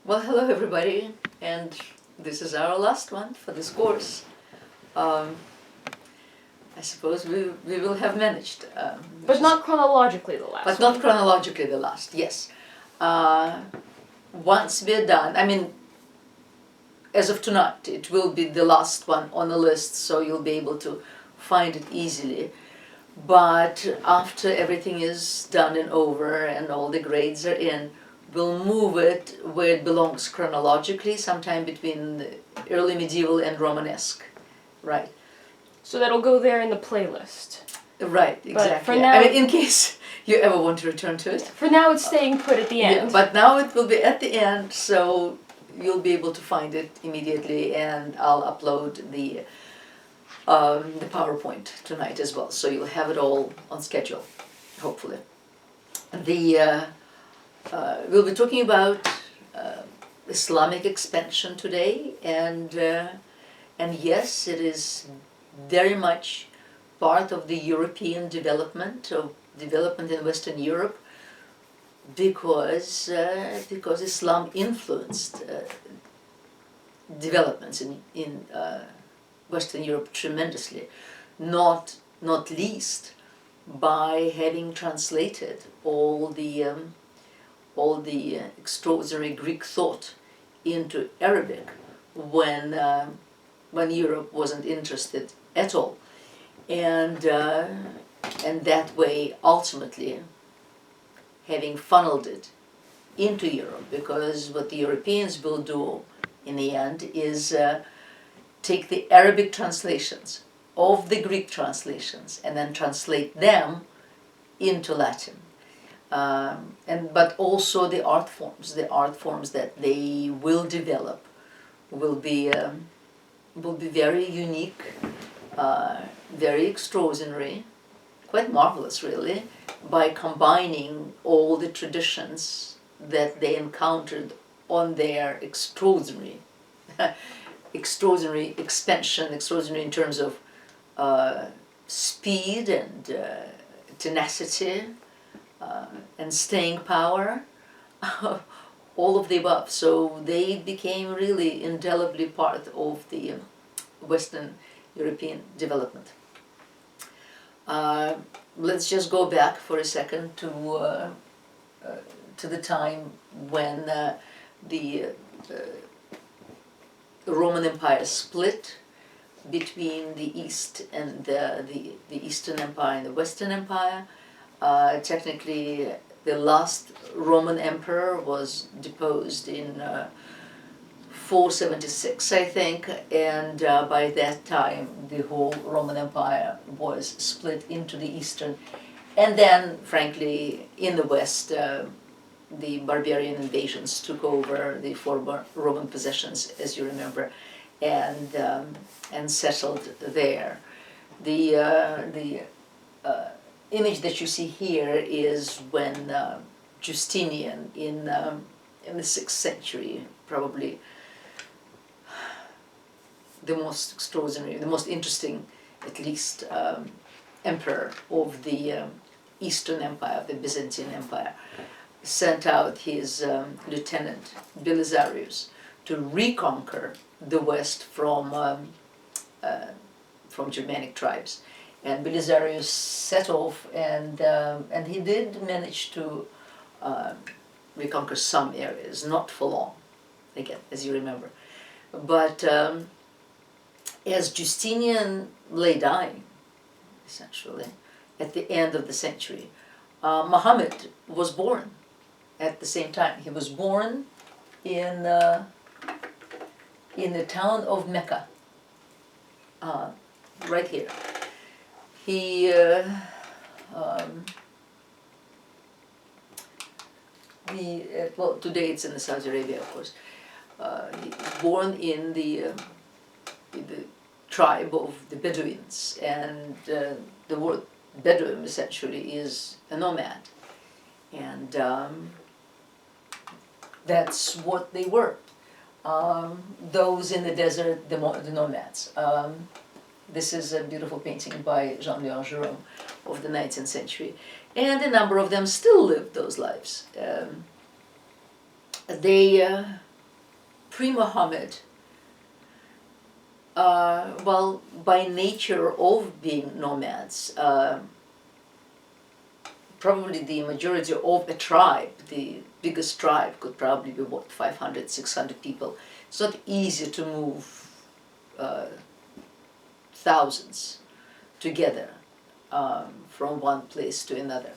Well, hello everybody, and this is our last one for this course. I suppose we will have managed. But not chronologically the last But one. not chronologically the last, yes. Once we're done, I mean, as of tonight, it will be the last one on the list, so you'll be able to find it easily. But after everything is done and over and all the grades are in, we'll move it where it belongs chronologically, sometime between the early medieval and Romanesque, right? So that'll go there in the playlist. Right, exactly. for now- I mean, in case you ever want to return to it. For now, it's staying put at the end. Yeah, but now it will be at the end, so you'll be able to find it immediately, and I'll upload the PowerPoint tonight as well, so you'll have it all on schedule, hopefully. We'll be talking about Islamic expansion today, and yes, it is very much part of the European development in Western Europe, because Islam influenced developments in Western Europe tremendously, not least by having translated all the extraordinary Greek thought into Arabic when Europe wasn't interested at all, and that way ultimately having funneled it into Europe, because what the Europeans will do in the end is take the Arabic translations of the Greek translations and then translate them into Latin. But also the art forms that they will develop will be very unique, very extraordinary, quite marvelous really, by combining all the traditions that they encountered on their extraordinary expansion, extraordinary in terms of speed and tenacity, and staying power, all of the above. So they became really indelibly part of the Western European development. Let's just go back for a second to the time when the Roman Empire split between the East and the Eastern Empire and the Western Empire. Technically, the last Roman emperor was deposed in 476, I think, and by that time the whole Roman Empire was split into the Eastern, and then, frankly, in the West, the barbarian invasions took over the former Roman possessions, as you remember, and settled there. The image that you see here is when Justinian in the 6th century, probably the most extraordinary, the most interesting, at least, emperor of the Eastern Empire, of the Byzantine Empire, sent out his lieutenant Belisarius to reconquer the West from Germanic tribes. And Belisarius set off, and he did manage to reconquer some areas, not for long, again, as you remember. But as Justinian lay dying, essentially, at the end of the century, Muhammad was born at the same time. He was born in the town of Mecca, right here. He well, today it's in Saudi Arabia, of course. He was born in the tribe of the Bedouins, and the word Bedouin essentially is a nomad, and that's what they were. Those in the desert, the nomads. This is a beautiful painting by Jean-Léon Gérôme of the 19th century, and a number of them still lived those lives. They pre-Muhammad, well, by nature of being nomads, probably the majority of a tribe, the biggest tribe could probably be, what, 500, 600 people. It's not easy to move thousands together from one place to another.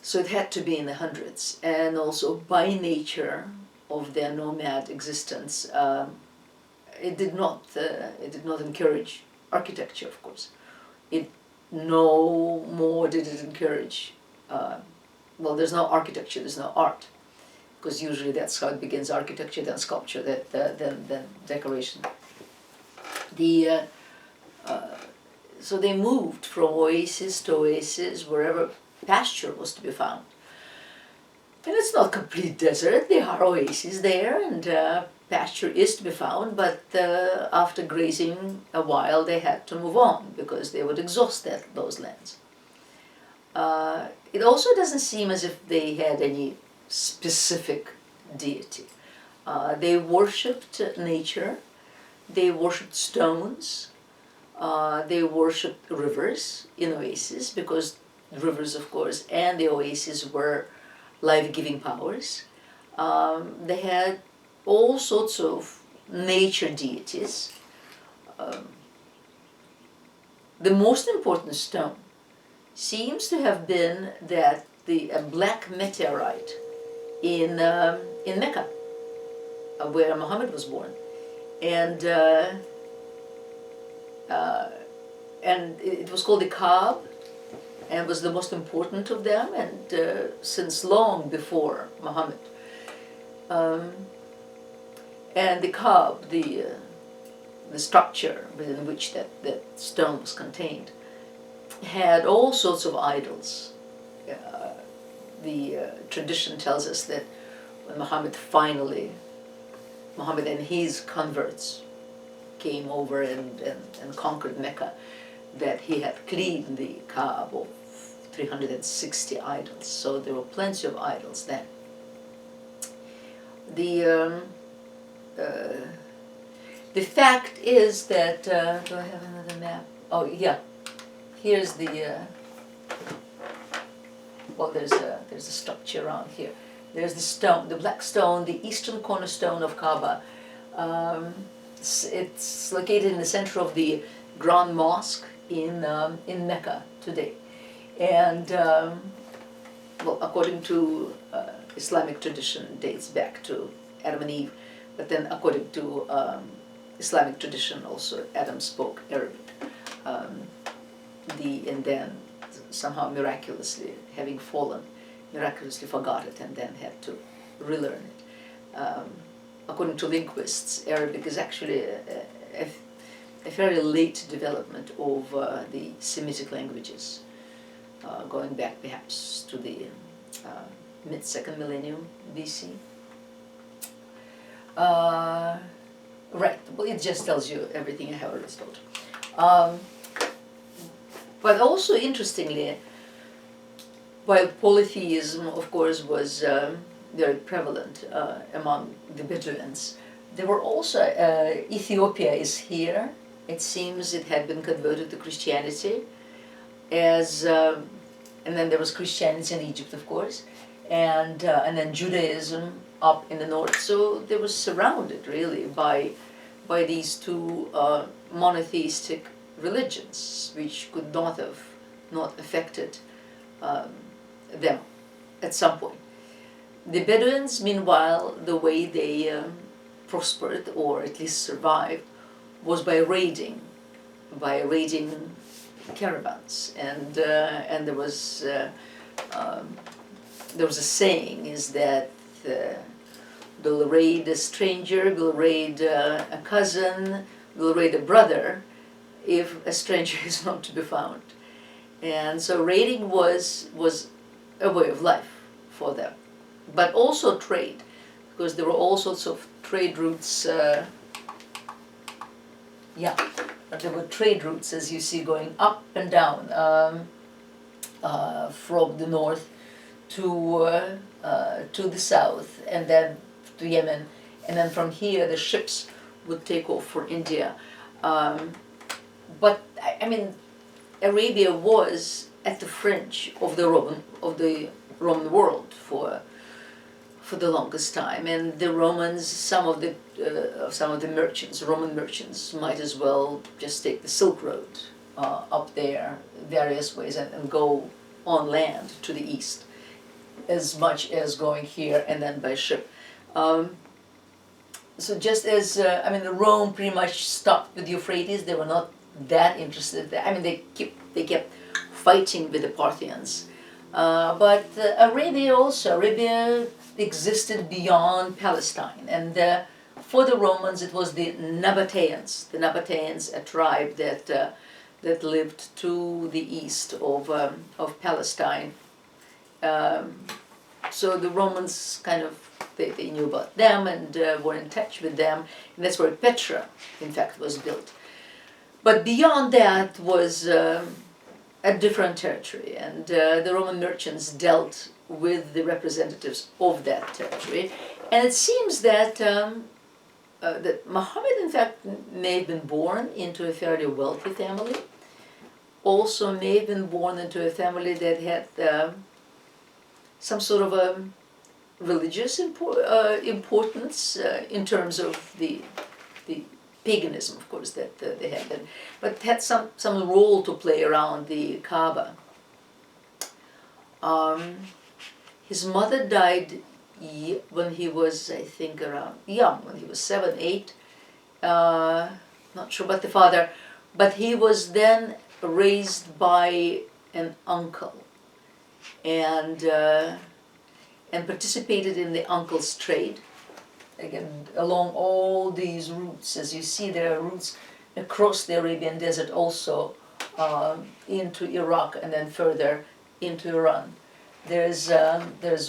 So it had to be in the hundreds. And also by nature of their nomad existence, it did not encourage architecture, of course. It no more did it encourage, well, there's no architecture, there's no art, because usually that's how it begins: architecture, then sculpture, then decoration. So they moved from oasis to oasis wherever pasture was to be found. And it's not complete desert, there are oases there, and pasture is to be found, but after grazing a while they had to move on because they would exhaust those lands. It also doesn't seem as if they had any specific deity. They worshipped nature, they worshipped stones, they worshipped rivers in oases, because rivers, of course, and the oases were life-giving powers. They had all sorts of nature deities. The most important stone seems to have been that a black meteorite in Mecca, where Muhammad was born, and it was called the Kaab, and was the most important of them, and since long before Muhammad. And the Kaab, the structure within which that stone was contained, had all sorts of idols. The tradition tells us that when Muhammad and his converts came over and conquered Mecca, that he had cleaned the Kaab of 360 idols. So there were plenty of idols then. The fact is that, do I have another map? Oh yeah, here's the, well, there's a structure around here. There's the stone, the black stone, the eastern cornerstone of Kaaba. It's located in the center of the Grand Mosque in Mecca today. And well, according to Islamic tradition, dates back to Adam and Eve, but then according to Islamic tradition also, Adam spoke Arabic. And then somehow miraculously, having fallen, miraculously forgot it and then had to relearn it. According to linguists, Arabic is actually a very late development of the Semitic languages, going back perhaps to the mid-second millennium BC. Right, well, it just tells you everything I have already told. But also interestingly, while polytheism, of course, was very prevalent among the Bedouins, there were also, Ethiopia is here. It seems it had been converted to Christianity, and then there was Christianity in Egypt, of course, and then Judaism up in the north. So they were surrounded really by these two monotheistic religions, which could not have affected them at some point. The Bedouins, meanwhile, the way they prospered, or at least survived, was by raiding caravans, and there was a saying is that they'll raid a stranger, they'll raid a cousin, they'll raid a brother if a stranger is not to be found. And so raiding was a way of life for them, but also trade, because there were all sorts of trade routes. There were trade routes, as you see, going up and down from the north to the south, and then to Yemen, and then from here the ships would take off for India. But I mean, Arabia was at the fringe of the Roman world for the longest time, and the Romans, some of the merchants, Roman merchants, might as well just take the Silk Road up there various ways and go on land to the east, as much as going here and then by ship. So just as I mean, Rome pretty much stopped with the Euphrates. They were not that interested. I mean, they kept fighting with the Parthians, but Arabia existed beyond Palestine, and for the Romans it was the Nabateans. The Nabateans, a tribe that lived to the east of Palestine. So the Romans kind of they knew about them and were in touch with them, and that's where Petra, in fact, was built. But beyond that was a different territory, and the Roman merchants dealt with the representatives of that territory. And it seems that that Muhammad, in fact, may have been born into a fairly wealthy family. Also may have been born into a family that had some sort of a religious importance in terms of the paganism, of course, that they had, but had some role to play around the Kaaba. His mother died when he was, I think, around young, when he was 7, 8. Not sure about the father, but he was then raised by an uncle, and participated in the uncle's trade. Again, along all these routes, as you see, there are routes across the Arabian Desert also into Iraq and then further into Iran. There's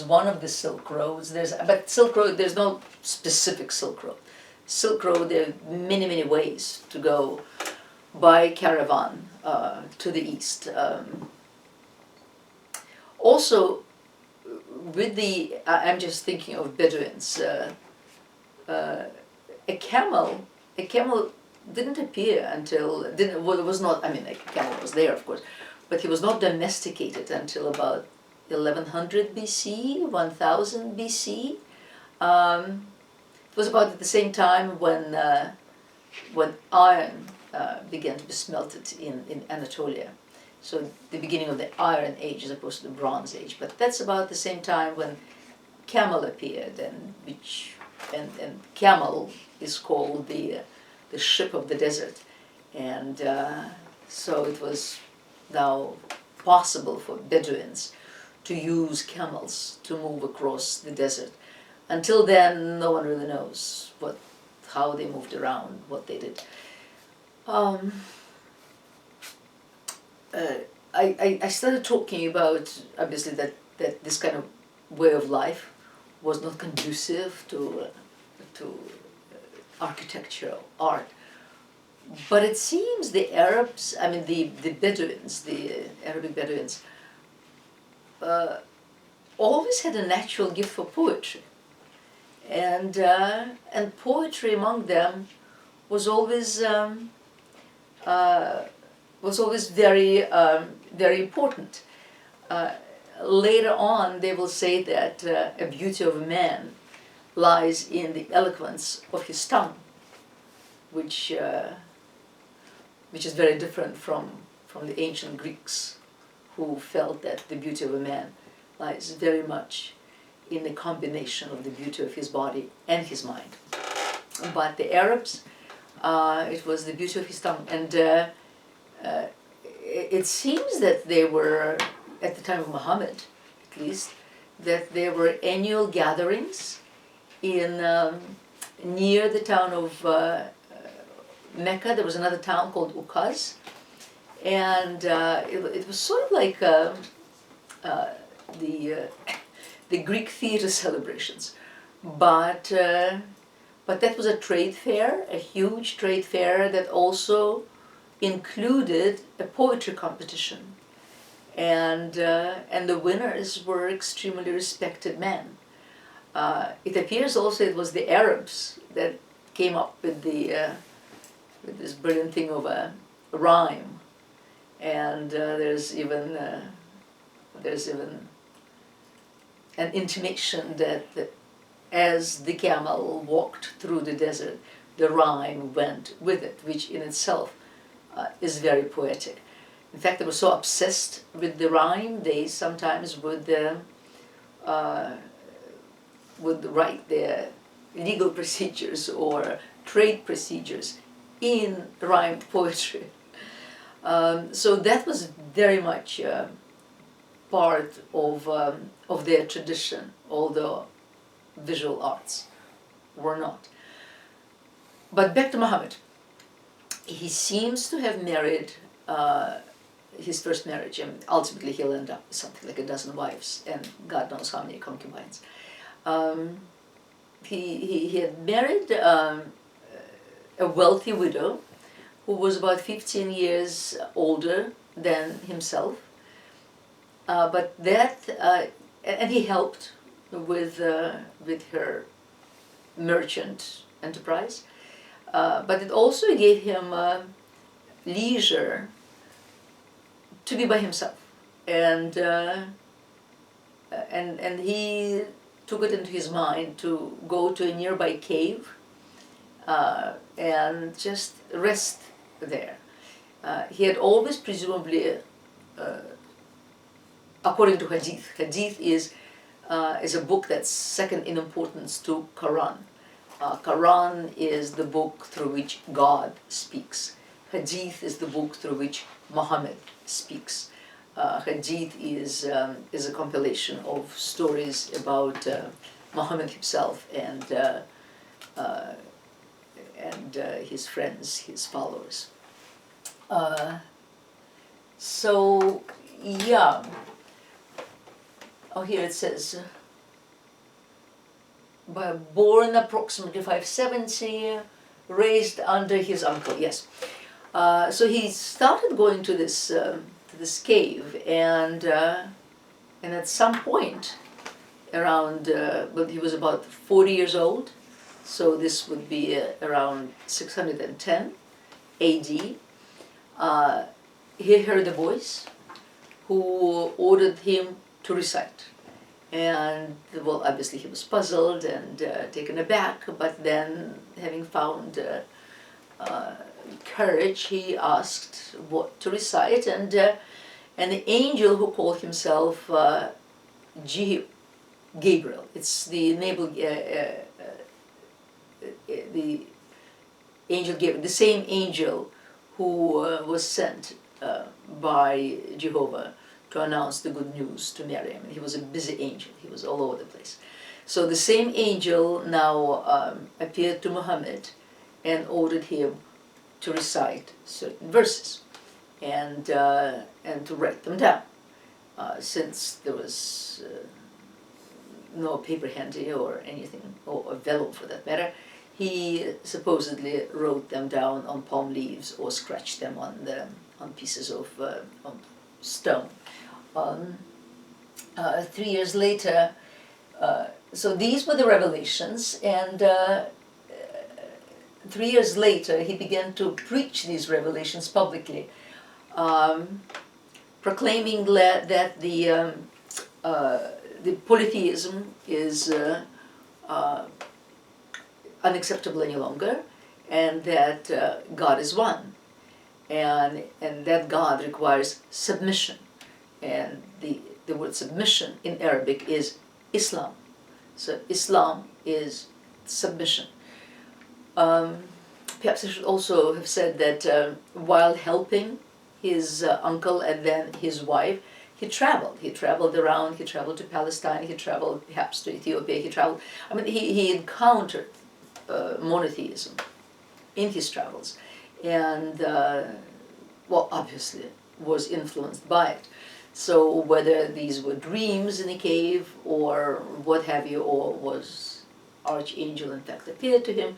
one of the Silk Roads. But Silk Road, there's no specific Silk Road. Silk Road, there are many ways to go by caravan to the east. Also, I'm just thinking of Bedouins. A camel didn't appear until was not. I mean, a camel was there, of course, but he was not domesticated until about 1100 BC, 1000 BC. It was about at the same time when iron began to be smelted in Anatolia. So the beginning of the Iron Age as opposed to the Bronze Age. But that's about the same time when camel appeared, and camel is called the ship of the desert. And so it was now possible for Bedouins to use camels to move across the desert. Until then, no one really knows how they moved around, what they did. I started talking about, obviously, that this kind of way of life was not conducive to architectural art. But it seems the Arabs, I mean the Bedouins, the Arabic Bedouins, always had a natural gift for poetry. And poetry among them was always very very important. Later on, they will say that a beauty of a man lies in the eloquence of his tongue, which is very different from the ancient Greeks, who felt that the beauty of a man lies very much in the combination of the beauty of his body and his mind. But the Arabs, it was the beauty of his tongue. And it seems that they were, at the time of Muhammad at least, that there were annual gatherings in near the town of Mecca. There was another town called Ukaz, and it was sort of like the Greek theater celebrations, but that was a trade fair, a huge trade fair that also included a poetry competition, and the winners were extremely respected men. It appears also it was the Arabs that came up with with this brilliant thing of a rhyme, and there's even an intimation that as the camel walked through the desert, the rhyme went with it, which in itself is very poetic. In fact, they were so obsessed with the rhyme, they sometimes would write their legal procedures or trade procedures in rhymed poetry. So that was very much part of their tradition, although visual arts were not. But back to Muhammad. He seems to have married his first marriage, and ultimately he'll end up with something like a dozen wives and God knows how many concubines. He had married a wealthy widow who was about 15 years older than himself, but and he helped with her merchant enterprise, but it also gave him leisure to be by himself, and he took it into his mind to go to a nearby cave and just rest there. He had always presumably, according to Hadith is a book that's second in importance to Quran. Quran is the book through which God speaks. Hadith is the book through which Muhammad speaks. Hadith is a compilation of stories about Muhammad himself and his friends, his followers. So yeah. Oh, here it says, born approximately 570, raised under his uncle. Yes. So he started going to this cave, and at some point, around, but he was about 40 years old, so this would be around 610 A.D. He heard a voice who ordered him to recite. And, well, obviously he was puzzled and taken aback, but then, having found courage, he asked what to recite, and the angel who called himself Gabriel, it's the angel Gabriel, the same angel who was sent by Jehovah to announce the good news to Miriam. He was a busy angel. He was all over the place. So the same angel now appeared to Muhammad and ordered him to recite certain verses and to write them down. Since there was no paper handy or anything, or a vellum for that matter, he supposedly wrote them down on palm leaves or scratched them on pieces of stone. 3 years later, so these were the revelations, and 3 years later he began to preach these revelations publicly, proclaiming that the polytheism is unacceptable any longer, and that God is one, and that God requires submission. And the word submission in Arabic is Islam. So Islam is submission. Perhaps I should also have said that while helping his uncle and then his wife, he traveled around, he traveled to Palestine, he traveled perhaps to Ethiopia, he encountered monotheism in his travels, and well, obviously was influenced by it. So whether these were dreams in a cave or what have you, or was Archangel in fact appeared to him,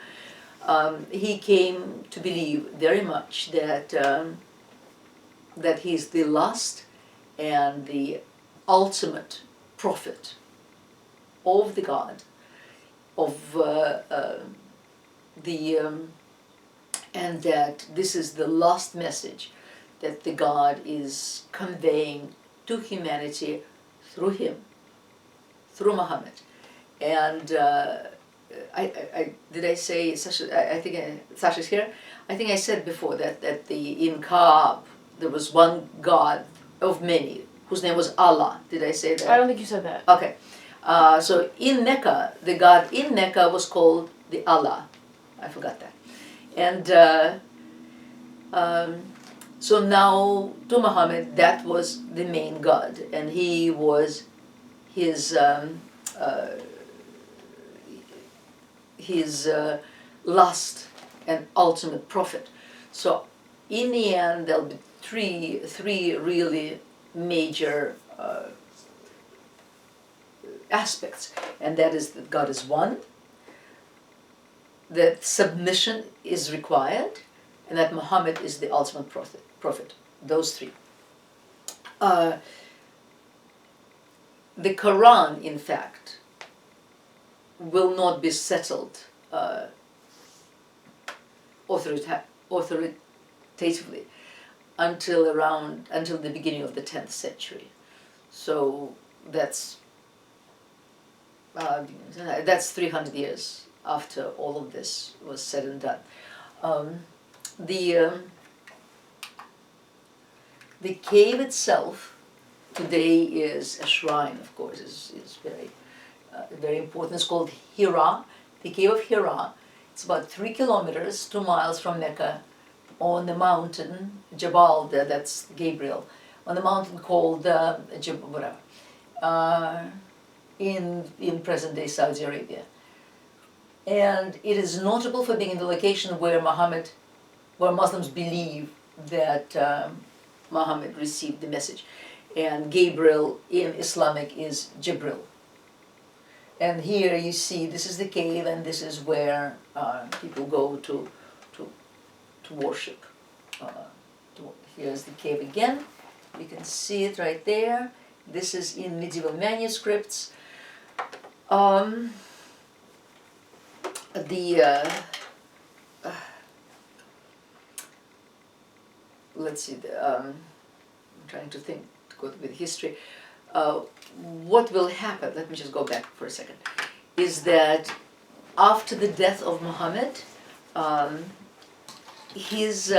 he came to believe very much that that he's the last and the ultimate prophet of the God and that this is the last message that the God is conveying to humanity through him, through Muhammad. And did I say Sasha? I think Sasha's here. I think I said before that in Kaab there was one God of many whose name was Allah. Did I say that? I don't think you said that. Okay. So in Mecca, the God in Mecca was called the Allah. I forgot that. And so now to Muhammad, that was the main God, and he was his last and ultimate prophet. So in the end, there'll be three really major aspects, and that is that God is one, that submission is required, and that Muhammad is the ultimate prophet. Those three. The Quran, in fact, will not be settled authoritatively until the beginning of the 10th century. So that's 300 years after all of this was said and done. The cave itself today is a shrine, of course, is very important. It's called Hira, the cave of Hira. It's about 3 kilometers, 2 miles from Mecca, on the mountain Jabal, that's Gabriel, on the mountain called in present-day Saudi Arabia. And it is notable for being in the location where Muslims believe that Muhammad received the message. And Gabriel in Islamic is Jibril. And here you see, this is the cave, and this is where people go to worship. Here's the cave again. You can see it right there. This is in medieval manuscripts. Let's see. I'm trying to think, to go with history. What will happen? Let me just go back for a second. Is that after the death of Muhammad, his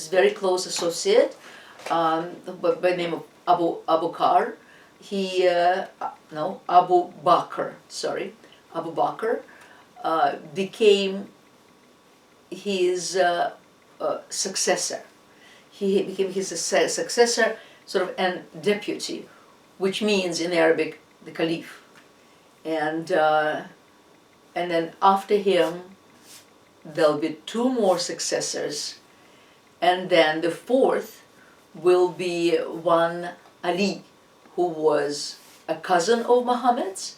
very close associate, by the name of Abu Bakr, became his successor. He became his successor, sort of, and deputy, which means in Arabic the caliph. And then after him there'll be 2 more successors, and then the 4th will be one Ali, who was a cousin of Muhammad's,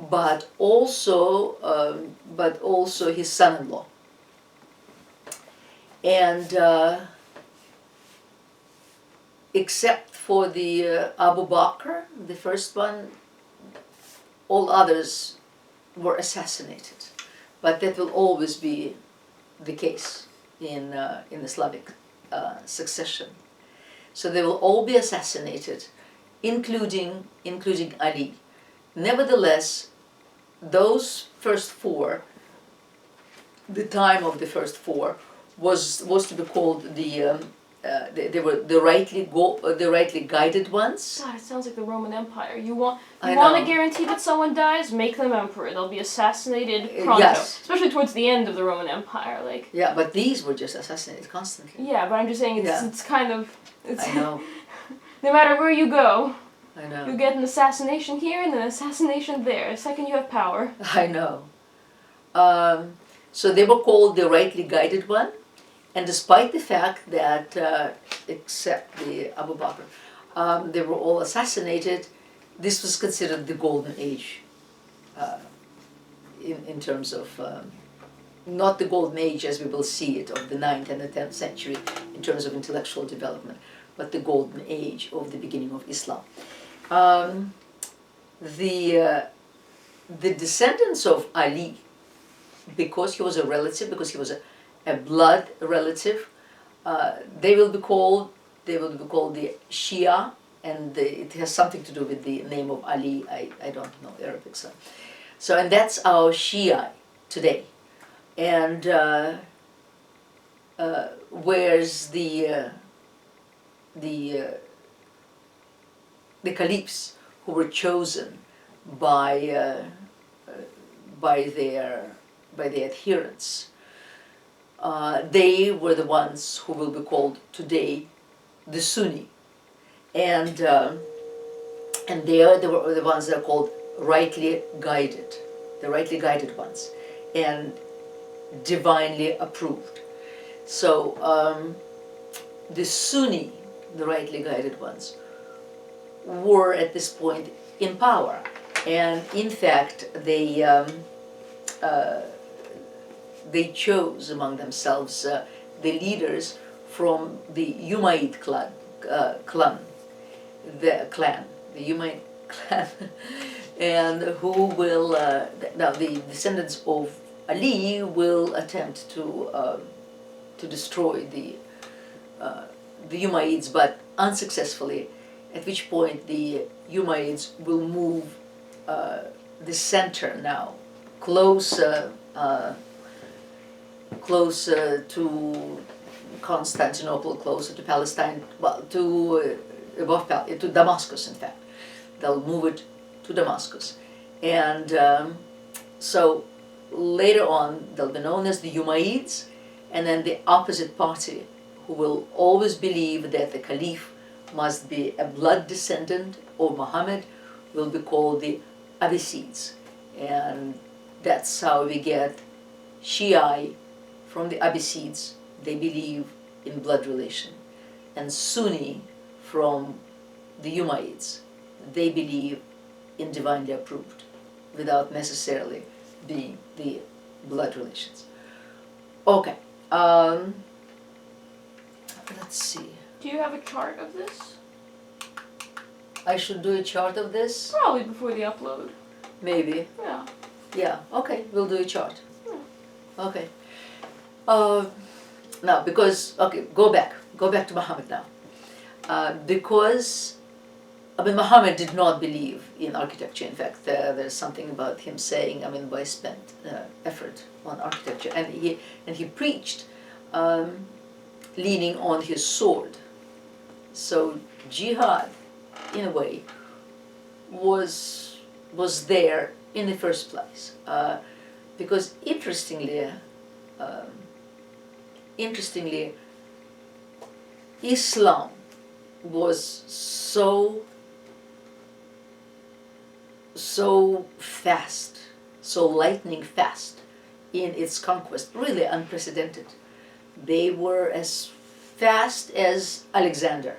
but also his son-in-law. And except for the Abu Bakr, the first one, all others were assassinated. But that will always be the case in Islamic succession. So they will all be assassinated, including Ali. Nevertheless, those first 4, the time of the first 4 was to be called they were the rightly guided ones. God, it sounds like the Roman Empire. You want to guarantee that someone dies? Make them emperor. They'll be assassinated pronto. Yes. Especially towards the end of the Roman Empire, like. Yeah, but these were just assassinated constantly. Yeah, but I'm just saying it's kind of. I know. No matter where you go, I know. you get an assassination here and an assassination there. The second you have power. I know. So they were called the rightly guided one. And despite the fact that, except the Abu Bakr, they were all assassinated, this was considered the golden age in terms of, not the golden age as we will see it of the 9th and the 10th century in terms of intellectual development, but the golden age of the beginning of Islam. the descendants of Ali, because he was a relative, because he was a blood relative, they will be called the Shia, and it has something to do with the name of Ali. I don't know Arabic, so and that's our Shia today. And whereas the caliphs who were chosen by their adherents, they were the ones who will be called today the Sunni, and they were the ones that are called rightly guided, the rightly guided ones, and divinely approved. So the Sunni, the rightly guided ones, were at this point in power, and in fact they chose among themselves the leaders from the Umayyad clan, the Umayyad clan, and who will now the descendants of Ali will attempt to destroy the Umayyads, but unsuccessfully. At which point the Umayyads will move the center now closer to Constantinople, closer to Palestine, well, to Damascus. In fact, they'll move it to Damascus, and so later on they'll be known as the Umayyads, and then the opposite party, who will always believe that the Caliph must be a blood descendant of Muhammad, will be called the Abbasids, and that's how we get Shia from the Abbasids. They believe in blood relation, and Sunni from the Umayyads. They believe in divinely approved, without necessarily being the blood relations. Okay, let's see. Do you have a chart of this? I should do a chart of this? Probably before the upload. Maybe. Yeah. Yeah, okay, we'll do a chart. Yeah. Okay. Now, because, okay, go back to Muhammad now. Because, I mean, Muhammad did not believe in architecture. In fact, there's something about him saying, I mean, I spent effort on architecture, and he preached leaning on his sword. So jihad, in a way, was there in the first place, because interestingly, Islam was so fast, so lightning fast in its conquest, really unprecedented. They were as fast as Alexander,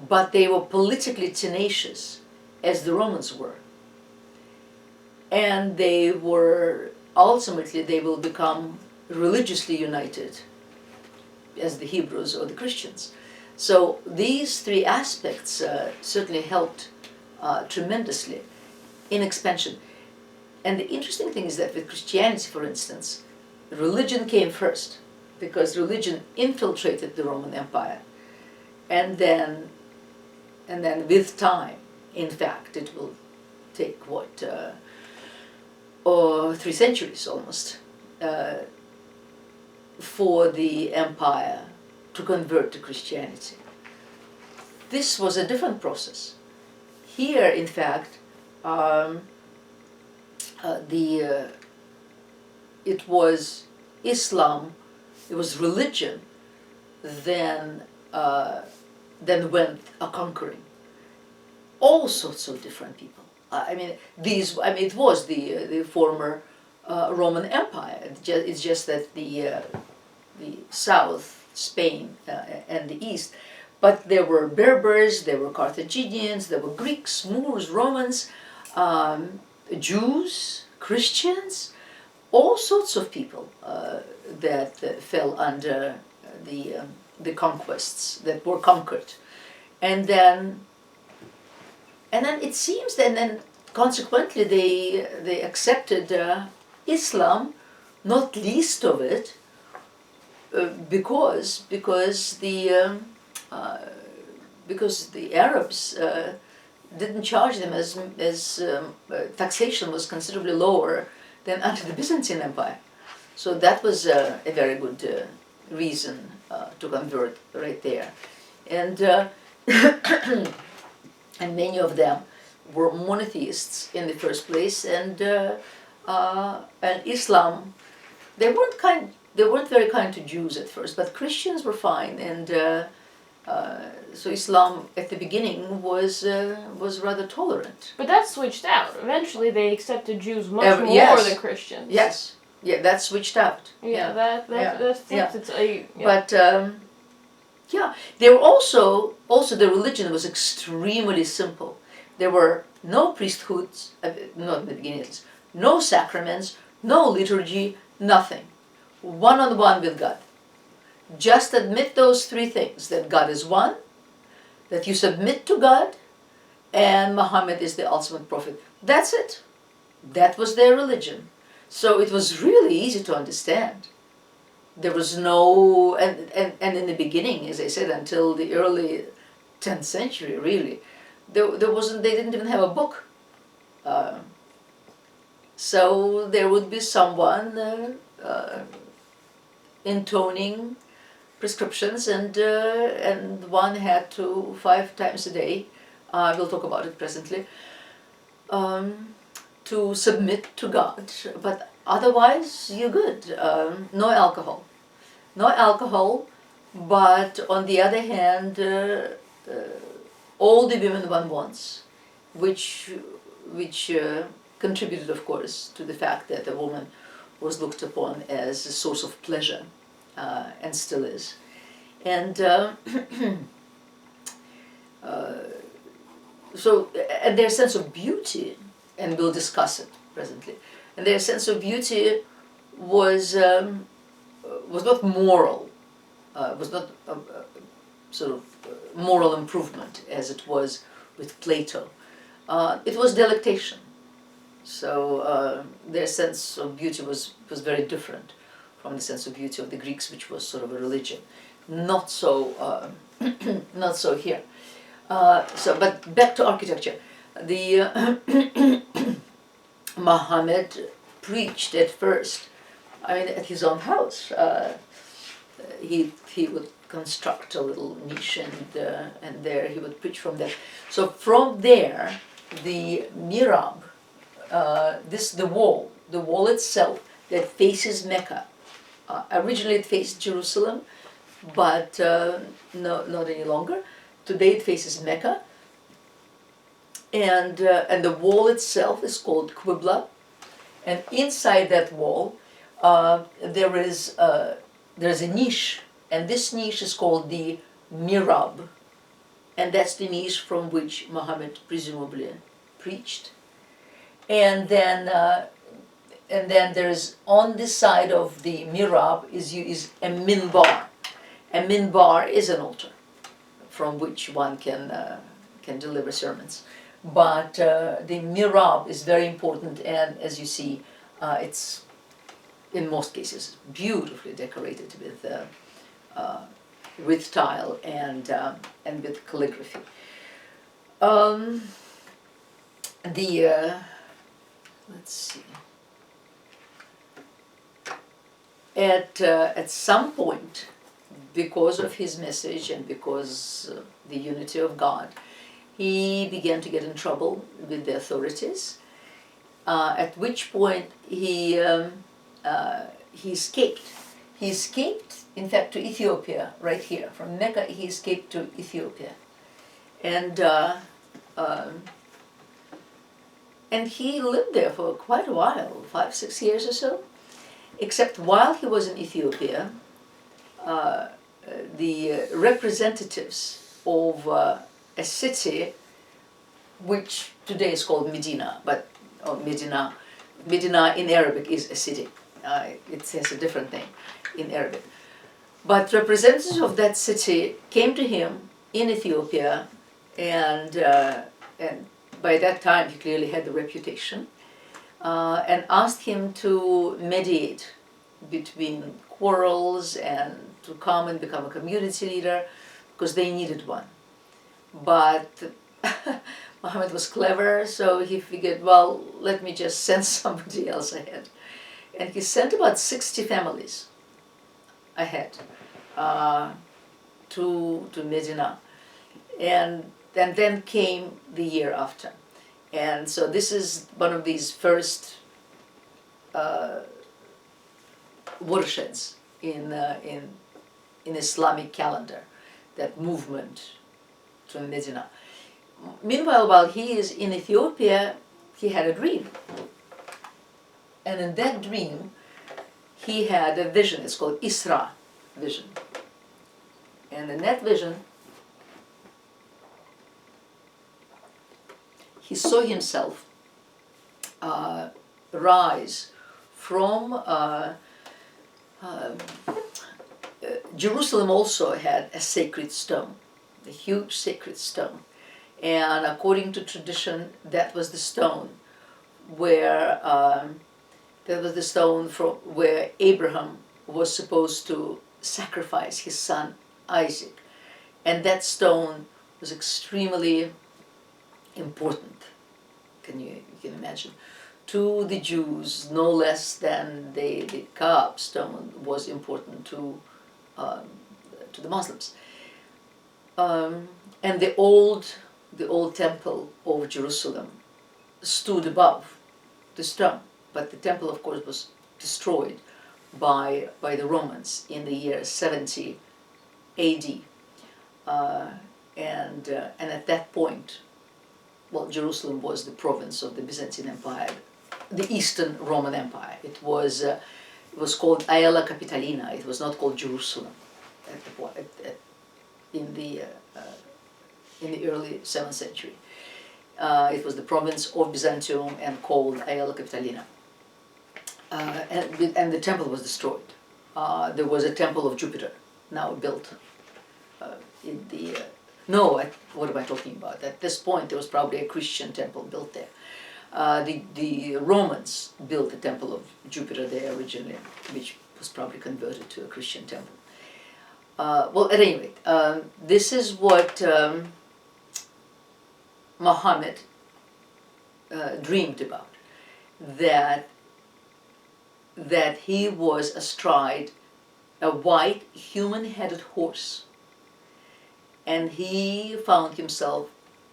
but they were politically tenacious as the Romans were. And they will become religiously united as the Hebrews or the Christians. So these three aspects certainly helped tremendously in expansion. And the interesting thing is that with Christianity, for instance, religion came first, because religion infiltrated the Roman Empire. And then with time, in fact, it will take 3 centuries almost, for the empire to convert to Christianity. This was a different process. Here, in fact, it was Islam, it was religion, then went a-conquering all sorts of different people. It was the former Roman Empire. It's just that the south, Spain, and the east. But there were Berbers, there were Carthaginians, there were Greeks, Moors, Romans, Jews, Christians, all sorts of people that fell under the conquests, that were conquered. And then it seems that then consequently, they accepted Islam, not least of it, because the Arabs didn't charge them as taxation was considerably lower than under the Byzantine Empire. So that was a very good reason to convert right there. And and many of them were monotheists in the first place, and Islam, they weren't very kind to Jews at first, but Christians were fine, and so Islam at the beginning was rather tolerant. But that switched out. Eventually, they accepted Jews much more yes. than Christians. Yes, yeah, that switched out. Yeah, that flipped. Yeah. But yeah, they were also the religion was extremely simple. There were no priesthoods, not in the beginning at least, no sacraments, no liturgy, nothing. One-on-one with God. Just admit those three things, that God is one, that you submit to God, and Muhammad is the ultimate prophet. That's it. That was their religion. So it was really easy to understand. There was no, and in the beginning, as I said, until the early 10th century, really, they didn't even have a book. So there would be someone intoning prescriptions, and one had to 5 times a day, we'll talk about it presently, to submit to God. But otherwise, you're good. No alcohol. No alcohol, but on the other hand, all the women one wants, which contributed, of course, to the fact that a woman was looked upon as a source of pleasure, and still is. And so, and their sense of beauty, and we'll discuss it presently, and their sense of beauty was not moral, was not a sort of moral improvement as it was with Plato. It was delectation. So their sense of beauty was very different from the sense of beauty of the Greeks, which was sort of a religion. Not so, not so here. But back to architecture. The Muhammad preached at first, at his own house. He would construct a little niche, and there he would preach from there. So from there, the Mihrab, the wall itself that faces Mecca. Originally it faced Jerusalem, but not any longer. Today it faces Mecca, and the wall itself is called Qibla, and inside that wall there's a niche, and this niche is called the Mihrab, and that's the niche from which Muhammad presumably preached. And then there's, on this side of the Mihrab is a minbar. A minbar is an altar from which one can deliver sermons. But the Mihrab is very important, and as you see, it's in most cases beautifully decorated with tile and with calligraphy. Let's see. At some point, because of his message and because the unity of God, he began to get in trouble with the authorities. At which point he escaped. He escaped, in fact, to Ethiopia. Right here, from Mecca, he escaped to Ethiopia, and he lived there for quite a while, 5-6 years or so. Except while he was in Ethiopia, the representatives of a city which today is called Medina, but Medina in Arabic is a city. It says a different thing in Arabic. But representatives of that city came to him in Ethiopia and by that time he clearly had the reputation, and asked him to mediate between quarrels and to come and become a community leader, because they needed one. But Muhammad was clever, so he figured, well, let me just send somebody else ahead. And he sent about 60 families ahead to Medina. And then came the year after. And so this is one of these first watersheds in Islamic calendar, that movement to Medina. Meanwhile, while he is in Ethiopia, he had a dream. And in that dream, he had a vision. It's called Isra vision. And in that vision, he saw himself rise from Jerusalem. Also had a sacred stone, a huge sacred stone. And according to tradition, that was the stone where where Abraham was supposed to sacrifice his son Isaac. And that stone was extremely important, you can imagine, to the Jews, no less than the Kaaba stone was important to the Muslims. And the old temple of Jerusalem stood above the stone, but the temple, of course, was destroyed by the Romans in the year 70 AD. And at that point, well, Jerusalem was the province of the Byzantine Empire, the Eastern Roman Empire. It was called Aela Capitolina. It was not called Jerusalem at the point in the early 7th century. It was the province of Byzantium and called Aela Capitolina. And the temple was destroyed. There was a temple of Jupiter now built in the what am I talking about? At this point, there was probably a Christian temple built there. The Romans built the temple of Jupiter there originally, which was probably converted to a Christian temple. Well, at any rate, this is what Muhammad dreamed about, that he was astride a white human-headed horse, and he found himself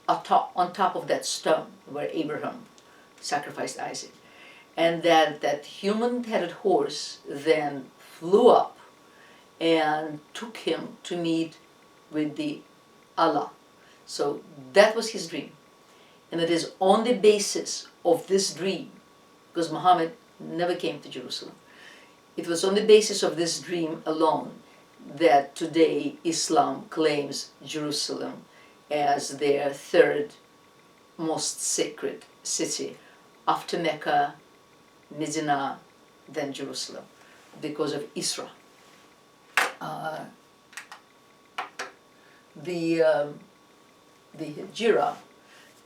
on top of that stone where Abraham sacrificed Isaac. And that human-headed horse then flew up and took him to meet with the Allah. So that was his dream. And it is on the basis of this dream, because Muhammad never came to Jerusalem, it was on the basis of this dream alone that today Islam claims Jerusalem as their third most sacred city, after Mecca, Medina, then Jerusalem, because of Isra. The Hijra,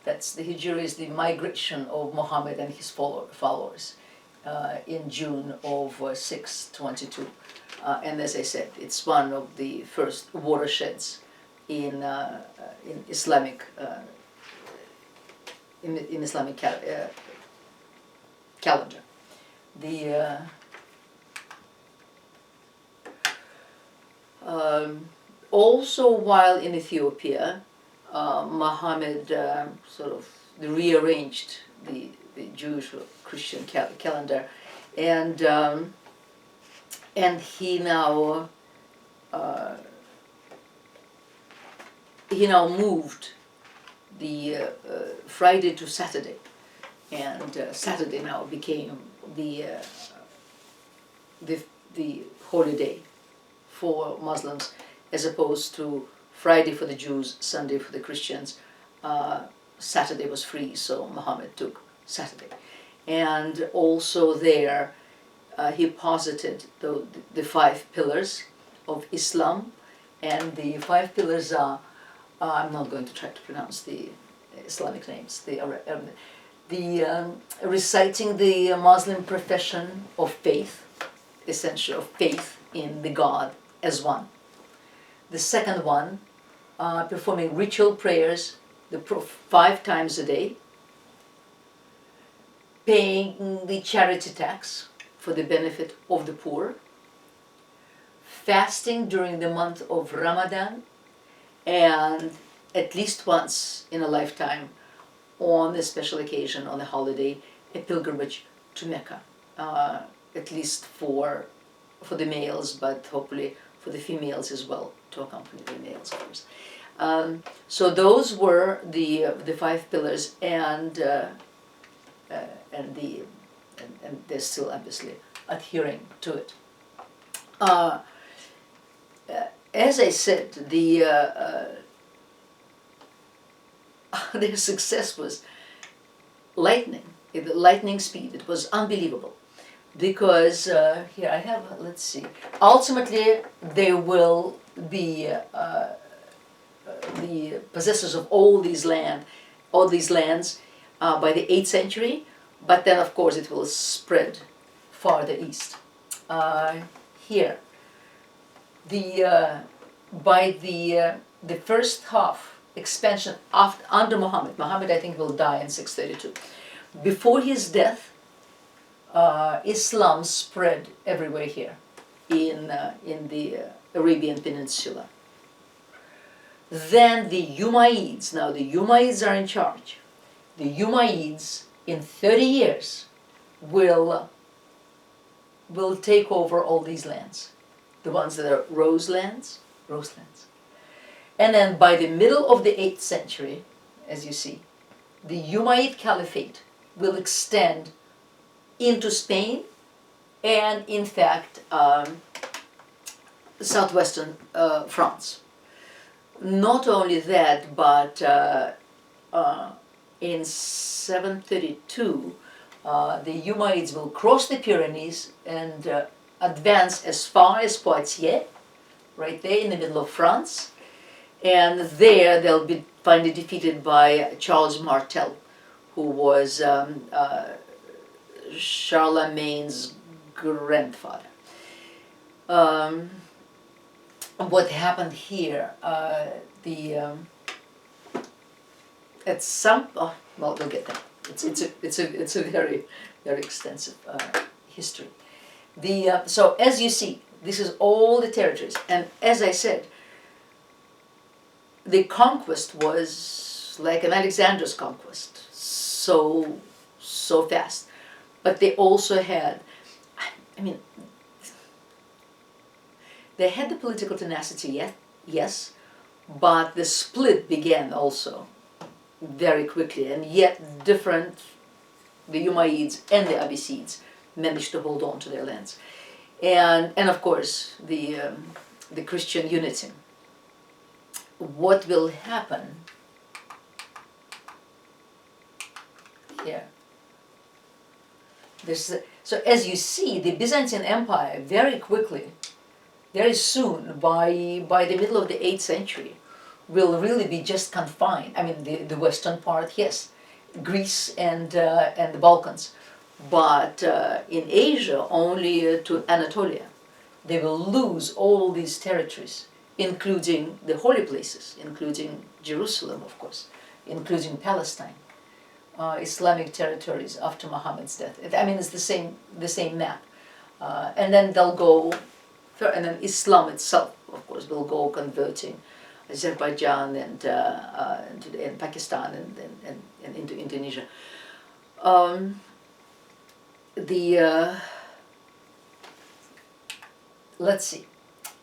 the Hijra is the migration of Muhammad and his followers in June of 622. And as I said, it's one of the first watersheds in Islamic calendar. Also, while in Ethiopia, Muhammad sort of rearranged the Jewish or Christian calendar, and he now moved the Friday to Saturday, and Saturday now became the holy day for Muslims, as opposed to Friday for the Jews, Sunday for the Christians. Saturday was free, so Muhammad took Saturday. And also there, he posited the 5 pillars of Islam, and the 5 pillars are, I'm not going to try to pronounce the Islamic names. Reciting the Muslim profession of faith, essentially of faith in the God as one. The second one, performing ritual prayers 5 times a day, paying the charity tax for the benefit of the poor, fasting during the month of Ramadan, and at least once in a lifetime, on a special occasion, on a holiday, a pilgrimage to Mecca, at least for the males, but hopefully for the females as well, to accompany the males, of course. So those were the 5 pillars, and they're still obviously adhering to it. As I said, their success was lightning speed. It was unbelievable, because here I have, let's see, ultimately they will be the possessors of all these lands by the 8th century, but then of course it will spread farther east. Here, by the first half expansion under Muhammad, I think will die in 632. Before his death, Islam spread everywhere here in the Arabian Peninsula. Then the Umayyads, now the Umayyads are in charge. The Umayyads in 30 years will take over all these lands, the ones that are rose lands. And then by the middle of the 8th century, as you see, the Umayyad Caliphate will extend into Spain and, in fact, southwestern France. Not only that, but in 732, the Umayyads will cross the Pyrenees and advance as far as Poitiers, right there in the middle of France. And there they'll be finally defeated by Charles Martel, who was Charlemagne's grandfather. What happened here? At some well, we'll get there. It's a very very extensive history. So as you see, this is all the territories, and as I said, the conquest was like an Alexander's conquest, so fast. But they also had, they had the political tenacity, yes, but the split began also very quickly, and yet different, the Umayyads and the Abbasids managed to hold on to their lands. And of course, the Christian unity. What will happen here? So as you see, the Byzantine Empire very quickly, very soon, by the middle of the 8th century, will really be just confined. The western part, yes, Greece and the Balkans, but in Asia only to Anatolia. They will lose all these territories, including the holy places, including Jerusalem, of course, including Palestine, Islamic territories after Muhammad's death. It's the same map, and then they'll go, and then Islam itself, of course, will go converting Azerbaijan and Pakistan and into Indonesia. Let's see.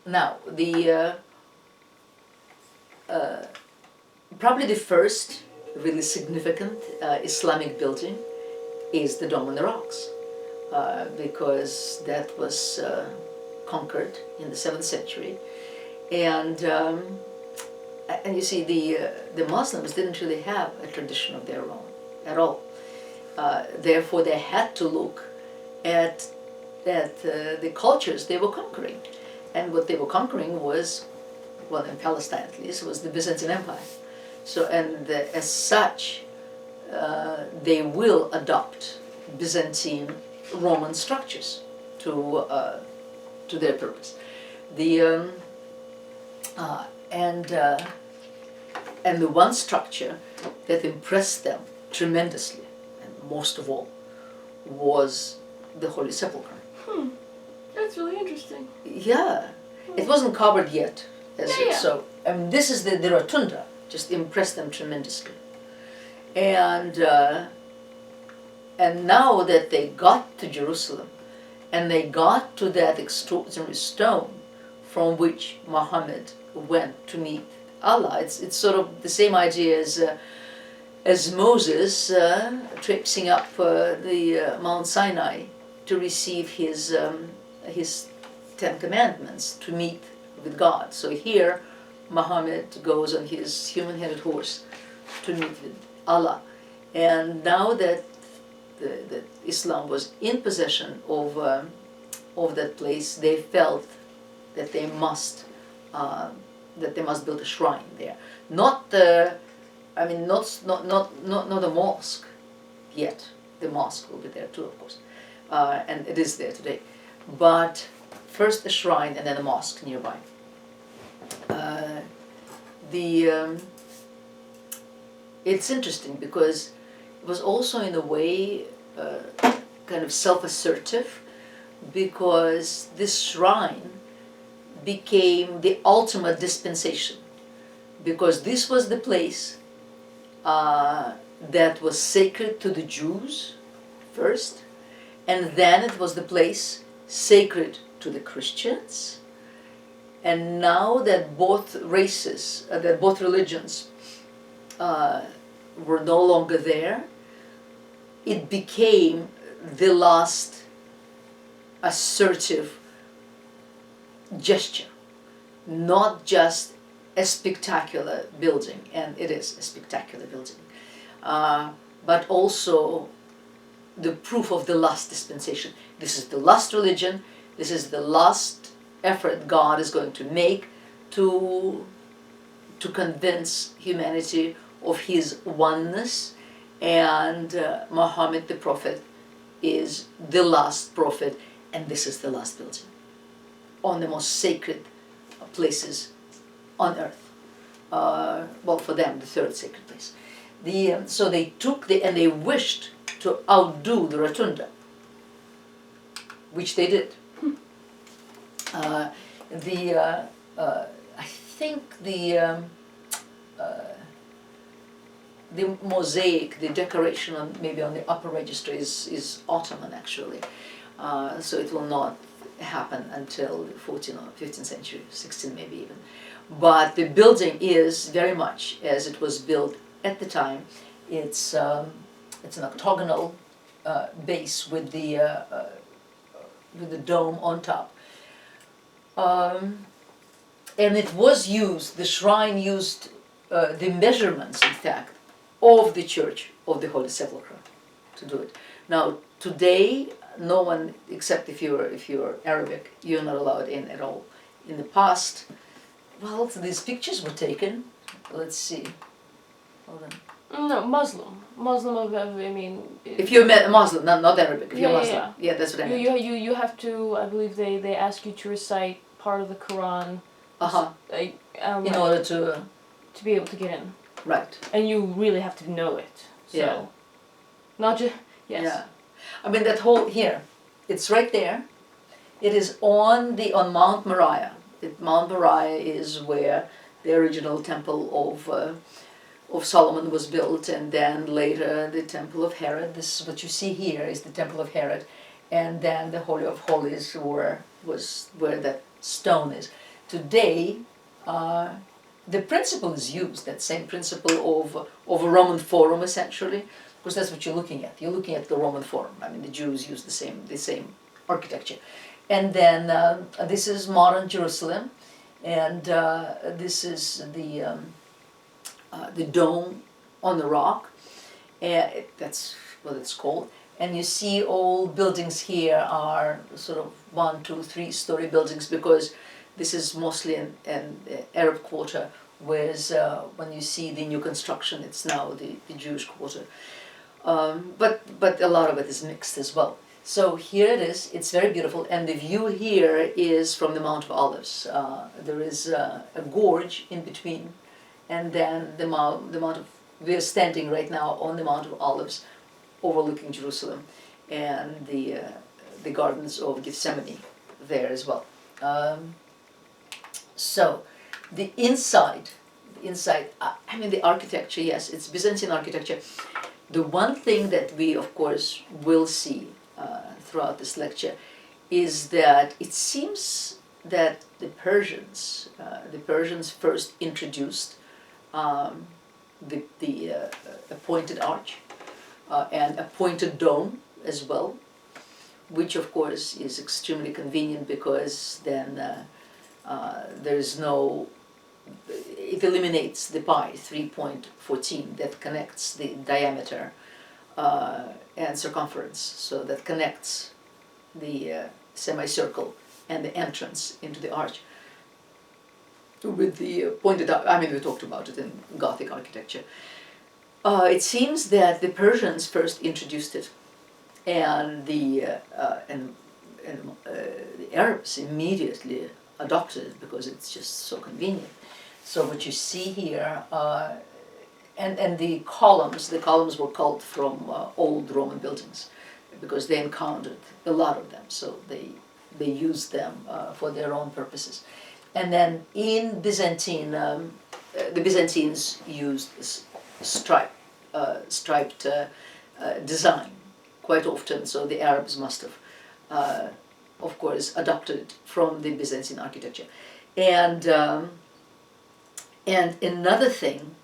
Now, probably the first really significant Islamic building is the Dome on the Rocks, because that was conquered in the 7th century, and you see the Muslims didn't really have a tradition of their own at all. Therefore, they had to look at the cultures they were conquering, and what they were conquering was, well, in Palestine at least, was the Byzantine Empire. So, and as such, they will adopt Byzantine Roman structures to their purpose. The and the one structure that impressed them tremendously, and most of all, was the Holy Sepulchre. That's really interesting. Yeah, it wasn't covered yet, Yeah. so I mean, this is the rotunda. Just impressed them tremendously, and now that they got to Jerusalem, and they got to that extraordinary stone from which Muhammad went to meet Allah, it's sort of the same idea as Moses traipsing up the Mount Sinai to receive his Ten Commandments, to meet with God. So here, Muhammad goes on his human-headed horse to meet with Allah. And now that Islam was in possession of that place, they felt that they must build a shrine there. Not a mosque yet. The mosque will be there too, of course, and it is there today. But first a shrine and then a mosque nearby. It's interesting because it was also in a way kind of self-assertive, because this shrine became the ultimate dispensation, because this was the place that was sacred to the Jews first, and then it was the place sacred to the Christians. And now that both races, that both religions were no longer there, it became the last assertive gesture, not just a spectacular building, and it is a spectacular building, but also the proof of the last dispensation. This is the last religion, this is the last effort God is going to make to convince humanity of his oneness, and Muhammad the Prophet is the last prophet, and this is the last building on the most sacred places on earth. Well, for them, the third sacred place. So they took and they wished to outdo the rotunda, which they did. I think the mosaic, the decoration maybe on the upper register is Ottoman actually, so it will not happen until the 14th or 15th century, 16th maybe even. But the building is very much as it was built at the time. It's an octagonal base with the dome on top. And it was used, the shrine used the measurements, in fact, of the Church of the Holy Sepulchre to do it. Now, today, no one, except if you're Arabic, you're not allowed in at all. In the past, well, these pictures were taken. Let's see. Hold on. No, Muslim, I mean. If you're a Muslim, not Arabic. If you're Muslim, yeah, that's what I meant. You have to. I believe they ask you to recite part of the Quran. In order to be able to get in. Right. And you really have to know it. So. Yeah. Not just Yeah. I mean that whole here, it's right there. It is on Mount Moriah. Mount Moriah is where the original temple of Solomon was built, and then later the temple of Herod. This is what you see here is the temple of Herod, and then the Holy of Holies was where that stone is. Today, the principle is used, that same principle of a Roman forum essentially, because that's what you're looking at. You're looking at the Roman forum. I mean, the Jews use the same architecture. And then this is modern Jerusalem, and this is the dome on the rock. That's what it's called. And you see all buildings here are sort of 1, 2, 3 story buildings, because this is mostly an Arab quarter whereas when you see the new construction, it's now the Jewish quarter. But a lot of it is mixed as well. So here it is, it's very beautiful, and the view here is from the Mount of Olives. There is a gorge in between, and then the Mount of, we're standing right now on the Mount of Olives, overlooking Jerusalem, and the gardens of Gethsemane there as well. So the inside, I mean the architecture, yes, it's Byzantine architecture. The one thing that we, of course, will see throughout this lecture is that it seems that the Persians first introduced the appointed arch and a pointed dome as well, which of course is extremely convenient because then there's no, it eliminates the pi 3.14 that connects the diameter and circumference, so that connects the semicircle and the entrance into the arch with the pointed out. I mean, we talked about it in Gothic architecture. It seems that the Persians first introduced it, and the Arabs immediately adopted it because it's just so convenient. So what you see here, and the columns were culled from old Roman buildings because they encountered a lot of them, so they used them for their own purposes. And then in Byzantine, the Byzantines used striped design quite often, so the Arabs must have, of course, adopted it from the Byzantine architecture. And another thing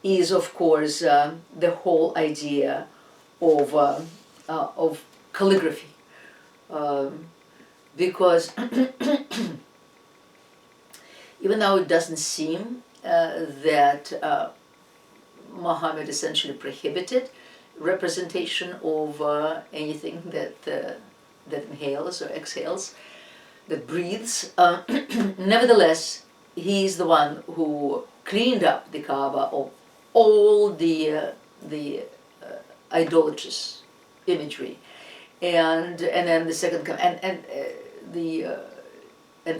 is, of course, the whole idea of calligraphy, because even though it doesn't seem that Muhammad essentially prohibited representation of anything that inhales or exhales, that breathes, nevertheless, he is the one who cleaned up the Kaaba of all the idolatrous imagery, and then the second and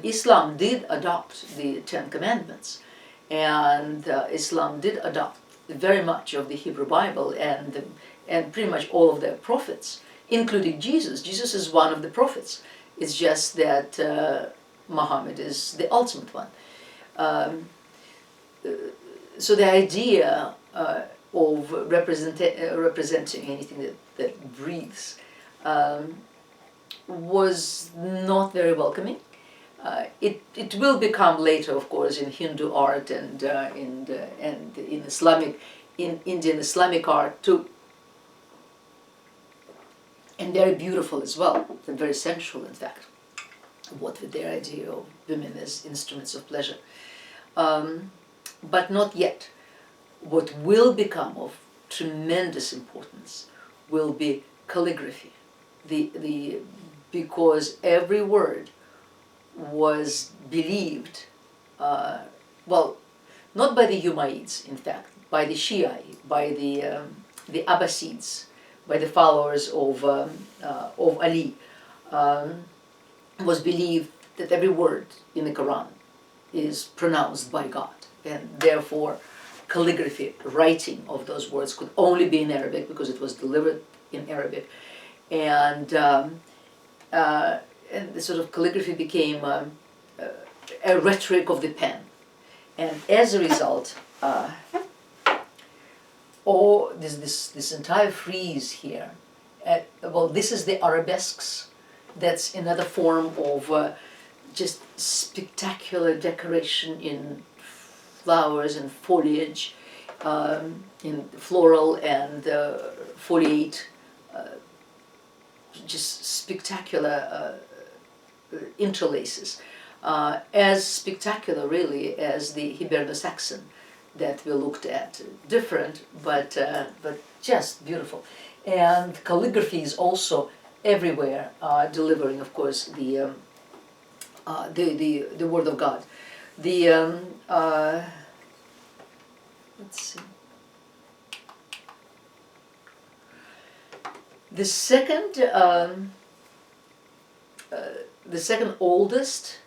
Islam did adopt the Ten Commandments, and Islam did adopt very much of the Hebrew Bible and pretty much all of their prophets, including Jesus. Jesus is one of the prophets. It's just that Muhammad is the ultimate one. So the idea of representing anything that breathes was not very welcoming. It will become later, of course, in Hindu art and in Indian Islamic art too, and very beautiful as well, and very sensual, in fact. What with their idea of women as instruments of pleasure, but not yet. What will become of tremendous importance will be calligraphy, because every word was believed, well, not by the Umayyads, in fact, by the Shia, by the Abbasids, by the followers of Ali, was believed that every word in the Quran is pronounced by God, and therefore calligraphy, writing of those words, could only be in Arabic because it was delivered in Arabic, and the sort of calligraphy became a rhetoric of the pen, and as a result, this entire frieze here, well, this is the Arabesques. That's another form of just spectacular decoration in flowers and foliage, in floral and foliate, just spectacular interlaces, as spectacular really as the Hiberno-Saxon that we looked at. Different, but just beautiful. And calligraphy is also everywhere, delivering, of course, the word of God. The let's see. The second oldest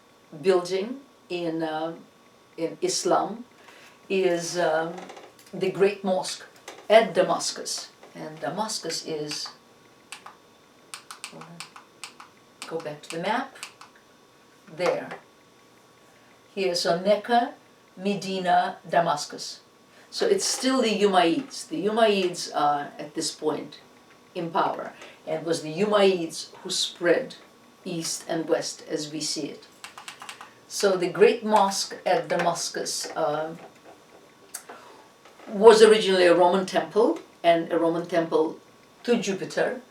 building in Islam is the Great Mosque at Damascus, and Damascus is. Go back to the map. There. Here, so Mecca, Medina, Damascus. So it's still the Umayyads. The Umayyads are at this point in power, and it was the Umayyads who spread east and west as we see it. So the Great Mosque at Damascus was originally a Roman temple, and a Roman temple to Jupiter,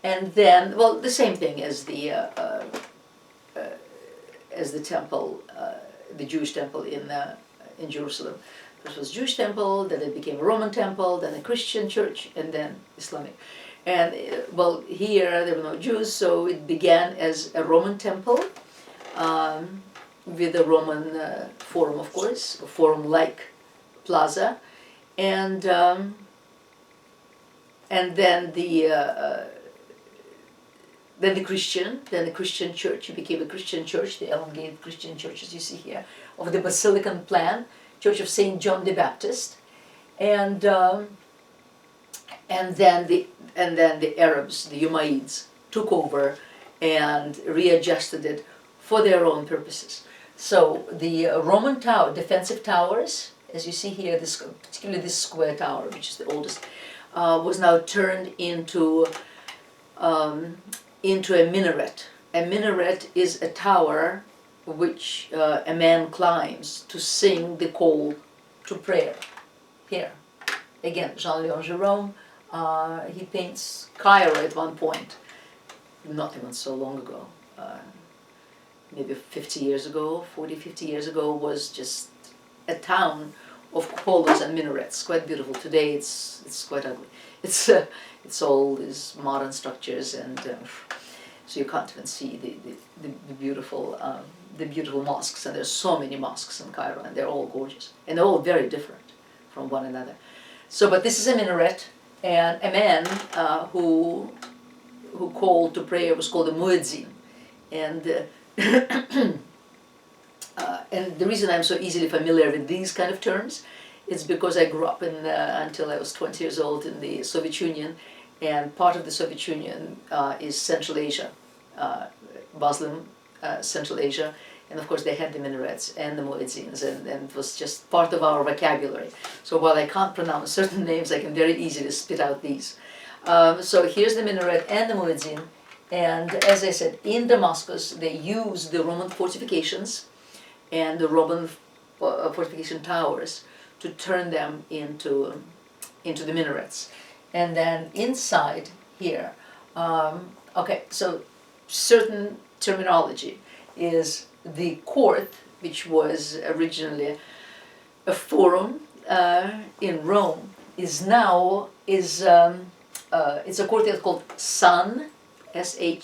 and then, well, the same thing as the temple, the Jewish temple in Jerusalem. First was Jewish temple, then it became a Roman temple, then a Christian church, and then Islamic. And well, here there were no Jews, so it began as a Roman temple with a Roman forum, of course, a forum-like plaza, and then the Christian church. It became a Christian church, the elongated Christian church, as you see here, of the Basilican plan, Church of Saint John the Baptist, and then the Arabs, the Umayyads, took over and readjusted it for their own purposes. So the Roman tower, defensive towers, as you see here, particularly this square tower, which is the oldest, was now turned into a minaret. A minaret is a tower which a man climbs to sing the call to prayer. Here, again, Jean-Léon Gérôme, he paints Cairo at one point, not even so long ago, maybe 50 years ago, 40, 50 years ago, was just a town of cupolas and minarets, quite beautiful. Today it's quite ugly. It's all these modern structures, and so you can't even see the beautiful mosques. And there's so many mosques in Cairo, and they're all gorgeous, and they're all very different from one another. So, but this is a minaret, and a man who called to prayer was called a muezzin, and and the reason I'm so easily familiar with these kind of terms is because I grew up until I was 20 years old in the Soviet Union, and part of the Soviet Union is Central Asia, Muslim Central Asia, and of course they had the minarets and the muezzins, and it was just part of our vocabulary. So while I can't pronounce certain names, I can very easily spit out these. So here's the minaret and the muezzin, and as I said, in Damascus they used the Roman fortifications and the Roman fortification towers to turn them into the minarets. And then inside here, okay, so certain terminology is the court, which was originally a forum in Rome, is now it's a courtyard called San, S-A-H-N.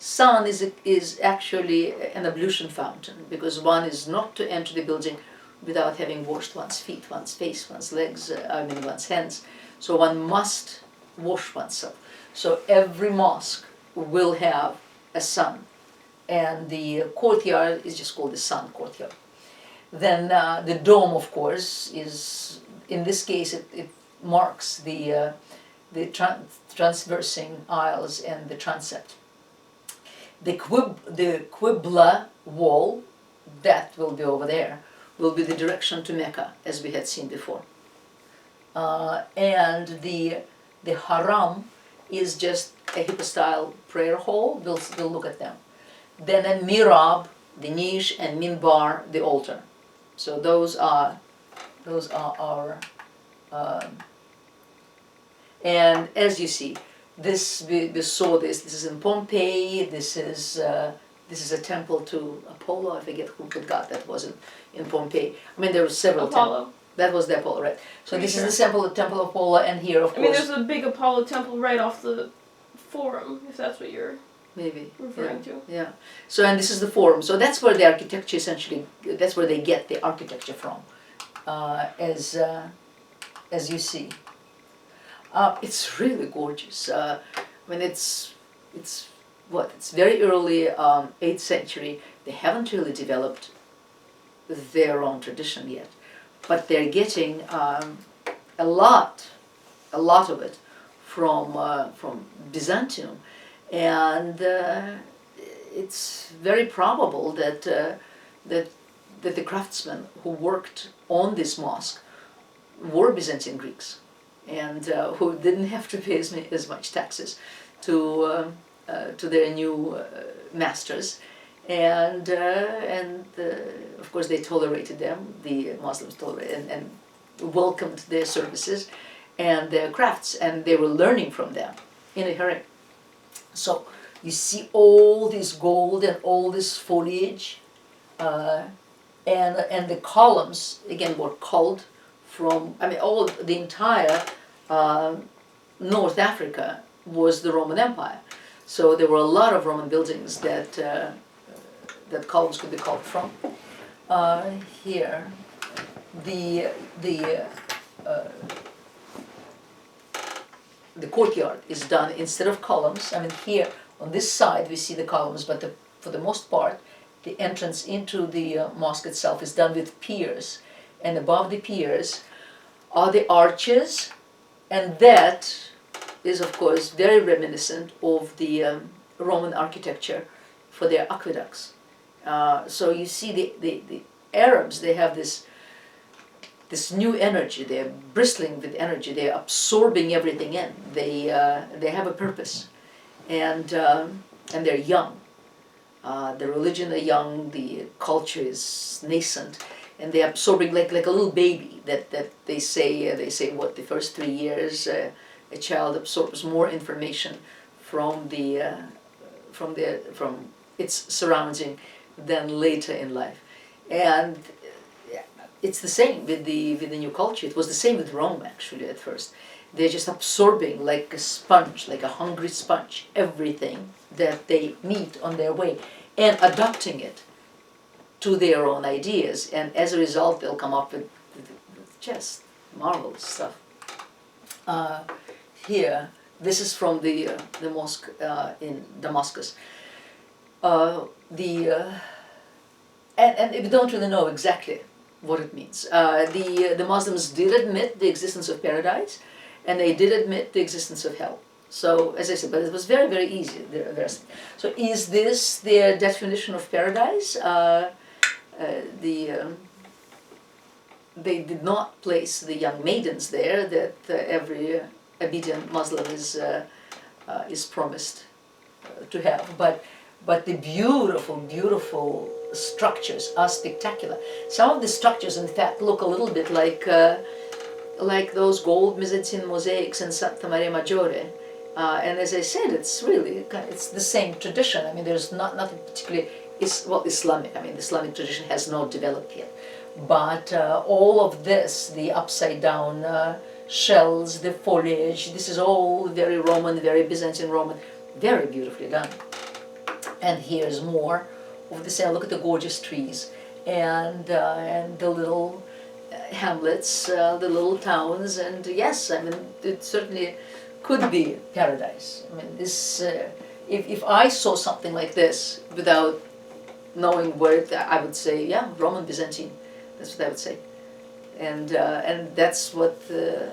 San is actually an ablution fountain, because one is not to enter the building without having washed one's feet, one's face, one's legs, one's hands. So one must wash oneself. So every mosque will have a sun, and the courtyard is just called the Sun Courtyard. Then the dome, of course, is, in this case, it marks the transversing aisles and the transept. The Qibla wall, that will be over there, will be the direction to Mecca, as we had seen before. And the Haram is just a Hippo-style prayer hall. We'll look at them. Then a Mihrab, the niche, and Minbar, the altar. So those are our. And as you see, we saw this. This is in Pompeii. This is a temple to Apollo. I forget who good god that was in Pompeii. I mean, there were several temples. That was the Apollo, right? So this is the temple of Apollo, and here, of course. I mean, there's a big Apollo temple right off the Forum, if that's what you're. maybe. referring to. Yeah. So, and this is the forum. So that's where the architecture essentially, that's where they get the architecture from, as you see. It's really gorgeous. I mean, it's very early 8th century. They haven't really developed their own tradition yet, but they're getting a lot of it from Byzantium, and it's very probable that that the craftsmen who worked on this mosque were Byzantine Greeks, and who didn't have to pay as much taxes to their new masters, and of course they tolerated them. The Muslims tolerated and welcomed their services and their crafts, and they were learning from them in a hurry. So you see all this gold and all this foliage, and the columns again were culled from. I mean, all the entire North Africa was the Roman Empire, so there were a lot of Roman buildings that that columns could be culled from. Here, the courtyard is done instead of columns. I mean, here on this side we see the columns, but for the most part, the entrance into the mosque itself is done with piers, and above the piers are the arches, and that is of course very reminiscent of the Roman architecture for their aqueducts. So you see the Arabs, they have this new energy. They're bristling with energy. They're absorbing everything in. They have a purpose, and they're young. The religion are young. The culture is nascent, and they're absorbing like a little baby. That they say what the first 3 years a child absorbs more information from its surrounding than later in life, and it's the same with the new culture. It was the same with Rome actually at first. They're just absorbing like a sponge, like a hungry sponge, everything that they meet on their way and adapting it to their own ideas. And as a result, they'll come up with just marvelous stuff. Here, this is from the mosque in Damascus. And we don't really know exactly what it means. The Muslims did admit the existence of paradise, and they did admit the existence of hell. So, as I said, but it was very, very easy. So, is this their definition of paradise? They did not place the young maidens there that every obedient Muslim is promised to have, but the beautiful, beautiful structures are spectacular. Some of the structures, in fact, look a little bit like those gold Byzantine mosaics in Santa Maria Maggiore. And as I said, it's really it's the same tradition. I mean, there's nothing particularly Islamic. I mean, the Islamic tradition has not developed yet. But all of this, the upside down shells, the foliage, this is all very Roman, very Byzantine Roman, very beautifully done. And here's more of the same. Look at the gorgeous trees and the little hamlets, the little towns, and yes, I mean, it certainly could be paradise. I mean, this if I saw something like this without knowing where, I would say, yeah, Roman Byzantine. That's what I would say, and that's what the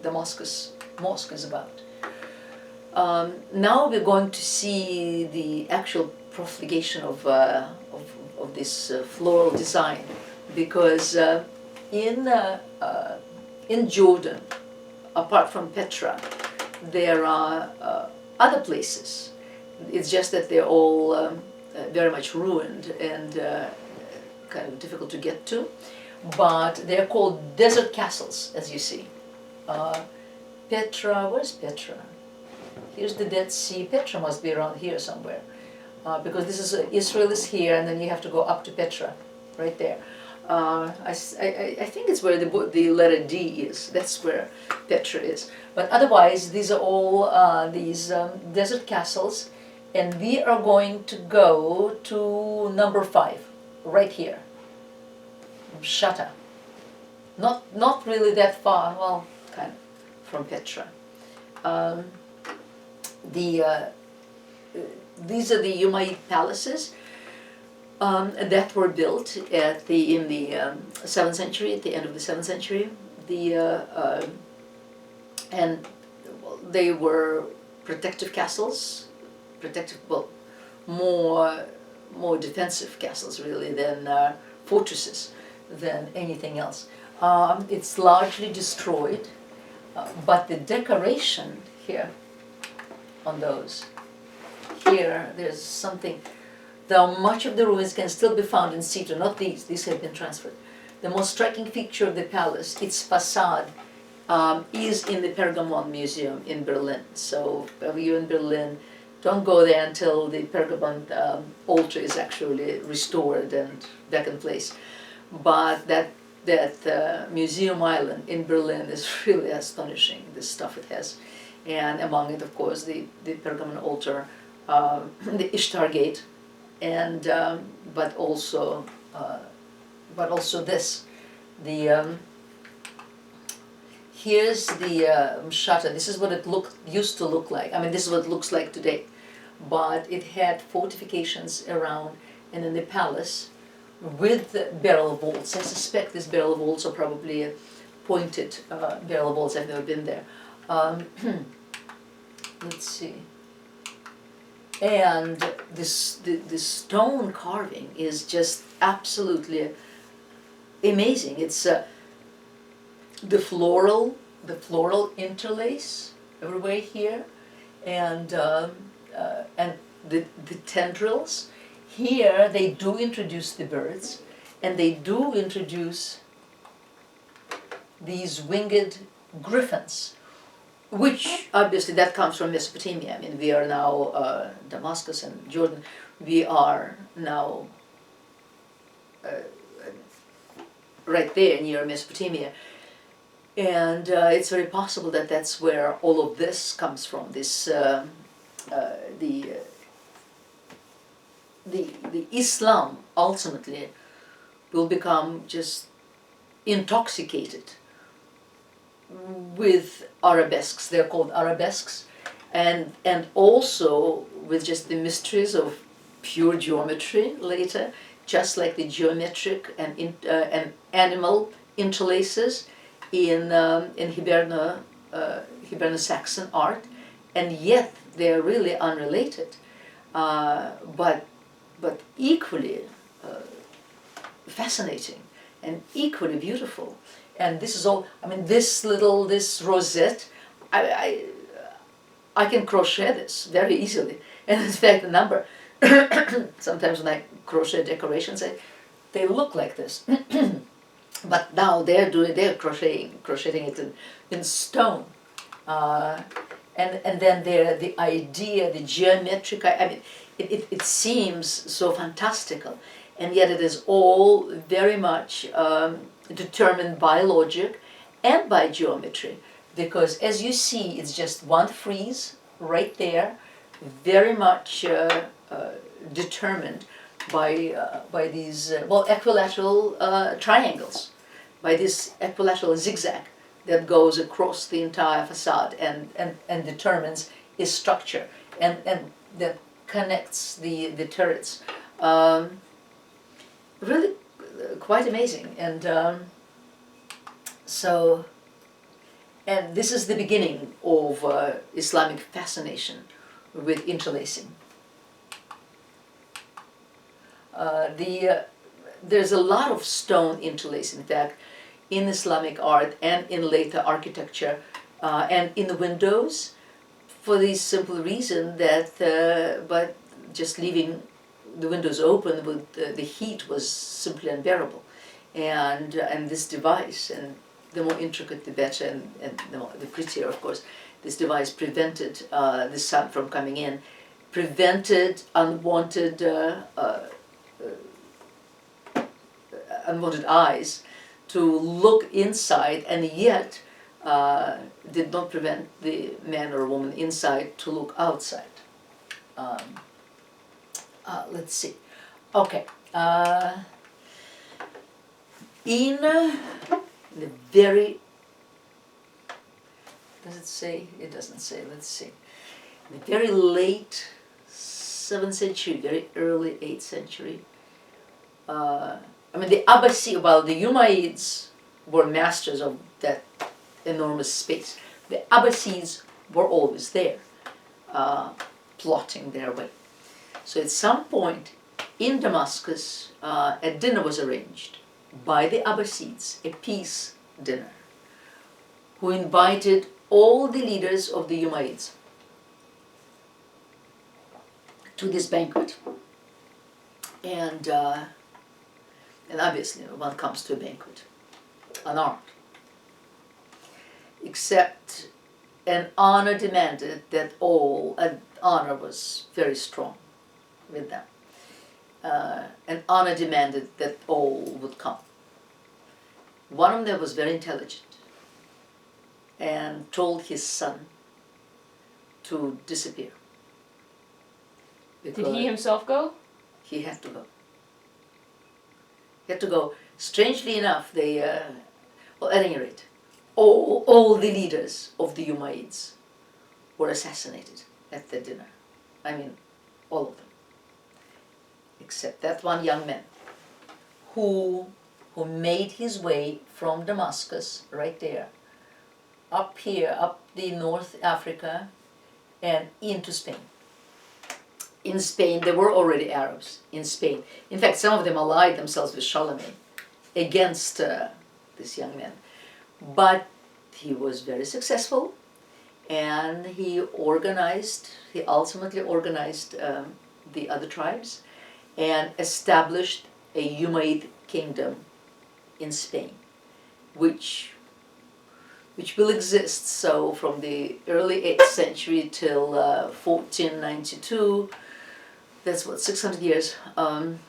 Damascus mosque is about. Now we're going to see the actual profligation of this floral design, because in Jordan, apart from Petra, there are other places. It's just that they're all very much ruined and kind of difficult to get to, but they're called desert castles, as you see. Petra, where's Petra? Here's the Dead Sea. Petra must be around here somewhere, because this is Israel is here, and then you have to go up to Petra, right there. I think it's where the letter D is. That's where Petra is. But otherwise, these are all these desert castles, and we are going to go to number 5, right here, Shatta. Not really that far. Well, kind of from Petra. These are the Umayyad palaces. That were built in the 7th century, at the end of the 7th century. And they were protective castles, more defensive castles really than fortresses than anything else. It's largely destroyed, but the decoration here on those, here there's something. Though much of the ruins can still be found in situ, not these have been transferred. The most striking feature of the palace, its facade, is in the Pergamon Museum in Berlin. So if you're in Berlin, don't go there until the Pergamon altar is actually restored and back in place. But that museum island in Berlin is really astonishing, the stuff it has. And among it, of course, the Pergamon altar, the Ishtar Gate, and but also this, here's the Shatta. This is what it used to look like. I mean, this is what it looks like today, but it had fortifications around and in the palace with barrel vaults. I suspect these barrel vaults are probably pointed barrel vaults. I've never been there. Let's see. And the stone carving is just absolutely amazing. It's the floral interlace everywhere here, and the tendrils. Here they do introduce the birds, and they do introduce these winged griffins, which obviously that comes from Mesopotamia. I mean, we are now Damascus and Jordan. We are now right there near Mesopotamia, and it's very possible that that's where all of this comes from. This the Islam ultimately will become just intoxicated with arabesques. They're called arabesques, and also with just the mysteries of pure geometry later, just like the geometric and animal interlaces in Hiberno-Saxon art, and yet they're really unrelated, but equally fascinating and equally beautiful. And this is all, I mean, this rosette, I can crochet this very easily. And in fact, the number, sometimes when I crochet decorations, they look like this. But now they're crocheting it in stone. And then the idea, the geometric, I mean, it seems so fantastical. And yet it is all very much determined by logic and by geometry, because as you see, it's just one frieze right there, very much determined by these equilateral triangles, by this equilateral zigzag that goes across the entire facade and determines its structure and that connects the turrets. Really quite amazing. And and this is the beginning of Islamic fascination with interlacing. There's a lot of stone interlacing, in fact, in Islamic art and in later architecture and in the windows, for the simple reason that but just leaving the windows open with the heat was simply unbearable, and this device, and the more intricate the better, and the prettier, of course, this device prevented the sun from coming in, prevented unwanted unwanted eyes to look inside, and yet did not prevent the man or woman inside to look outside. Let's see. Okay. In the very, does it say? It doesn't say. Let's see. In the very late 7th century, very early 8th century. I mean, the Abbasids, well, the Umayyads were masters of that enormous space. The Abbasids were always there, plotting their way. So at some point in Damascus, a dinner was arranged by the Abbasids, a peace dinner, who invited all the leaders of the Umayyads to this banquet. And obviously one comes to a banquet unarmed. Except an honor demanded that all, an honor was very strong with them. An honor demanded that all would come. One of them was very intelligent and told his son to disappear. Did he himself go? He had to go. He had to go. Strangely enough, they, well, at any rate, all the leaders of the Umayyads were assassinated at the dinner. I mean, all of them. Except that one young man who made his way from Damascus, right there, up here, up the North Africa, and into Spain. In Spain, there were already Arabs in Spain. In fact, some of them allied themselves with Charlemagne against this young man. But he was very successful, and he ultimately organized the other tribes and established a Umayyad kingdom in Spain, which will exist so from the early 8th century till 1492. That's what, 600 years, almost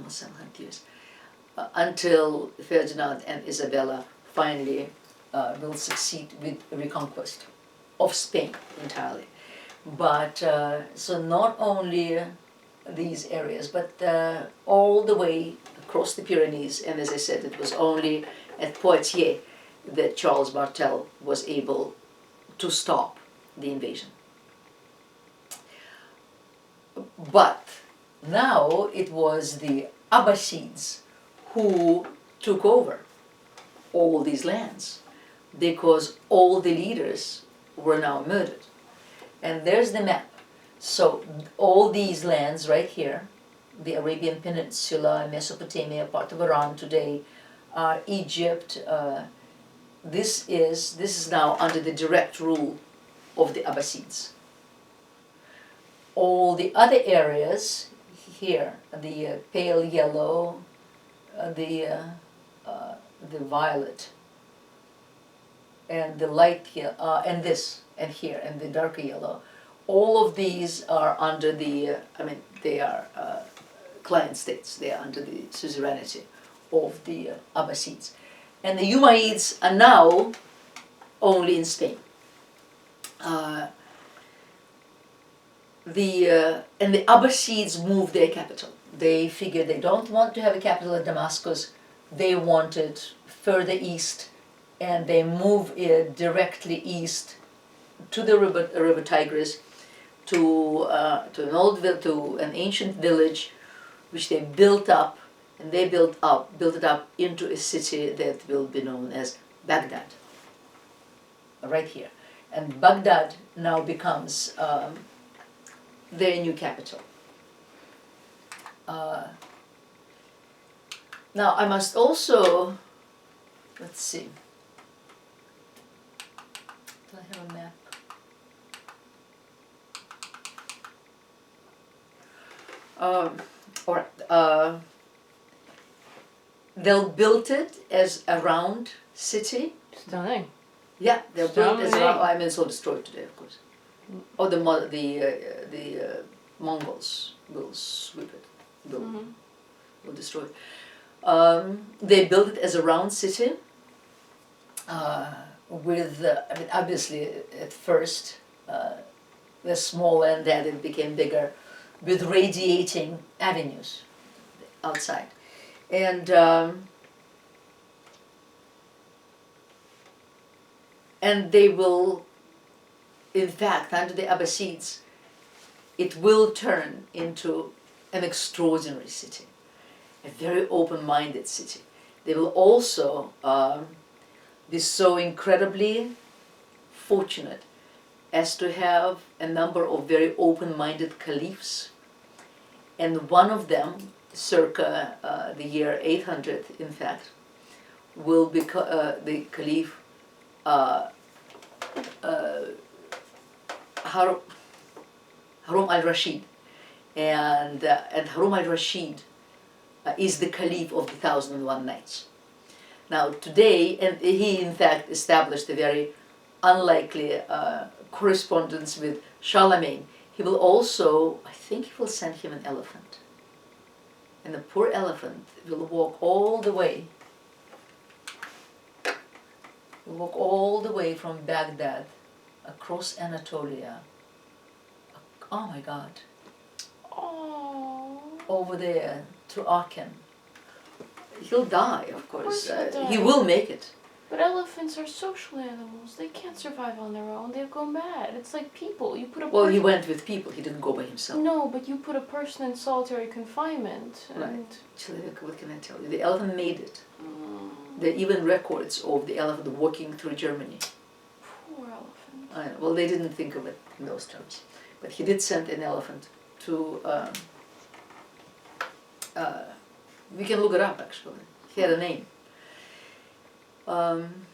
700 years, until Ferdinand and Isabella finally will succeed with reconquest of Spain entirely. But so not only these areas, but all the way across the Pyrenees, and as I said, it was only at Poitiers that Charles Martel was able to stop the invasion. But now it was the Abbasids who took over all these lands, because all the leaders were now murdered. And there's the map. So all these lands right here, the Arabian Peninsula, Mesopotamia, part of Iran today, Egypt, this is now under the direct rule of the Abbasids. All the other areas here, the pale yellow, the violet, and the light yellow, and this, and here, and the darker yellow, all of these are under the, they are client states. They are under the suzerainty of the Abbasids. And the Umayyads are now only in Spain. And the Abbasids moved their capital. They figured they don't want to have a capital at Damascus. They wanted further east, and they move it directly east to the river Tigris, to an ancient village, which they built up, and they built it up into a city that will be known as Baghdad. Right here, and Baghdad now becomes their new capital. Now I must also, let's see, do I have a map? All right. They'll build it as a round city. Stunning. Yeah, they'll build it as a round. I mean, it's all destroyed today, of course. Oh, the Mongols will sweep it. will destroy it. They built it as a round city with, I mean, obviously at first the small and then it became bigger, with radiating avenues outside. And they will, in fact, under the Abbasids, it will turn into an extraordinary city, a very open-minded city. They will also be so incredibly fortunate as to have a number of very open-minded caliphs, and one of them, circa the year 800, in fact, will be the Caliph Harun al-Rashid, and Harun al-Rashid is the Caliph of the 1001 Nights. Now today, and he in fact established a very unlikely correspondence with Charlemagne. He will also, I think he will send him an elephant. And the poor elephant will walk all the way from Baghdad, across Anatolia, oh my God, over there to Aachen. He'll die, of course. He will make it. But elephants are social animals. They can't survive on their own. They'll go mad. It's like people. You put a Well, he went with people. He didn't go by himself. No, but you put a person in solitary confinement. Right. What can I tell you? The elephant made it. There are even records of the elephant walking through Germany. Poor elephant. I know. Well, they didn't think of it in those terms. But he did send an elephant to... we can look it up, actually. He had a name. And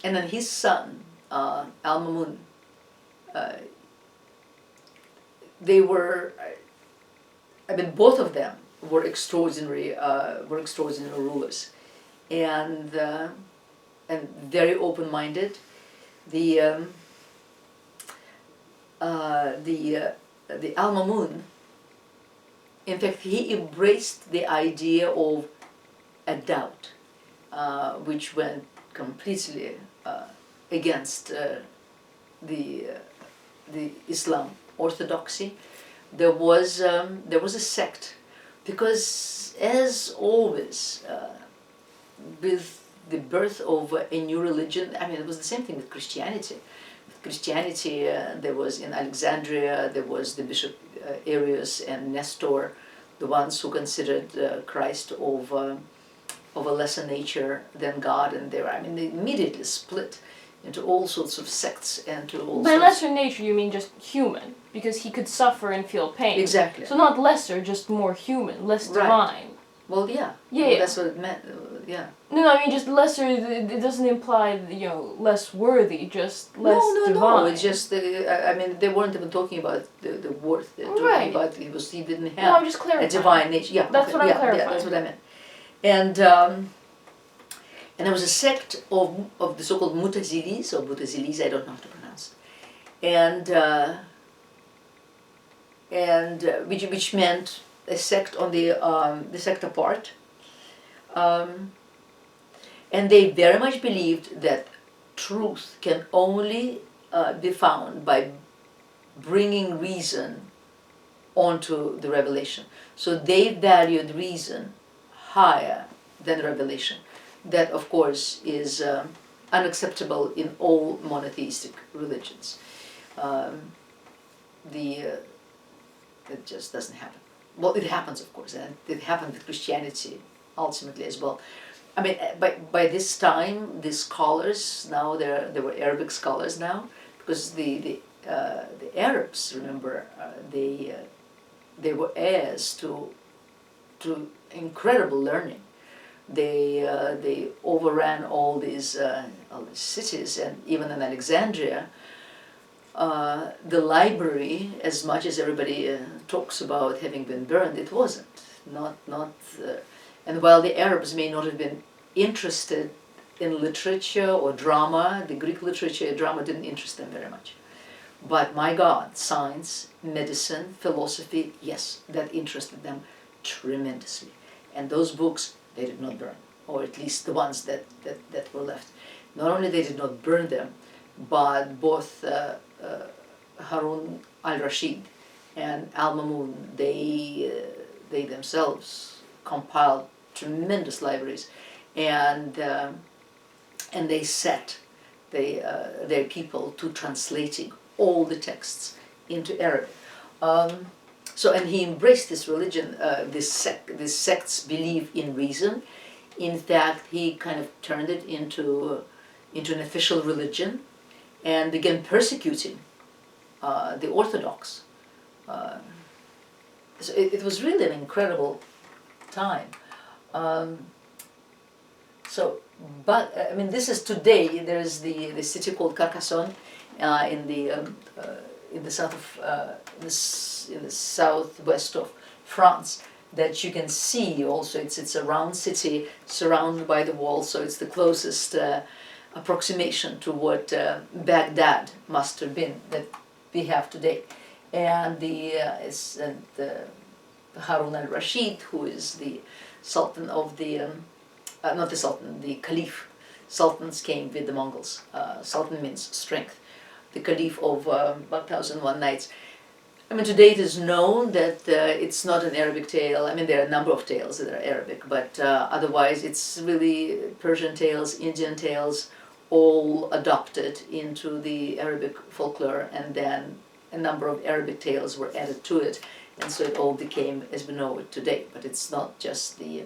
then his son, Al-Mamun, they were, I mean, both of them were extraordinary rulers, and very open-minded. The Al-Mamun, in fact, he embraced the idea of a doubt, which went completely against the Islam orthodoxy. There was a sect, because as always with the birth of a new religion, I mean, it was the same thing with Christianity. With Christianity, there was in Alexandria, there was the Bishop Arius and Nestor, the ones who considered Christ of a lesser nature than God, and they immediately split into all sorts of sects and to all By lesser nature, you mean just human, because he could suffer and feel pain. Exactly. So not lesser, just more human, less divine. Well, yeah. Yeah. Well, that's what it meant. Yeah. No, I mean just lesser. It doesn't imply less worthy, just less divine. No. It's just I mean they weren't even talking about the worth. They're talking about he didn't have I'm just clarifying. a divine nature. Yeah. That's what I'm clarifying. Yeah, that's what I meant. And there was a sect of the so-called Mutazilis, or Mutazilis, I don't know how to pronounce, and which meant a sect on the sect apart, and they very much believed that truth can only be found by bringing reason onto the revelation. So they valued reason higher than revelation. That, of course, is unacceptable in all monotheistic religions. It just doesn't happen. Well, it happens, of course, and it happened with Christianity ultimately as well. I mean, by this time, the scholars now there were Arabic scholars now, because the Arabs, remember, they were heirs to incredible learning. They overran all these cities, and even in Alexandria, the library, as much as everybody talks about having been burned, it wasn't. And while the Arabs may not have been interested in literature or drama, the Greek literature and drama didn't interest them very much. But my God, science, medicine, philosophy, yes, that interested them tremendously. And those books they did not burn, or at least the ones that were left. Not only they did not burn them, but both Harun al-Rashid and al-Mamun, they themselves compiled tremendous libraries, and they set their people to translating all the texts into Arabic. And he embraced this religion, this sect's belief in reason. In fact, he kind of turned it into an official religion, and began persecuting the Orthodox. So it was really an incredible time. But I mean, this is today. There's the city called Carcassonne in the southwest of France, that you can see. Also, it's a round city surrounded by the wall, so it's the closest approximation to what Baghdad must have been that we have today. And Harun al-Rashid, who is the Sultan of the not the Sultan, the Caliph. Sultans came with the Mongols. Sultan means strength. The Caliph of 1001 Nights. I mean, today it is known that it's not an Arabic tale. I mean, there are a number of tales that are Arabic, but otherwise it's really Persian tales, Indian tales, all adopted into the Arabic folklore, and then a number of Arabic tales were added to it, and so it all became as we know it today. But it's not just the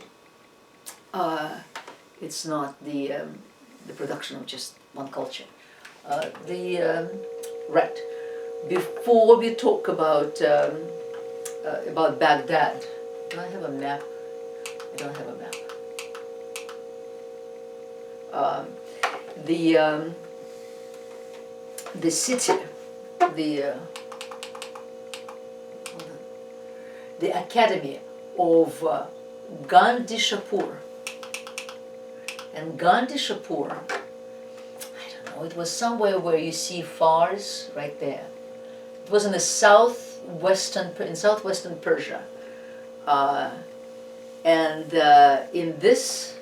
production of just one culture. Right. Before we talk about Baghdad, do I have a map? I don't have a map. The city, the academy of Gandhi Shapur. And Gandhi Shapur, I don't know, it was somewhere where you see Fars right there. It was in the southwestern Persia, and in this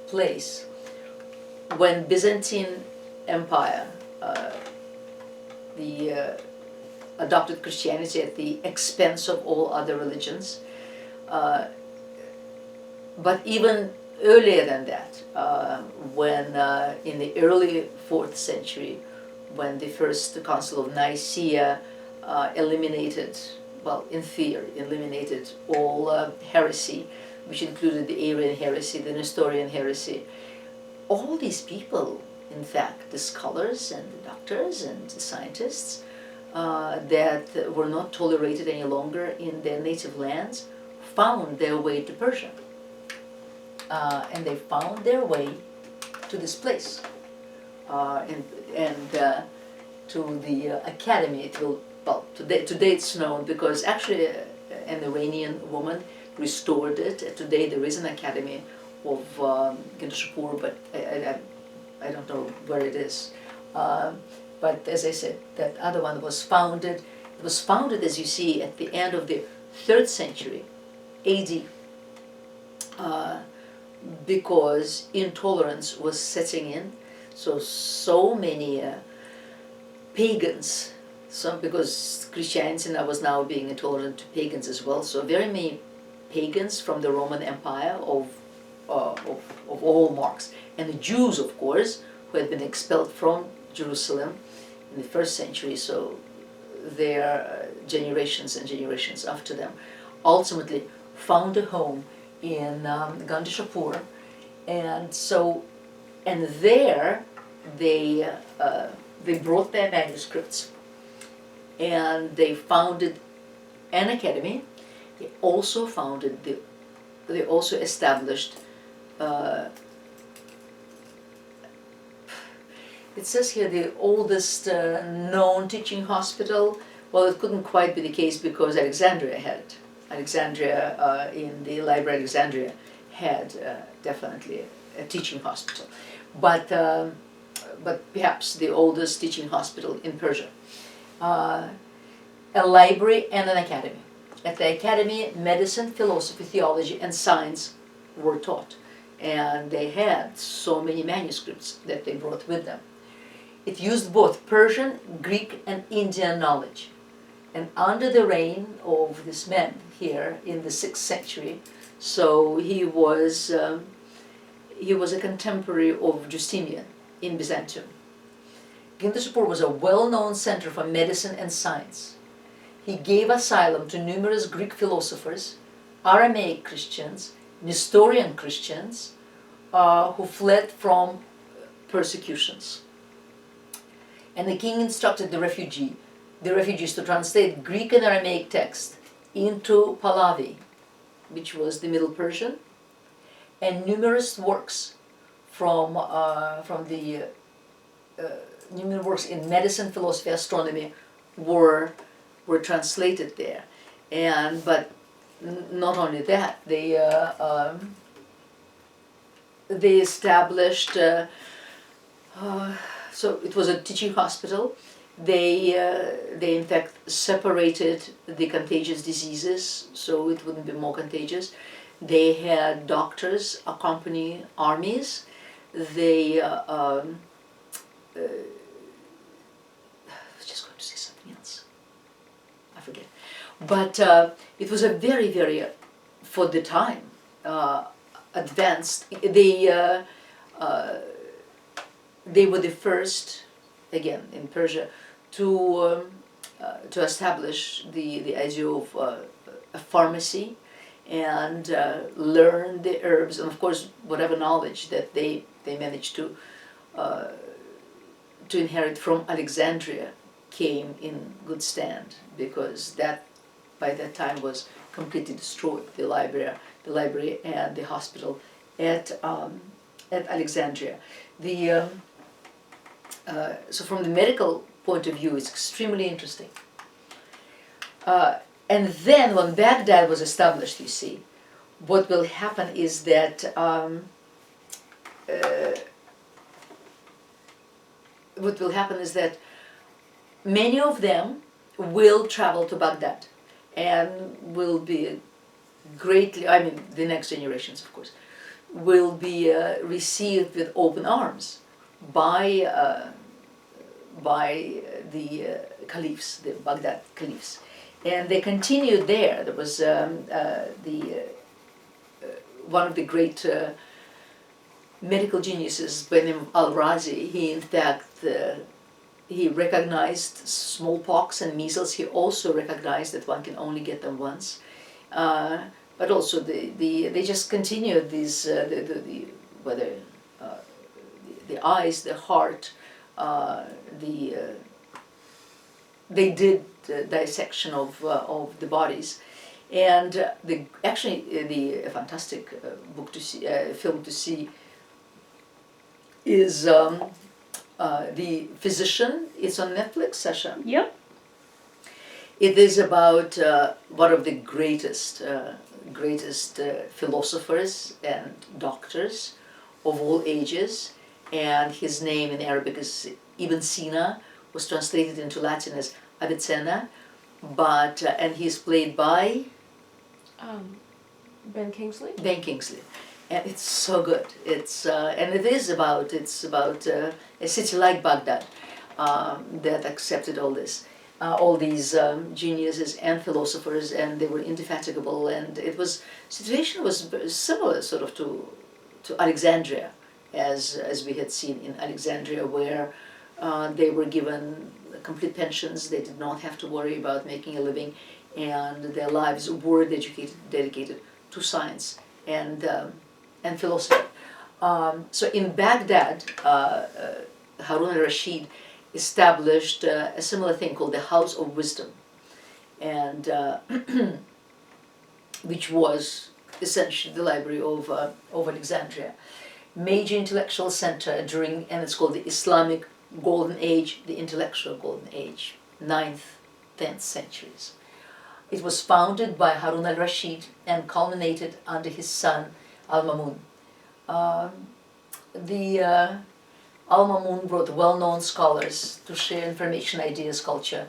place, when Byzantine Empire adopted Christianity at the expense of all other religions, but even earlier than that, when in the early 4th century, when the First Council of Nicaea eliminated, well, in theory, eliminated all heresy, which included the Arian heresy, the Nestorian heresy. All these people, in fact, the scholars and the doctors and the scientists that were not tolerated any longer in their native lands, found their way to Persia. And they found their way to this place, and to the academy. Today it's known because actually an Iranian woman restored it. Today there is an academy of Gandhi Shapur, but I don't know where it is. But as I said, that other one was founded. It was founded, as you see, at the end of the 3rd century AD. Because intolerance was setting in, so many pagans, because Christianity was now being intolerant to pagans as well. So very many pagans from the Roman Empire of all marks, and the Jews, of course, who had been expelled from Jerusalem in the 1st century. So their generations and generations after them ultimately found a home in Gandhi Shapur, and there they brought their manuscripts, and they founded an academy. They also established. It says here the oldest known teaching hospital. Well, it couldn't quite be the case because Alexandria had it. Alexandria, in the Library of Alexandria, had definitely a teaching hospital, but perhaps the oldest teaching hospital in Persia. A library and an academy. At the academy, medicine, philosophy, theology, and science were taught. And they had so many manuscripts that they brought with them. It used both Persian, Greek, and Indian knowledge. And under the reign of this man here in the 6th century, so he was a contemporary of Justinian in Byzantium. Gindusapur was a well-known center for medicine and science. He gave asylum to numerous Greek philosophers, Aramaic Christians, Nestorian Christians, who fled from persecutions. And the king instructed the refugees to translate Greek and Aramaic text into Pahlavi, which was the Middle Persian, and numerous works from numerous works in medicine, philosophy, astronomy were translated there. And but not only that, they established. So it was a teaching hospital. They in fact separated the contagious diseases so it wouldn't be more contagious. They had doctors accompany armies. They I was just going to say something else. I forget. But it was a very, very, for the time, advanced. They were the first, again in Persia, to establish the idea of a pharmacy and learn the herbs, and of course whatever knowledge that they managed to inherit from Alexandria came in good stand, because that by that time was completely destroyed, the library and the hospital at Alexandria. So from the medical point of view, it's extremely interesting. And then when Baghdad was established, you see, what will happen is that many of them will travel to Baghdad and will be greatly, I mean the next generations of course, will be received with open arms by the caliphs, the Baghdad caliphs. And they continued there. There was one of the great medical geniuses by the name of Al-Razi. He in fact he recognized smallpox and measles. He also recognized that one can only get them once. But also they just continued these whether the eyes, the heart, they did dissection of the bodies, and a fantastic book to see, film to see, is The Physician. It's on Netflix, Sasha. Yep. It is about one of the greatest philosophers and doctors of all ages, and his name in Arabic is Ibn Sina, was translated into Latin as Avicenna, but and he's played by Ben Kingsley. Ben Kingsley, and it's so good. It's and it's about a city like Baghdad that accepted all this. All these geniuses and philosophers, and they were indefatigable, and situation was similar sort of to Alexandria, as we had seen in Alexandria, where they were given complete pensions. They did not have to worry about making a living, and their lives were dedicated to science and philosophy. So in Baghdad, Harun al-Rashid established a similar thing called the House of Wisdom, and which was essentially the library of Alexandria, major intellectual center and it's called the Islamic Golden Age, the intellectual Golden Age, 9th, 10th centuries. It was founded by Harun al-Rashid and culminated under his son Al-Mamun. Al-Mamun brought well-known scholars to share information, ideas, culture.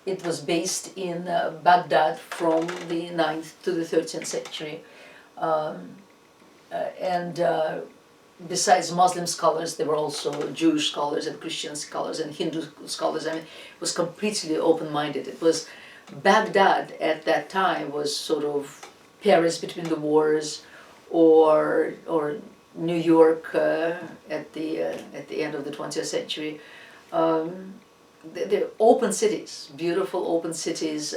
It was based in Baghdad from the 9th to the 13th century. And besides Muslim scholars, there were also Jewish scholars and Christian scholars and Hindu scholars. I mean, it was completely open-minded. It was Baghdad at that time was sort of Paris between the wars, or New York at the end of the 20th century. They're open cities, beautiful open cities.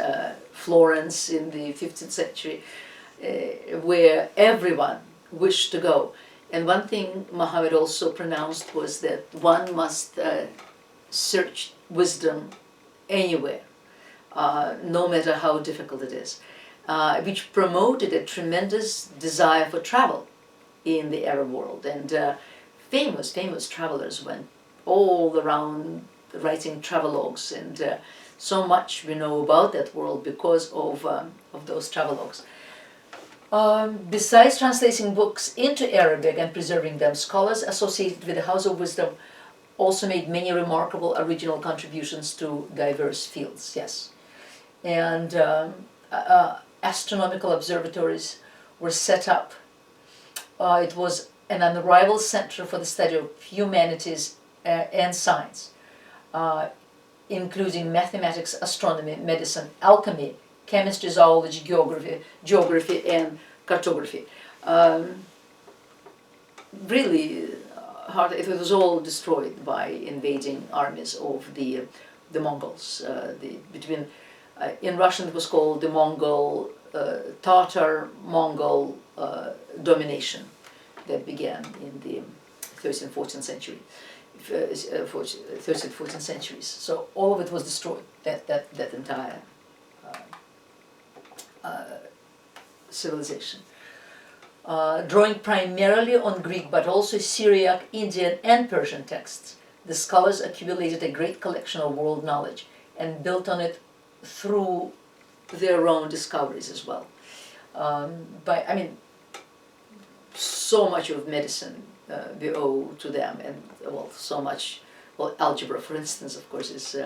Florence in the 15th century, where everyone wished to go. And one thing Muhammad also pronounced was that one must search wisdom anywhere, no matter how difficult it is, which promoted a tremendous desire for travel in the Arab world. And famous travelers went all around writing travelogues, and so much we know about that world because of those travelogues. Besides translating books into Arabic and preserving them, scholars associated with the House of Wisdom also made many remarkable original contributions to diverse fields, yes. And astronomical observatories were set up. It was an unrivaled center for the study of humanities and science, including mathematics, astronomy, medicine, alchemy, chemistry, zoology, geography, and cartography. Really hard. It was all destroyed by invading armies of the Mongols. In Russian it was called the Mongol Tatar-Mongol domination that began in the 13th, 14th century. 13th, 14th centuries. So all of it was destroyed. That entire civilization. Drawing primarily on Greek but also Syriac, Indian and Persian texts, the scholars accumulated a great collection of world knowledge and built on it through their own discoveries as well. So much of medicine we owe to them, and so much. Algebra, for instance, of course, is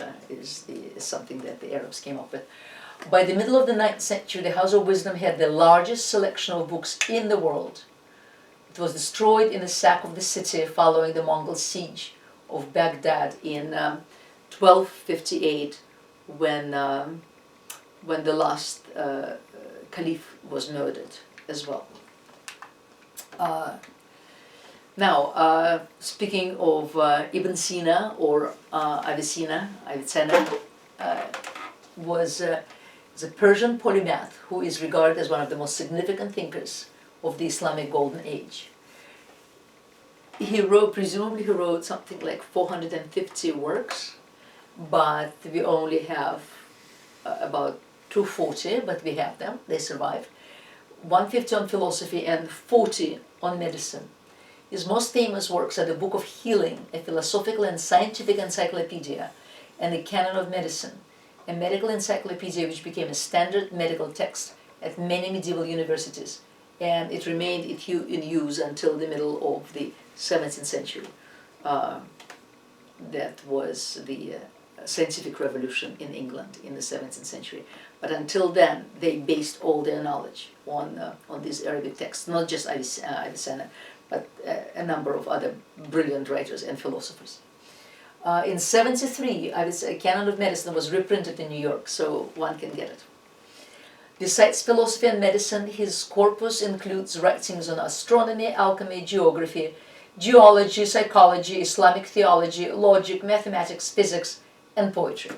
something that the Arabs came up with. By the middle of the 9th century, the House of Wisdom had the largest selection of books in the world. It was destroyed in the sack of the city following the Mongol siege of Baghdad in 1258, when the last caliph was murdered as well. Now, speaking of Ibn Sina or Avicenna, was a Persian polymath who is regarded as one of the most significant thinkers of the Islamic Golden Age. Presumably he wrote something like 450 works, but we only have about 240, but we have them, they survive. 150 on philosophy and 40 on medicine. His most famous works are the Book of Healing, a philosophical and scientific encyclopedia, and the Canon of Medicine, a medical encyclopedia which became a standard medical text at many medieval universities, and it remained in use until the middle of the 17th century. That was the scientific revolution in England in the 17th century. But until then, they based all their knowledge on these Arabic texts, not just Avicenna, but a number of other brilliant writers and philosophers. In 73, a Canon of Medicine was reprinted in New York, so one can get it. Besides philosophy and medicine, his corpus includes writings on astronomy, alchemy, geography, geology, psychology, Islamic theology, logic, mathematics, physics, and poetry.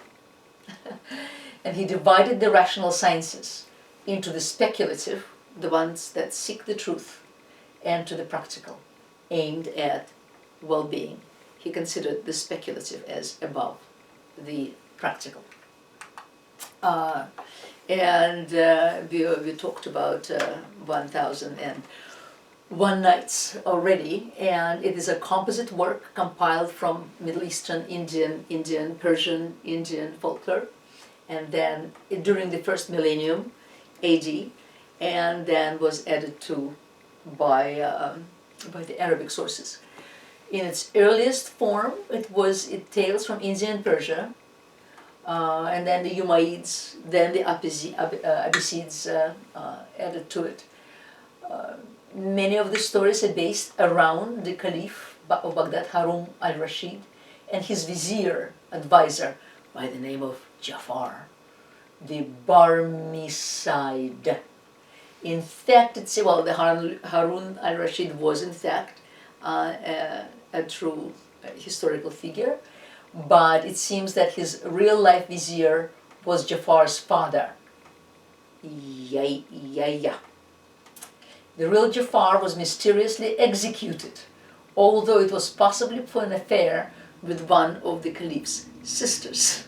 And he divided the rational sciences into the speculative, the ones that seek the truth, and to the practical, aimed at well-being. He considered the speculative as above the practical. We talked about 1001 Nights already, and it is a composite work compiled from Middle Eastern, Indian, Persian, Indian folklore, and then during the first millennium AD, and then was added to by the Arabic sources. In its earliest form, it tales from India and Persia, and then the Umayyads, then the Abbasids added to it. Many of the stories are based around the Caliph of Baghdad, Harun al-Rashid, and his vizier, advisor, by the name of Jafar, the Barmecide. In fact, the Harun al-Rashid was in fact a true historical figure, but it seems that his real-life vizier was Jafar's father, Yahya. The real Jafar was mysteriously executed, although it was possibly for an affair with one of the Caliph's sisters.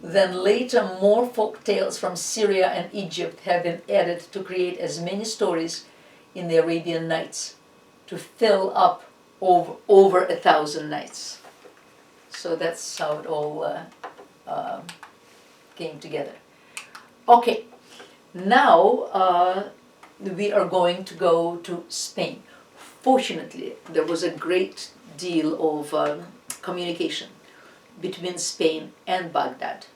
Then later more folk tales from Syria and Egypt have been added to create as many stories in the Arabian Nights to fill up over 1,000 nights. So that's how it all came together. Okay, now we are going to go to Spain. Fortunately, there was a great deal of communication between Spain and Baghdad,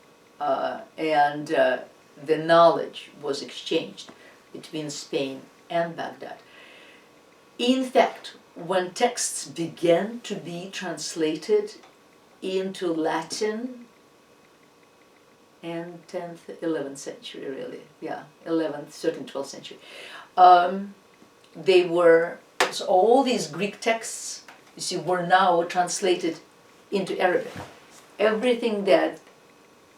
and the knowledge was exchanged between Spain and Baghdad. In fact, when texts began to be translated into Latin in 10th, 11th century, really, 11th, 13th, 12th century, so all these Greek texts, you see, were now translated into Arabic. Everything that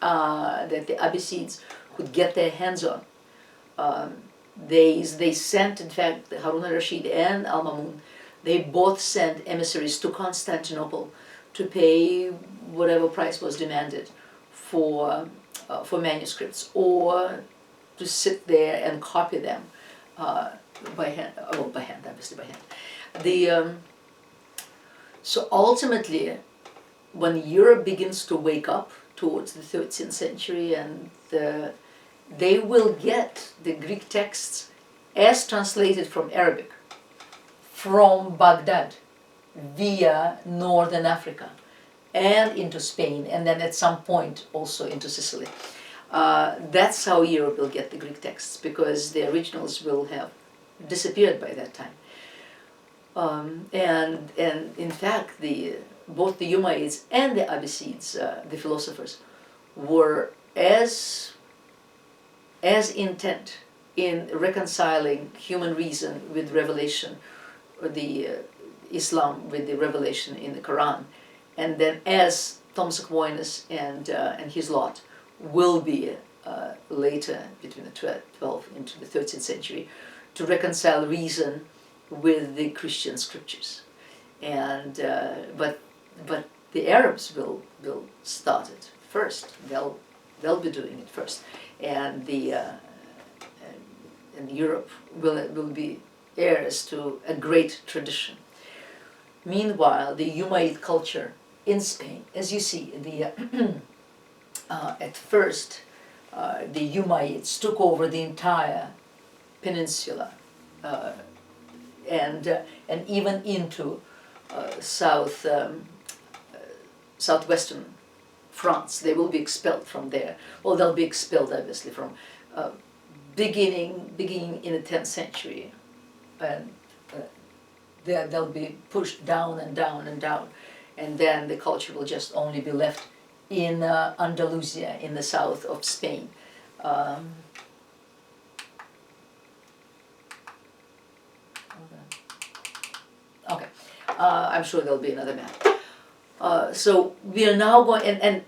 the Abbasids could get their hands on, they sent, in fact, Harun al-Rashid and al-Mamun, they both sent emissaries to Constantinople to pay whatever price was demanded for manuscripts, or to sit there and copy them by hand, obviously by hand. So ultimately, when Europe begins to wake up towards the 13th century, and they will get the Greek texts as translated from Arabic from Baghdad via northern Africa and into Spain, and then at some point also into Sicily. That's how Europe will get the Greek texts, because the originals will have disappeared by that time. And in fact, both the Umayyads and the Abbasids, the philosophers, were as intent in reconciling human reason with revelation, or the Islam with the revelation in the Quran, and then as Thomas Aquinas and his lot will be later, between the 12th into the 13th century, to reconcile reason with the Christian scriptures. And but the Arabs will start it first. They'll be doing it first, and and Europe will be heirs to a great tradition. Meanwhile, the Umayyad culture in Spain, as you see, at first the Umayyads took over the entire peninsula, and even into southwestern France. They will be expelled from there. Well, they'll be expelled obviously from beginning in the 10th century, and they'll be pushed down and down and down, and then the culture will just only be left in Andalusia, in the south of Spain. Okay, I'm sure there'll be another map. So we are now going, and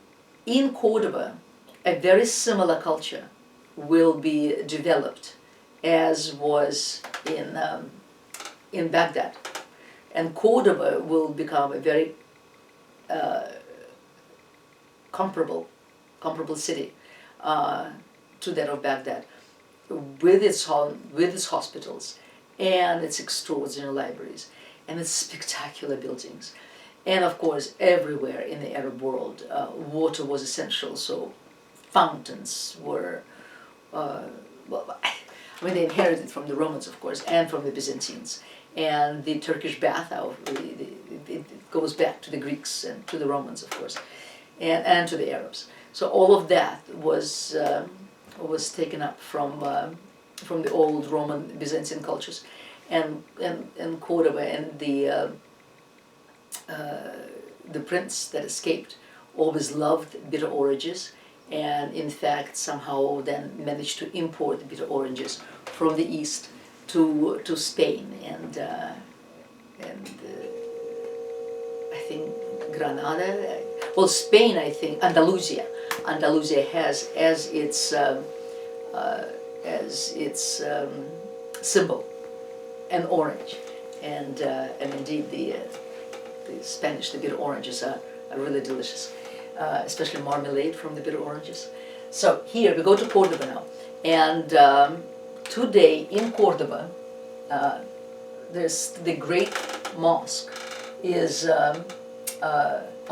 in Cordoba, a very similar culture will be developed as was in Baghdad. And Cordoba will become a very comparable city to that of Baghdad, with its hospitals and its extraordinary libraries and its spectacular buildings. And of course, everywhere in the Arab world, water was essential, so fountains were, they inherited from the Romans, of course, and from the Byzantines. And the Turkish bath, it goes back to the Greeks and to the Romans, of course, and to the Arabs. So all of that was taken up from old Roman Byzantine cultures, and Cordoba and the prince that escaped always loved bitter oranges, and in fact somehow then managed to import bitter oranges from the east to Spain and I think Granada. Well, Spain, I think Andalusia. Andalusia has as its symbol an orange, and indeed the Spanish, the bitter oranges are really delicious, especially marmalade from the bitter oranges. So here we go to Cordoba now, and today in Cordoba, there's the great mosque is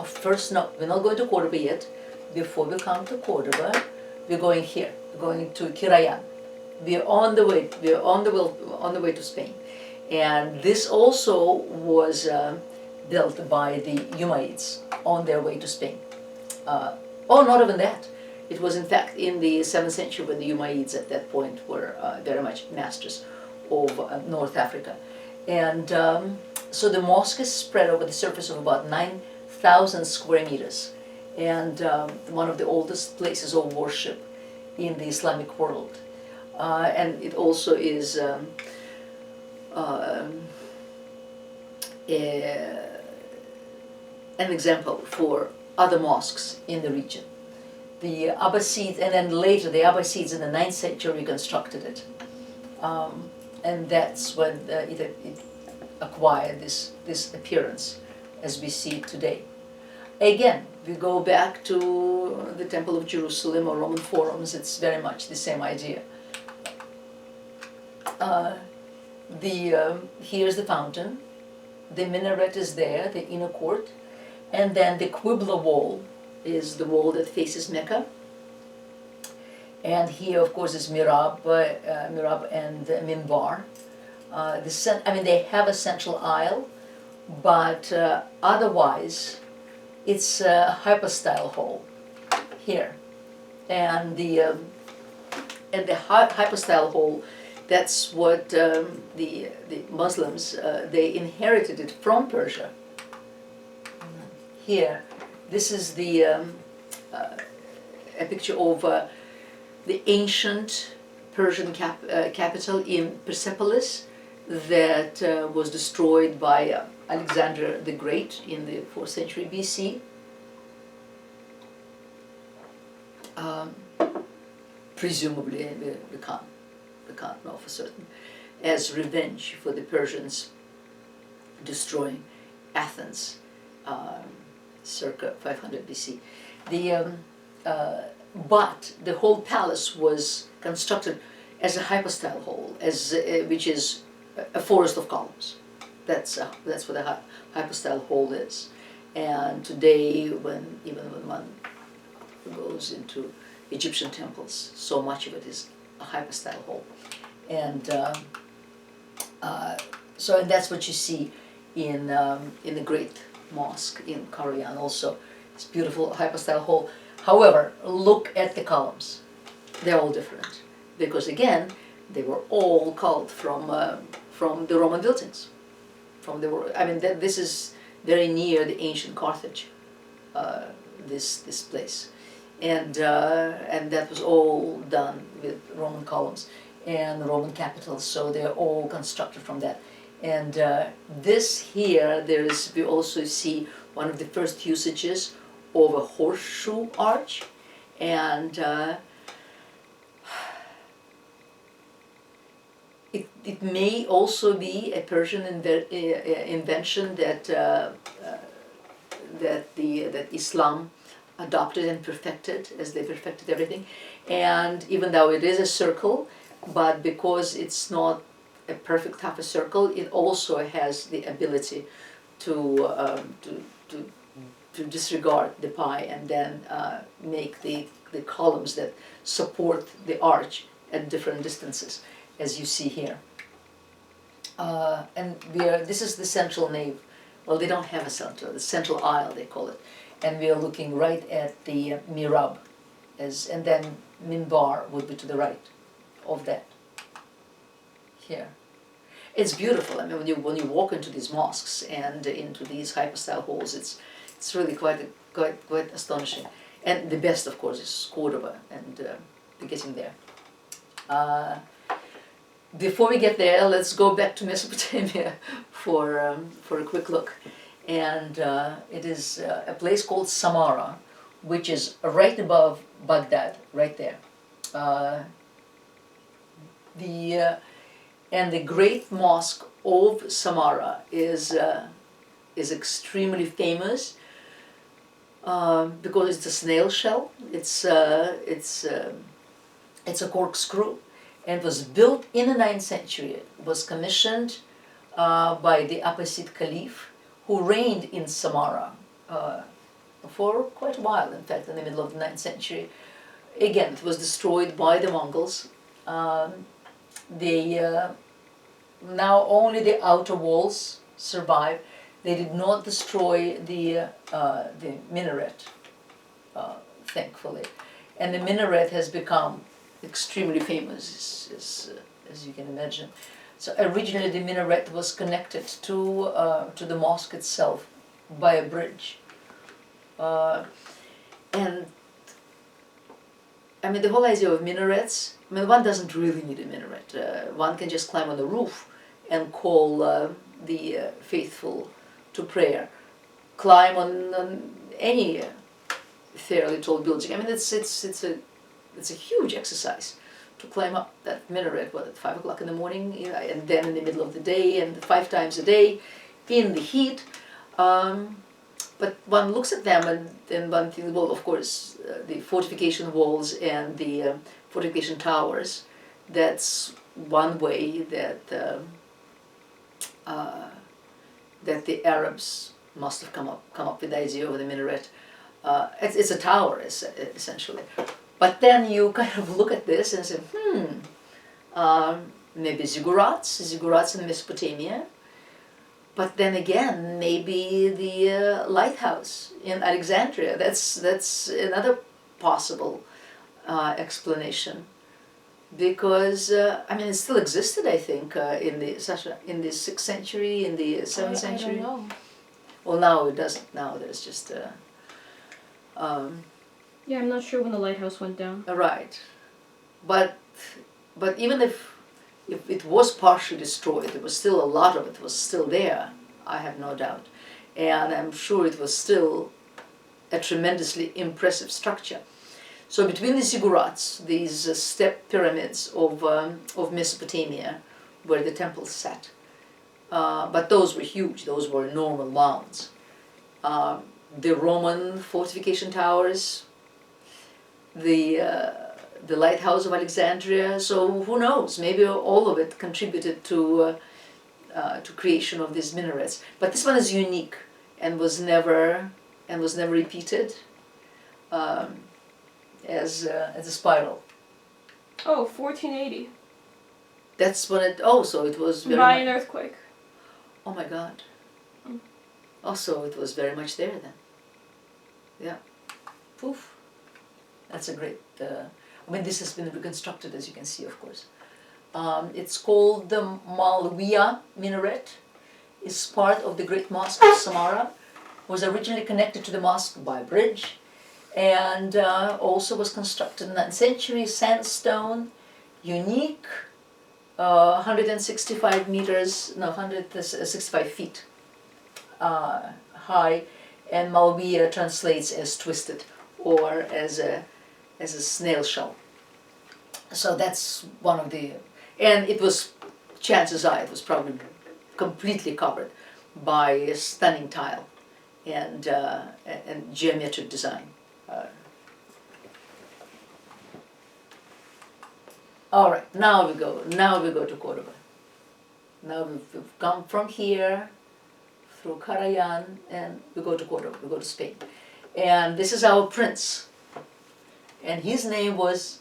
first. No, we're not going to Cordoba yet. Before we come to Cordoba, we're going here. We're going to Kirayan. We're on the way. We're on the way to Spain, and this also was built by the Umayyads on their way to Spain. Not even that. It was in fact in the 7th century when the Umayyads at that point were very much masters of North Africa. And so the mosque is spread over the surface of about 9,000 square meters, and one of the oldest places of worship in the Islamic world. And it also is an example for other mosques in the region. The Abbasids, and then later the Abbasids in the 9th century constructed it. And that's when it acquired this appearance as we see it today. Again, we go back to the Temple of Jerusalem or Roman forums, it's very much the same idea. Here's the fountain, the minaret is there, the inner court, and then the Qibla wall is the wall that faces Mecca. And here, of course, is Mihrab and Minbar. They have a central aisle, but otherwise, it's a hypostyle hall here, and the hypostyle hall. That's what the Muslims they inherited it from Persia. Here, this is a picture of the ancient Persian capital in Persepolis that was destroyed by Alexandria the Great in the 4th century BC. Presumably, we can't know for certain, as revenge for the Persians destroying Athens circa 500 BC. But the whole palace was constructed as a hypostyle hall, which is a forest of columns. That's what a hypostyle hall is. And today, when one goes into Egyptian temples, so much of it is a hypostyle hall. And and that's what you see in the great mosque in Karajan also. It's beautiful hypostyle hall. However, look at the columns. They're all different because again, they were all culled from the Roman buildings. This is very near the ancient Carthage. This place, and that was all done with Roman columns and Roman capitals. So they're all constructed from that. And this here, we also see one of the first usages of a horseshoe arch, and it may also be a Persian invention that Islam adopted and perfected, as they perfected everything. And even though it is a circle, but because it's not a perfect half a circle, it also has the ability to disregard the pi and then make the columns that support the arch at different distances, as you see here. This is the central nave. Well, they don't have a the central aisle they call it, and we are looking right at the Mihrab, and then Minbar would be to the right of that. here. It's beautiful. I mean, when you walk into these mosques and into these hypostyle halls, it's really quite astonishing. And the best, of course, is Cordoba, and we're getting there. Before we get there, let's go back to Mesopotamia for a quick look. And it is a place called Samarra, which is right above Baghdad, right there. And the Great Mosque of Samarra is extremely famous because it's a snail shell. It's a corkscrew, and it was built in the 9th century. It was commissioned by the Abbasid Caliph, who reigned in Samarra for quite a while, in fact, in the middle of the 9th century. Again, it was destroyed by the Mongols. Now only the outer walls survive. They did not destroy the minaret, thankfully. And the minaret has become extremely famous, as you can imagine. So originally the minaret was connected to the mosque itself by a bridge. And I mean, the whole idea of minarets, I mean, one doesn't really need a minaret. One can just climb on the roof and call the faithful to prayer. Climb on any fairly tall building. I mean, it's a huge exercise to climb up that minaret, at 5 o'clock in the morning, you know, and then in the middle of the day, and 5 times a day in the heat. But one looks at them and then one thinks, well, of course, the fortification walls and the fortification towers, that's one way that that the Arabs must have come up with the idea of the minaret. It's a tower, essentially. But then you kind of look at this and say, maybe ziggurats in Mesopotamia. But then again, maybe the lighthouse in Alexandria. That's another possible explanation, because I mean, it still existed, I think, in the 6th century, in the 7th century. I don't know. Well, now it doesn't. Now there's just. Yeah, I'm not sure when the lighthouse went down. Right, but even if it was partially destroyed, there was still a lot of it was still there, I have no doubt. And I'm sure it was still a tremendously impressive structure. So between the ziggurats, these step pyramids of Mesopotamia, where the temples sat, but those were huge, those were normal mounds. The Roman fortification towers, the Lighthouse of Alexandria, so who knows, maybe all of it contributed to creation of these minarets. But this one is unique and was never repeated as a spiral. Oh, 1480. That's when it, so it was very By an earthquake. Oh my God. Also, it was very much there then. Yeah. Poof. That's a great, I mean, this has been reconstructed, as you can see, of course. It's called the Malwiya minaret. It's part of the Great Mosque of Samarra. Was originally connected to the mosque by a bridge, and also was constructed in the 9th century, sandstone, unique, 165 meters, no, 165 feet high, and Malwiya translates as twisted or as a snail shell. So that's one of the, and it was, chances are, it was probably completely covered by stunning tile and geometric design. All right, now we go to Cordoba. Now we've come from here through Karajan and we go to Cordoba, we go to Spain. And this is our prince. And his name was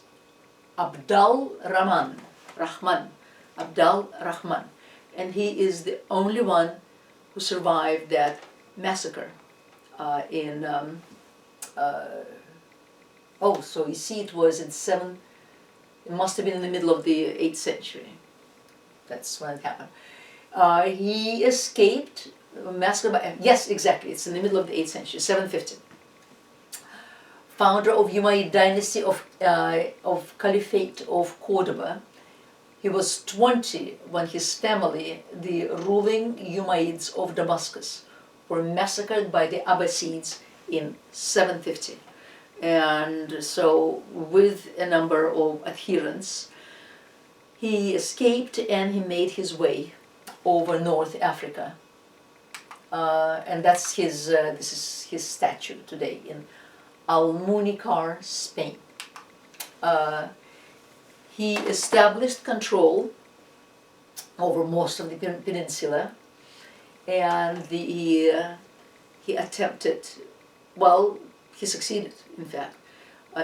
Abdul Rahman, Abdul Rahman. And he is the only one who survived that massacre so you see it was in it must have been in the middle of the 8th century. That's when it happened. He escaped, massacred by, yes, exactly, it's in the middle of the 8th century, 750. Founder of Umayyad dynasty of Caliphate of Cordoba. He was 20 when his family, the ruling Umayyads of Damascus, were massacred by the Abbasids in 750. And so with a number of adherents, he escaped and he made his way over North Africa. And that's his, this is his statue today in Almunicar, Spain. He established control over most of the peninsula, and he attempted, well, he succeeded, in fact,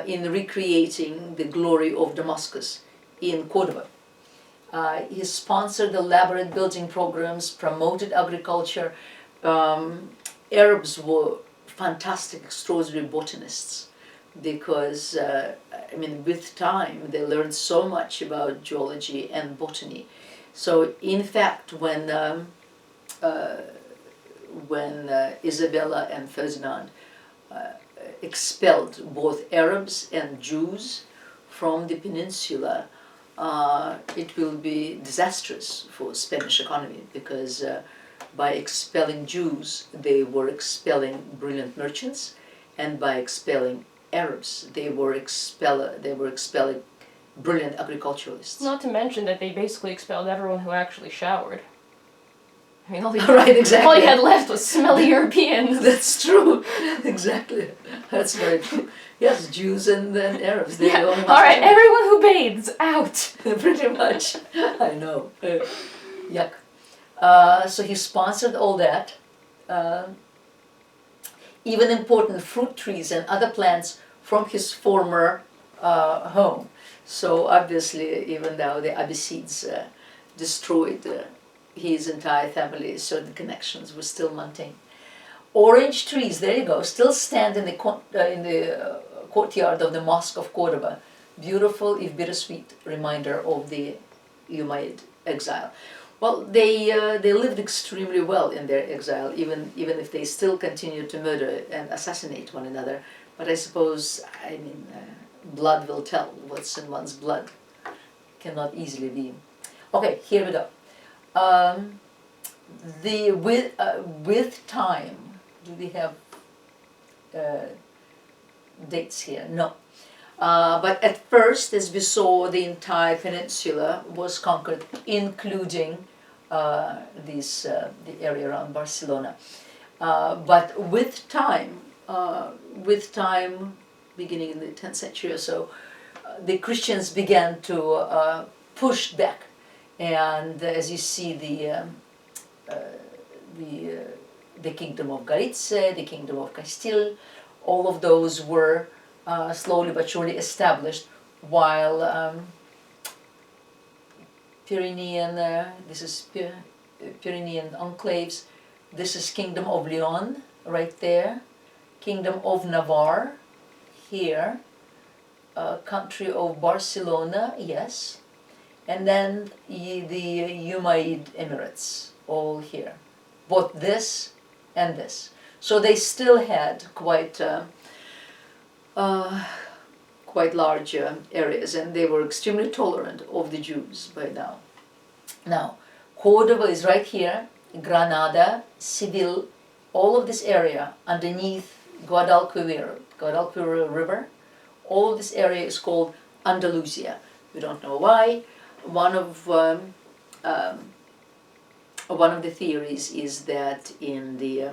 in recreating the glory of Damascus in Cordoba. He sponsored elaborate building programs, promoted agriculture. Arabs were fantastic, extraordinary botanists because, I mean, with time they learned so much about geology and botany. So, in fact, when Isabella and Ferdinand expelled both Arabs and Jews from the peninsula, it will be disastrous for Spanish economy because by expelling Jews, they were expelling brilliant merchants, and by expelling Arabs, they were expelling brilliant agriculturalists. Not to mention that they basically expelled everyone who actually showered. I mean, all they, right, exactly. All you had left was smelly Europeans. That's true. Exactly. That's very true. Yes, Jews and Arabs. They all right, everyone who bathes, out. Pretty much. I know. Yuck. So he sponsored all that. Even important fruit trees and other plants from his former home. So obviously, even though the Abbasids destroyed his entire family, certain connections were still maintained. Orange trees, there you go, still stand in the courtyard of the Mosque of Cordoba. Beautiful, if bittersweet, reminder of the Umayyad exile. Well, they lived extremely well in their exile, even if they still continued to murder and assassinate one another. But I suppose, I mean, blood will tell. What's in one's blood cannot easily be. Okay, here we go. With time, do we have dates here? No. But at first, as we saw, the entire peninsula was conquered, including the area around Barcelona. But with time, beginning in the 10th century or so, the Christians began to push back. And as you see, the kingdom of Galicia, the kingdom of Castile, all of those were slowly but surely established, while Pyrenean, this is Pyrenean enclaves, this is Kingdom of Leon, right there, Kingdom of Navarre, here, country of Barcelona, yes, and then the Umayyad Emirates, all here, both this and this. So they still had quite large areas, and they were extremely tolerant of the Jews by now. Now, Cordoba is right here, Granada, Seville, all of this area underneath Guadalquivir River, all of this area is called Andalusia. We don't know why. One of the theories is that in the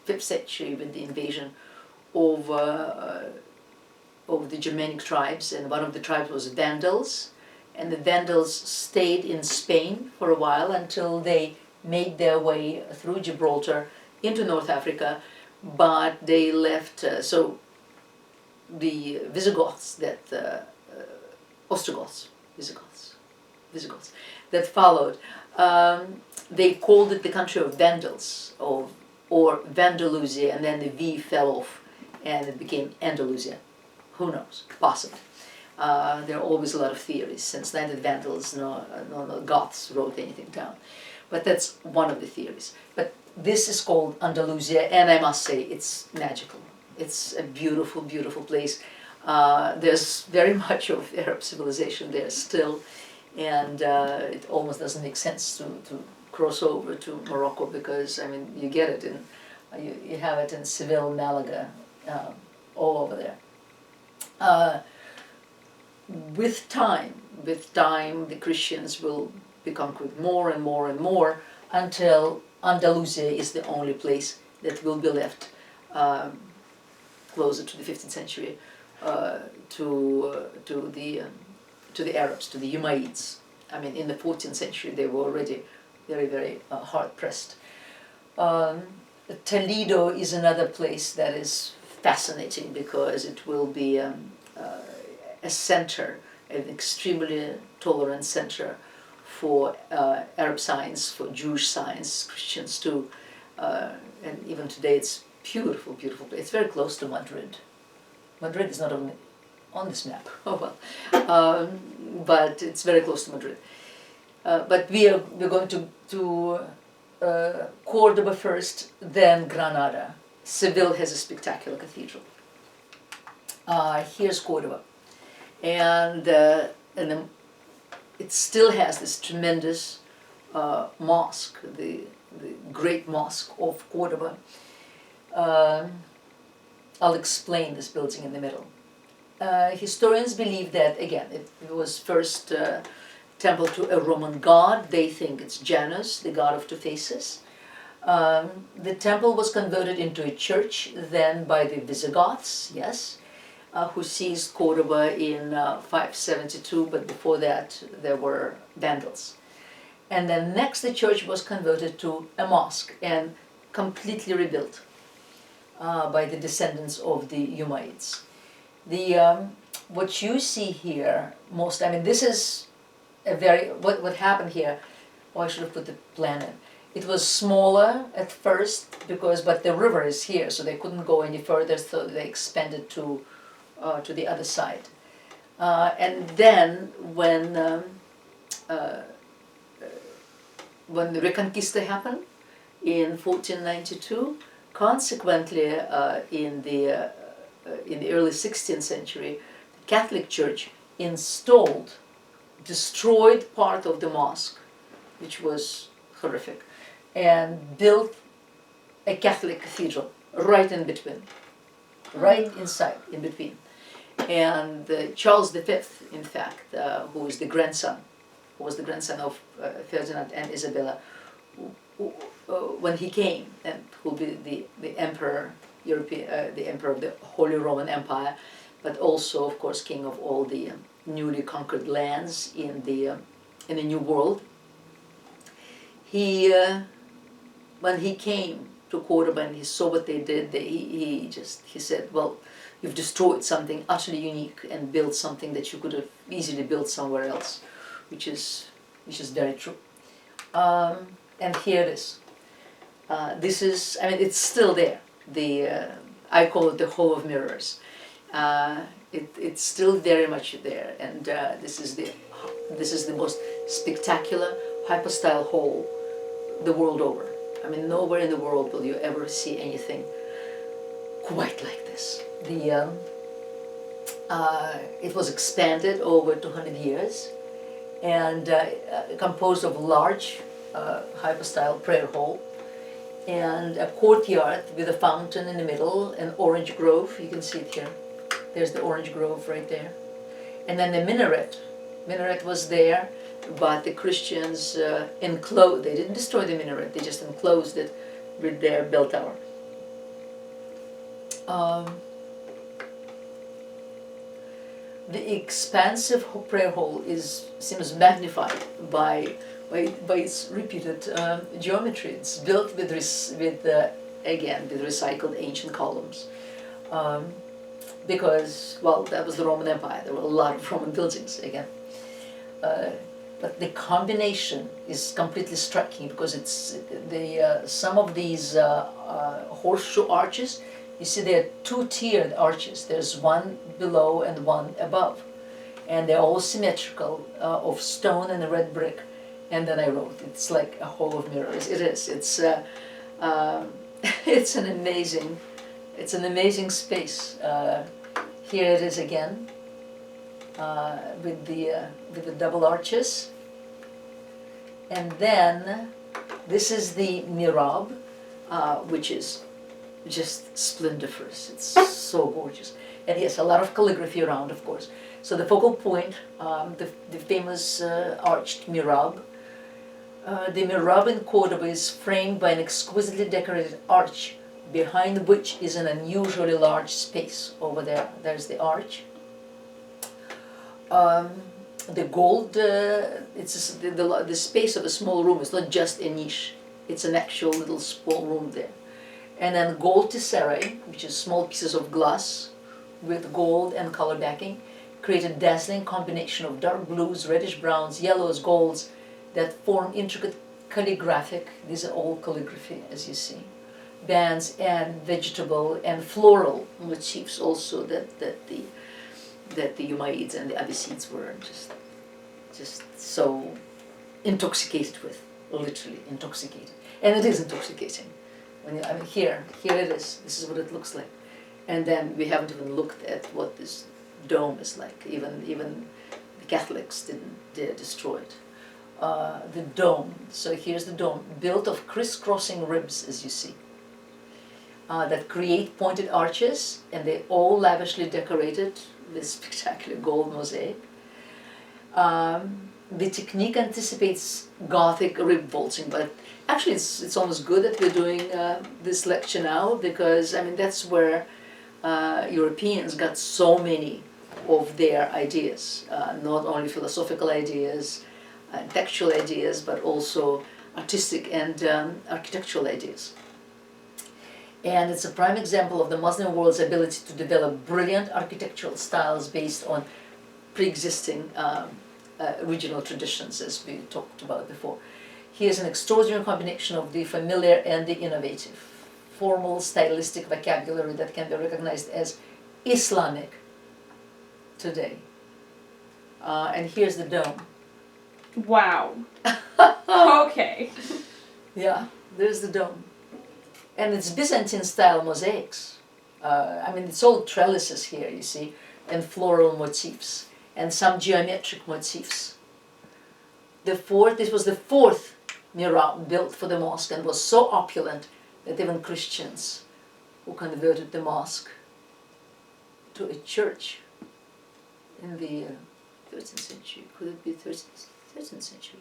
5th century, with the invasion of the Germanic tribes, and one of the tribes was Vandals, and the Vandals stayed in Spain for a while until they made their way through Gibraltar into North Africa, but they left, so the Visigoths, Ostrogoths, Visigoths, that followed, they called it the country of Vandals, or Vandalusia, and then the V fell off and it became Andalusia. Who knows? Possible. There are always a lot of theories, since neither Vandals nor Goths wrote anything down. But that's one of the theories. But this is called Andalusia, and I must say it's magical. It's a beautiful, beautiful place. There's very much of Arab civilization there still, and it almost doesn't make sense to cross over to Morocco, because I mean you get it in you have it in Seville, Malaga, all over there. With time, the Christians will be conquered more and more and more, until Andalusia is the only place that will be left closer to the 15th century to the Arabs, to the Umayyads. I mean, in the 14th century they were already very, very hard pressed. Toledo is another place that is fascinating, because it will be a center, an extremely tolerant center for Arab science, for Jewish science, Christians too, and even today it's beautiful, beautiful place. It's very close to Madrid. Madrid is not on this map, oh well, but it's very close to Madrid. But we're going to Cordoba first, then Granada. Seville has a spectacular cathedral. Here's Cordoba, and then it still has this tremendous mosque, the great mosque of Cordoba. I'll explain this building in the middle. Historians believe that, again, it was first temple to a Roman god. They think it's Janus, the god of two faces. The temple was converted into a church then by the Visigoths, yes, who seized Cordoba in 572, but before that there were Vandals. And then next the church was converted to a mosque and completely rebuilt by the descendants of the Umayyads. What you see here, I mean, this is a very, what happened here, I should have put the plan in. It was smaller at first, but the river is here, so they couldn't go any further, so they expanded to the other side. And then when the Reconquista happened in 1492, consequently in the early 16th century, the Catholic Church destroyed part of the mosque, which was horrific, and built a Catholic cathedral right in between, right inside, in between. And Charles V, in fact, who was the grandson of Ferdinand and Isabella, when he came, and who will be the emperor, the emperor of the Holy Roman Empire, but also, of course, king of all the newly conquered lands in the New World. When he came to Cordoba and he saw what they did, he said, well, you've destroyed something utterly unique and built something that you could have easily built somewhere else, which is very true. And here it is. This is, I mean, it's still there. I call it the Hall of Mirrors. It's still very much there, and this is the most spectacular hypostyle hall the world over. I mean, nowhere in the world will you ever see anything quite like this. It was expanded over 200 years, and composed of a large hypostyle prayer hall, and a courtyard with a fountain in the middle, an orange grove. You can see it here. There's the orange grove right there. And then the minaret. Minaret was there, but the Christians enclosed, they didn't destroy the minaret, they just enclosed it with their bell tower. The expansive prayer hall seems magnified by its repeated geometry. It's built with recycled ancient columns. Because, well, that was the Roman Empire. There were a lot of Roman buildings again. But the combination is completely striking, because it's some of these horseshoe arches. You see, there are two-tiered arches. There's one below and one above, and they're all symmetrical, of stone and red brick. And then I wrote, it's like a hall of mirrors. It is. It's it's an amazing space. Here it is again, with the double arches. And then this is the Mihrab, which is just splendiferous. It's so gorgeous. And yes, a lot of calligraphy around, of course. So the focal point, the famous arched Mihrab. The Mihrab in Cordoba is framed by an exquisitely decorated arch, behind which is an unusually large space. Over there, there's the arch. The gold, it's the space of a small room. It's not just a niche. It's an actual little small room there. And then gold tesserae, which is small pieces of glass with gold and color backing, create a dazzling combination of dark blues, reddish browns, yellows, golds that form intricate calligraphic, these are all calligraphy as you see, bands and vegetable and floral motifs also that the Umayyads and the Abbasids were just so intoxicated with, literally intoxicated. And it is intoxicating. I mean, here it is. This is what it looks like. And then we haven't even looked at what this dome is like. Even the Catholics didn't dare destroy it. The dome. So here's the dome, built of crisscrossing ribs, as you see, that create pointed arches, and they're all lavishly decorated with spectacular gold mosaic. The technique anticipates Gothic rib vaulting, but actually it's almost good that we're doing this lecture now, because I mean that's where Europeans got so many of their ideas, not only philosophical ideas, textual ideas, but also artistic and architectural ideas. And it's a prime example of the Muslim world's ability to develop brilliant architectural styles based on pre-existing regional traditions, as we talked about before. Here's an extraordinary combination of the familiar and the innovative, formal stylistic vocabulary that can be recognized as Islamic today. And here's the dome. Wow. Okay. Yeah, there's the dome. And it's Byzantine style mosaics. I mean, it's all trellises here, you see, and floral motifs, and some geometric motifs. This was the fourth Mihrab built for the mosque, and was so opulent that even Christians who converted the mosque to a church in the 13th century, could it be 13th century?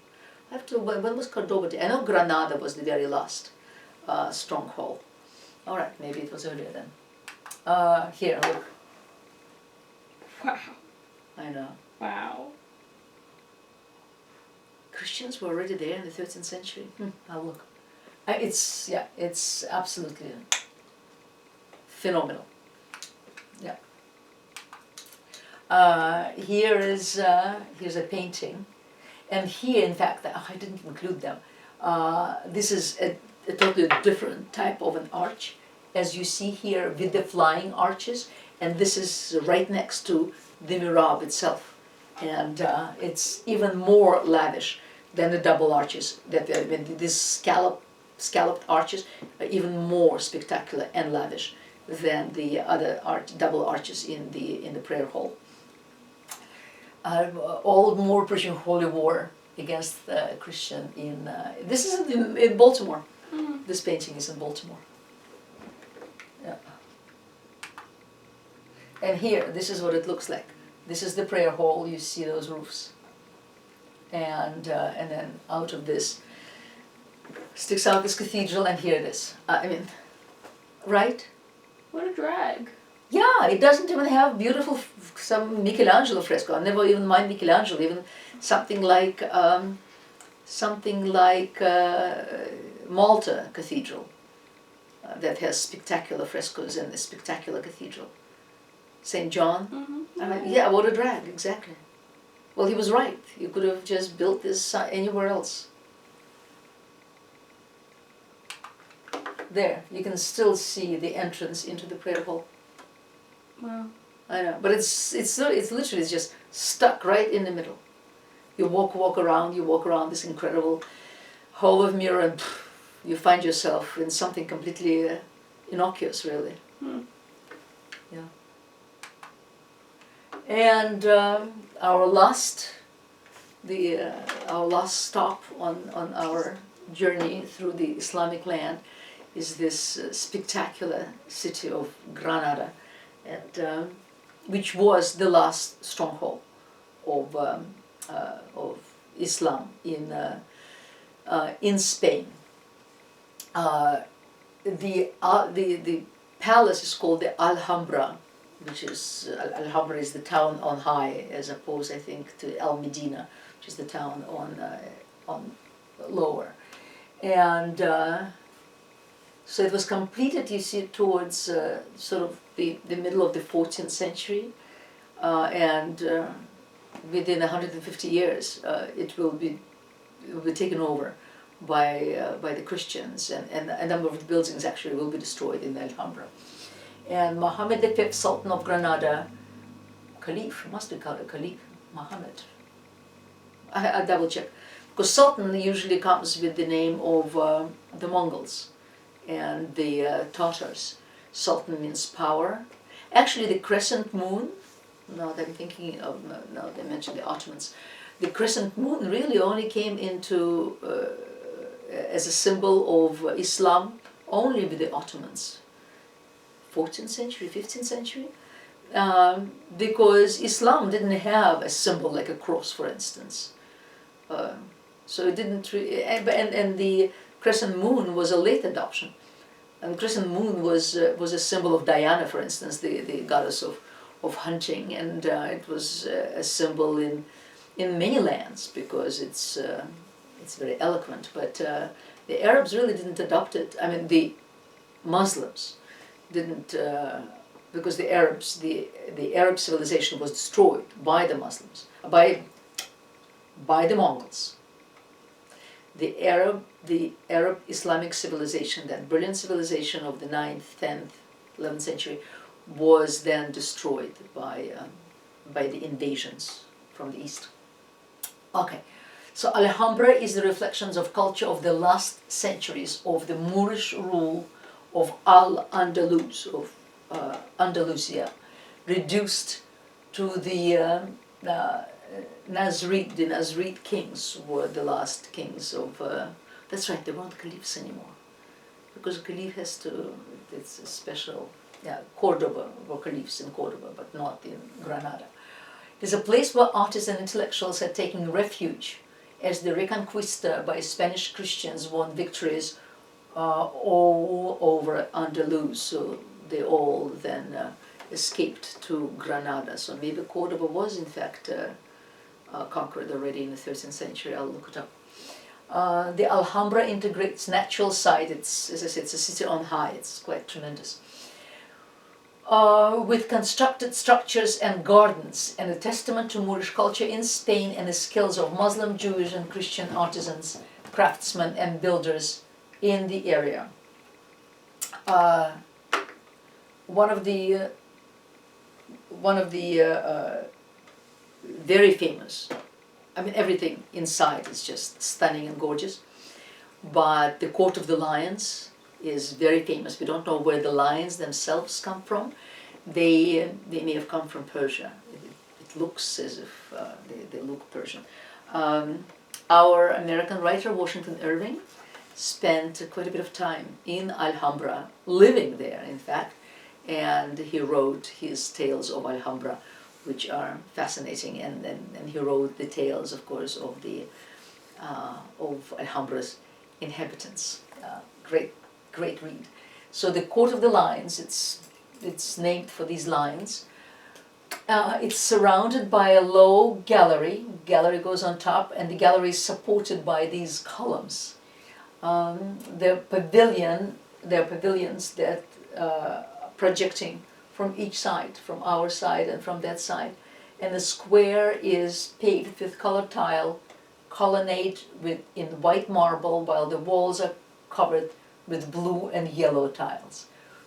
I have to, when was Cordoba? I know Granada was the very last stronghold. All right, maybe it was earlier then. Here, look. Wow. I know. Wow. Christians were already there in the 13th century. I'll look. It's absolutely phenomenal. Yeah. Here's a painting, and here, in fact, I didn't include them. This is a totally different type of an arch, as you see here with the flying arches, and this is right next to the Mihrab itself, and it's even more lavish than the double arches. These scalloped arches are even more spectacular and lavish than the other double arches in the prayer hall. Old Moor Persian holy war against Christian in this is in Baltimore. Mm-hmm. This painting is in Baltimore. Yeah. And here, this is what it looks like. This is the prayer hall. You see those roofs, and then out of this sticks out this cathedral, and here it is. I mean, right? What a drag. Yeah, it doesn't even have beautiful some Michelangelo fresco. I never even mind Michelangelo. Even something like Malta Cathedral that has spectacular frescoes in the spectacular cathedral. St. John. Mm-hmm. Yeah, what a drag, exactly. Well, he was right. You could have just built this anywhere else. There, you can still see the entrance into the prayer hall. Wow. I know, but it's literally just stuck right in the middle. You walk around this incredible hall of mirror, and you find yourself in something completely innocuous, really. Yeah. And our last stop on our journey through the Islamic land is this spectacular city of Granada, and which was the last stronghold of Islam in Spain. The palace is called the Alhambra, which is Alhambra is the town on high, as opposed, I think, to El Medina, which is the town on lower. And so it was completed, you see, towards sort of the middle of the 14th century, and within 150 years it will be taken over by the Christians, and a number of the buildings actually will be destroyed in the Alhambra. And Mohammed V, Sultan of Granada, Caliph, must be called a Caliph, Mohammed. I double check, because Sultan usually comes with the name of the Mongols and the Tatars. Sultan means power. Actually, the crescent moon, now that I'm thinking of, now they mentioned the Ottomans, the crescent moon really only came into as a symbol of Islam only with the Ottomans. 14th century, 15th century, because Islam didn't have a symbol like a cross, for instance. So it didn't really, and the crescent moon was a late adoption. And the crescent moon was a symbol of Diana, for instance, the goddess of hunting, and it was a symbol in many lands because it's very eloquent. But the Arabs really didn't adopt it. I mean, the Muslims didn't, because the Arab civilization was destroyed by the Muslims, by the Mongols. The Arab Islamic civilization, that brilliant civilization of the 9th, 10th, 11th century, was then destroyed by the invasions from the east. Okay, so Alhambra is the reflections of culture of the last centuries of the Moorish rule of Al-Andalus, of Andalusia, reduced to the Nasrid. The Nasrid kings were the last kings of, that's right, they weren't caliphs anymore, because a caliph has to, it's a special, Cordoba were caliphs in Cordoba, but not in Granada. It is a place where artists and intellectuals had taken refuge as the Reconquista by Spanish Christians won victories all over Andalus, so they all then escaped to Granada. So maybe Cordoba was in fact conquered already in the 13th century. I'll look it up. The Alhambra integrates natural site. It's, as I said, it's a city on high. It's quite tremendous. With constructed structures and gardens, and a testament to Moorish culture in Spain and the skills of Muslim, Jewish, and Christian artisans, craftsmen, and builders in the area. One of the very famous, I mean, everything inside is just stunning and gorgeous, but the Court of the Lions is very famous. We don't know where the lions themselves come from. They may have come from Persia. It looks as if they look Persian. Our American writer, Washington Irving, spent quite a bit of time in Alhambra, living there, in fact, and he wrote his tales of Alhambra, which are fascinating, and he wrote the tales, of course, of the of Alhambra's inhabitants. Great read. So the Court of the Lions, it's named for these lions. It's surrounded by a low gallery. Gallery goes on top, and the gallery is supported by these columns. There are pavilions that projecting from each side, from our side and from that side. And the square is paved with colored tile, colonnade in white marble, while the walls are covered with blue and yellow tiles,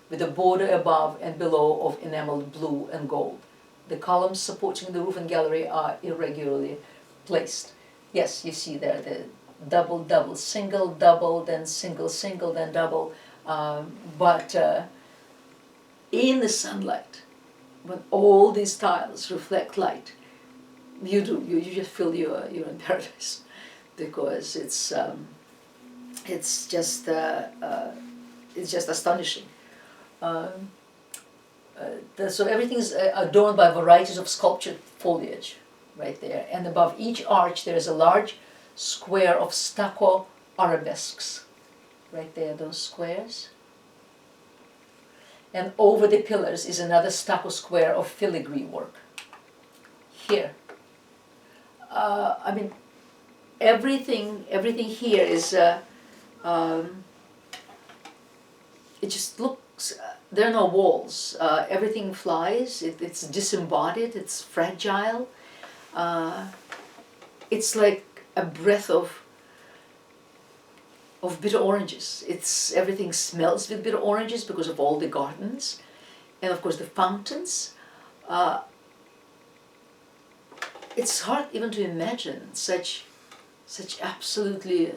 with a border above and below of enameled blue and gold. The columns supporting the roof and gallery are irregularly placed. Yes, you see there the double, double, single, double, then single, single, then double. But in the sunlight, when all these tiles reflect light, you just feel you're in paradise, because it's just astonishing. So everything is adorned by varieties of sculptured foliage, right there. And above each arch there is a large square of stucco arabesques, right there, those squares. And over the pillars is another stucco square of filigree work. Here, I mean, everything here is. It just looks. There are no walls. Everything flies. It's disembodied. It's fragile. It's like a breath of bitter oranges. Everything smells with bitter oranges because of all the gardens, and of course the fountains. It's hard even to imagine such absolutely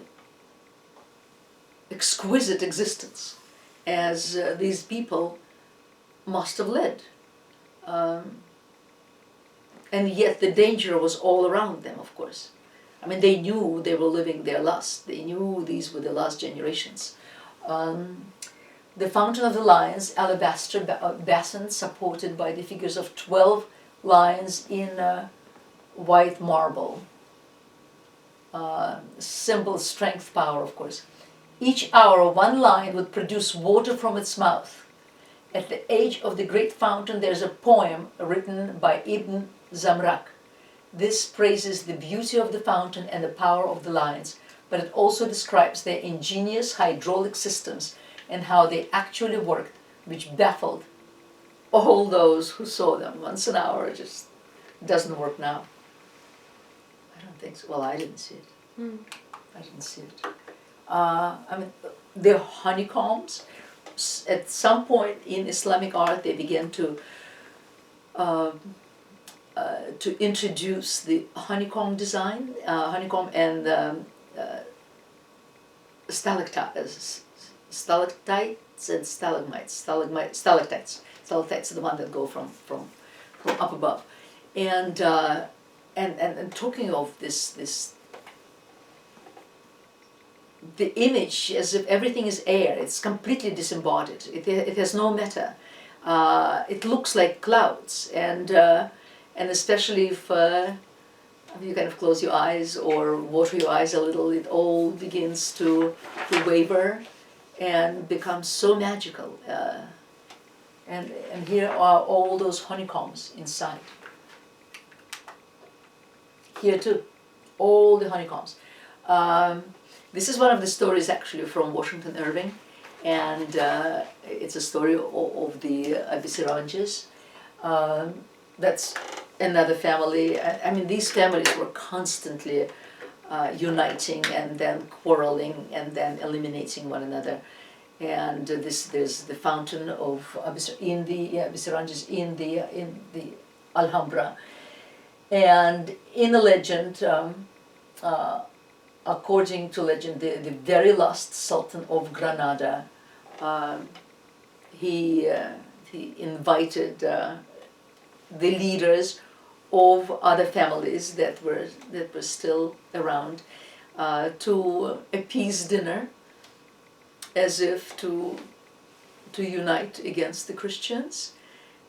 exquisite existence as these people must have led. And yet the danger was all around them, of course. I mean, they knew they were living their last. They knew these were the last generations. The Fountain of the Lions, alabaster basin supported by the figures of 12 lions in white marble. Symbol strength, power, of course. Each hour one lion would produce water from its mouth. At the edge of the great fountain there's a poem written by Ibn Zamrak. This praises the beauty of the fountain and the power of the lions, but it also describes their ingenious hydraulic systems and how they actually worked, which baffled all those who saw them. Once an hour, it just doesn't work now. I don't think so. Well, I didn't see it. I didn't see it. I mean, the honeycombs, at some point in Islamic art, they began to introduce the honeycomb design, honeycomb and stalactites and stalagmites. Stalactites are the one that go from up above, and talking of this. The image, as if everything is air, it's completely disembodied. It has no matter. It looks like clouds, and especially if you kind of close your eyes or water your eyes a little, it all begins to waver and become so magical. And here are all those honeycombs inside. Here too, all the honeycombs. This is one of the stories actually from Washington Irving, and it's a story of the Abbasids. That's another family. I mean, these families were constantly uniting and then quarreling and then eliminating one another. And there's the fountain of Abbasids in the Alhambra, and in the legend. According to legend, the very last Sultan of Granada, he invited the leaders of other families that were still around to a peace dinner, as if to unite against the Christians.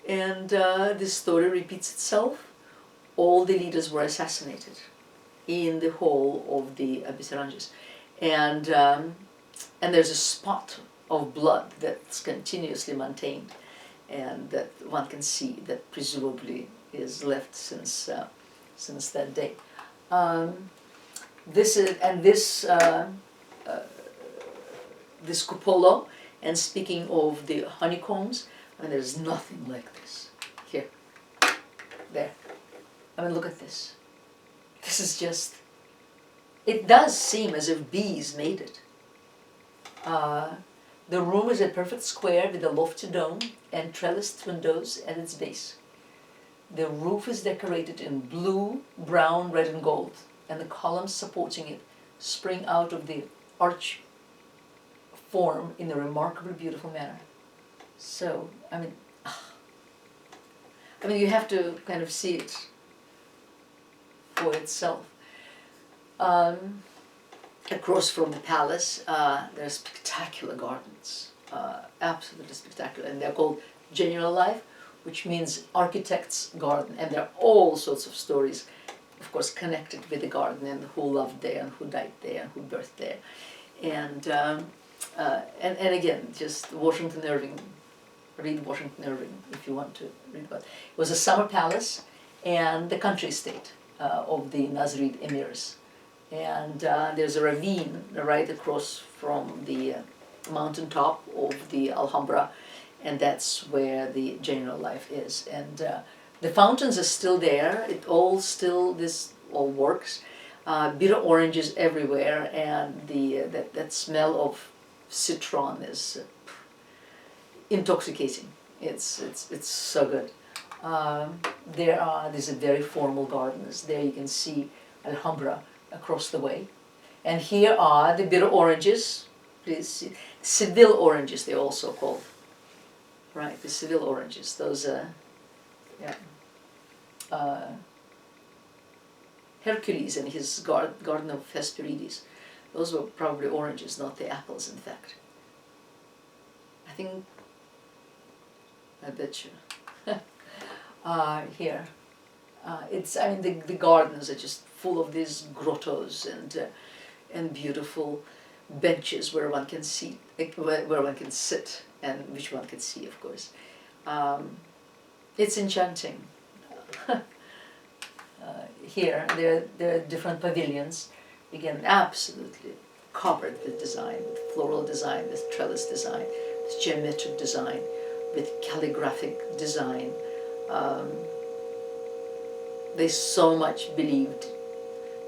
And this story repeats itself. All the leaders were assassinated in the hall of the Abbasids, and there's a spot of blood that's continuously maintained, and that one can see that presumably is left since that day. This cupola, and speaking of the honeycombs, I mean, there's nothing like this. Here, there. I mean, look at this. This is just, it does seem as if bees made it. The room is a perfect square with a lofty dome and trellised windows at its base. The roof is decorated in blue, brown, red and gold, and the columns supporting it spring out of the arch form in a remarkably beautiful manner. So, I mean, you have to kind of see it for itself. Across from the palace, there are spectacular gardens, absolutely spectacular, and they're called General Life, which means architect's garden, and there are all sorts of stories, of course, connected with the garden, and who loved there, and who died there, and who birthed there, and again, just Washington Irving. Read Washington Irving if you want to read about it. It was a summer palace and the country estate of the Nasrid emirs. And there's a ravine right across from the mountaintop of the Alhambra, and that's where the General Life is. And the fountains are still there. This all works. Bitter oranges everywhere, and that smell of citron is intoxicating. It's so good. These are very formal gardens. There you can see Alhambra across the way, and here are the bitter oranges. Please see. Seville oranges, they're also called. Right, the Seville oranges. Those Hercules and his garden of Hesperides. Those were probably oranges, not the apples. In fact, I bet you. Here, the gardens are just full of these grottos and beautiful benches where one can where one can sit, and which one can see, of course. It's enchanting. Here, there are different pavilions, again, absolutely covered with design, with floral design, with trellis design, with geometric design, with calligraphic design. They so much believed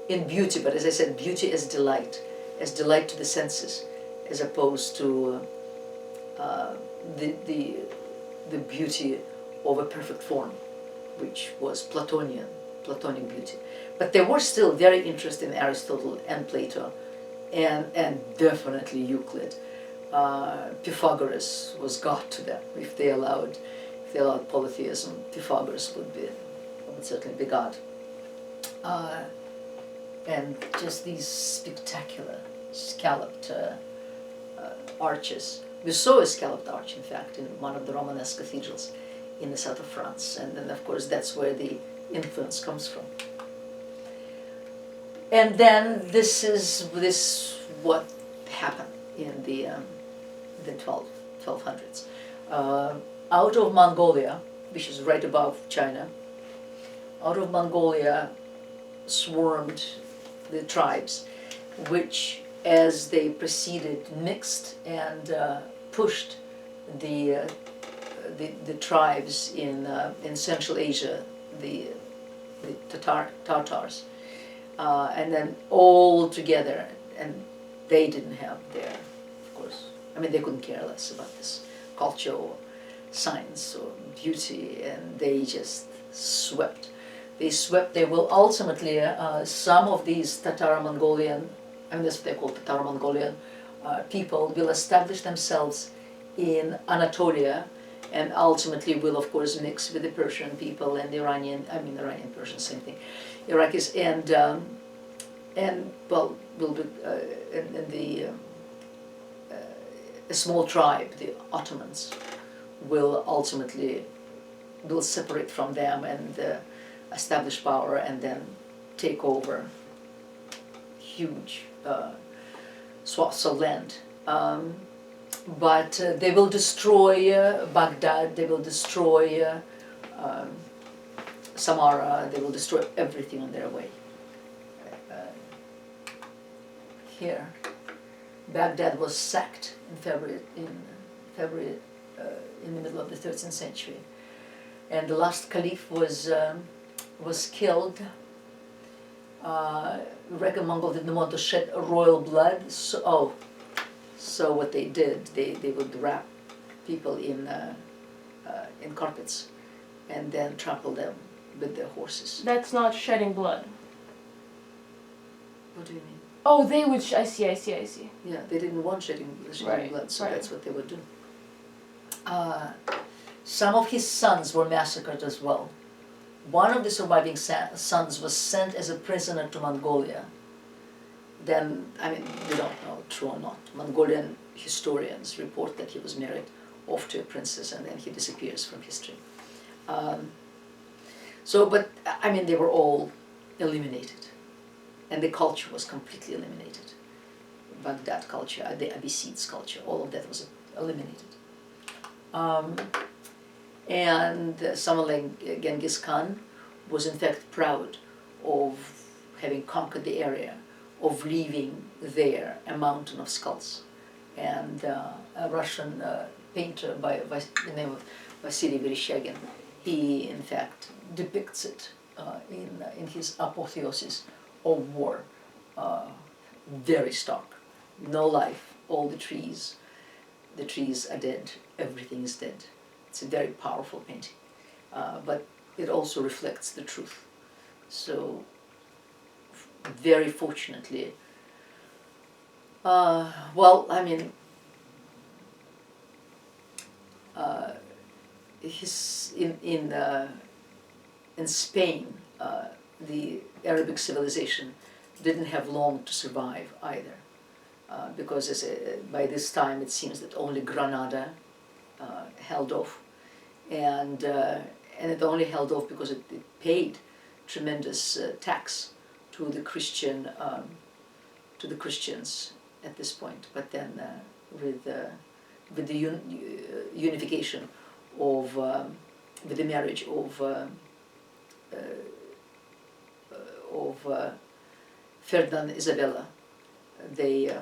in beauty, but as I said, beauty as delight to the senses, as opposed to the beauty of a perfect form, which was Platonic beauty. But they were still very interested in Aristotle and Plato, and definitely Euclid. Pythagoras was God to them. If they allowed polytheism, Pythagoras would certainly be God. And just these spectacular scalloped arches. We saw a scalloped arch, in fact, in one of the Romanesque cathedrals in the south of France, and then of course that's where the influence comes from. And then this is what happened in the 1200s. Out of Mongolia, which is right above China, out of Mongolia swarmed the tribes, which, as they proceeded, mixed and pushed the tribes in Central Asia, the Tatars, and then all together, and they didn't have their, of course, they couldn't care less about this culture or science or beauty, and they just swept. They will ultimately, some of these Tatar-Mongolian, that's what they call Tatar-Mongolian people, will establish themselves in Anatolia, and ultimately will, of course, mix with the Persian people and the Iranian, Persian, same thing, Iraqis, and will be, a small tribe, the Ottomans, will ultimately separate from them and establish power, and then take over huge swaths of land. But they will destroy Baghdad, they will destroy Samarra, they will destroy everything on their way. Here, Baghdad was sacked in February in the middle of the 13th century, and the last caliph was killed. Reckon Mongols didn't want to shed royal blood, so what they did, they would wrap people in carpets and then trample them with their horses. That's not shedding blood. What do you mean? Oh, they would. I see. Yeah, they didn't want shedding blood, so that's what they would do. Some of his sons were massacred as well. One of the surviving sons was sent as a prisoner to Mongolia. Then, I mean, we don't know, true or not. Mongolian historians report that he was married off to a princess and then he disappears from history. But, I mean, they were all eliminated. And the culture was completely eliminated. Baghdad culture, the Abbasids culture, all of that was eliminated. And someone like Genghis Khan was in fact proud of having conquered the area, of leaving there a mountain of skulls. And a Russian painter by the name of Vasily Vereshchagin, he in fact depicts it in his Apotheosis of War. Very stark, no life, all the trees are dead, everything is dead. It's a very powerful painting, but it also reflects the truth. So, very fortunately, well, I mean, in Spain, the Arabic civilization didn't have long to survive either, because by this time it seems that only Granada held off, and it only held off because it paid tremendous tax to the Christians at this point. But then with the unification of with the marriage of Ferdinand and Isabella, they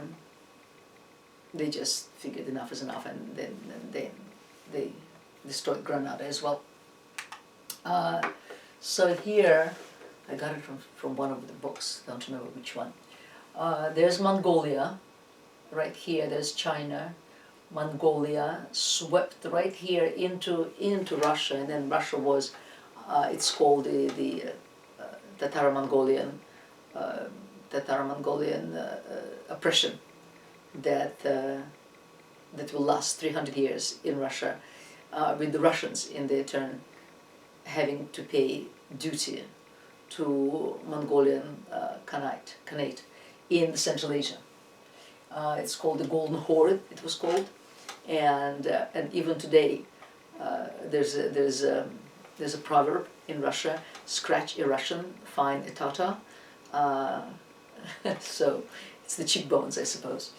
just figured enough is enough, and then they destroyed Granada as well. So here, I got it from one of the books, don't remember which one. There's Mongolia, right here, there's China. Mongolia swept right here into Russia, and then Russia was, it's called the Tataro-Mongolian oppression that will last 300 years in Russia, with the Russians in their turn having to pay duty to Mongolian Khanate in Central Asia. It's called the Golden Horde, it was called, and even today there's a proverb in Russia: scratch a Russian, find a Tatar. So it's the cheekbones, I suppose.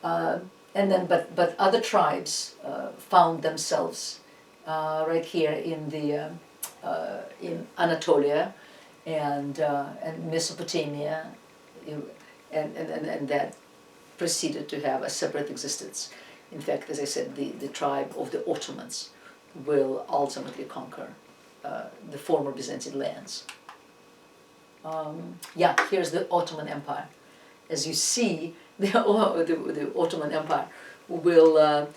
And then, but other tribes found themselves right here in Anatolia and Mesopotamia, and that proceeded to have a separate existence. In fact, as I said, the tribe of the Ottomans will ultimately conquer the former Byzantine lands. Yeah, here's the Ottoman Empire. As you see, the Ottoman Empire will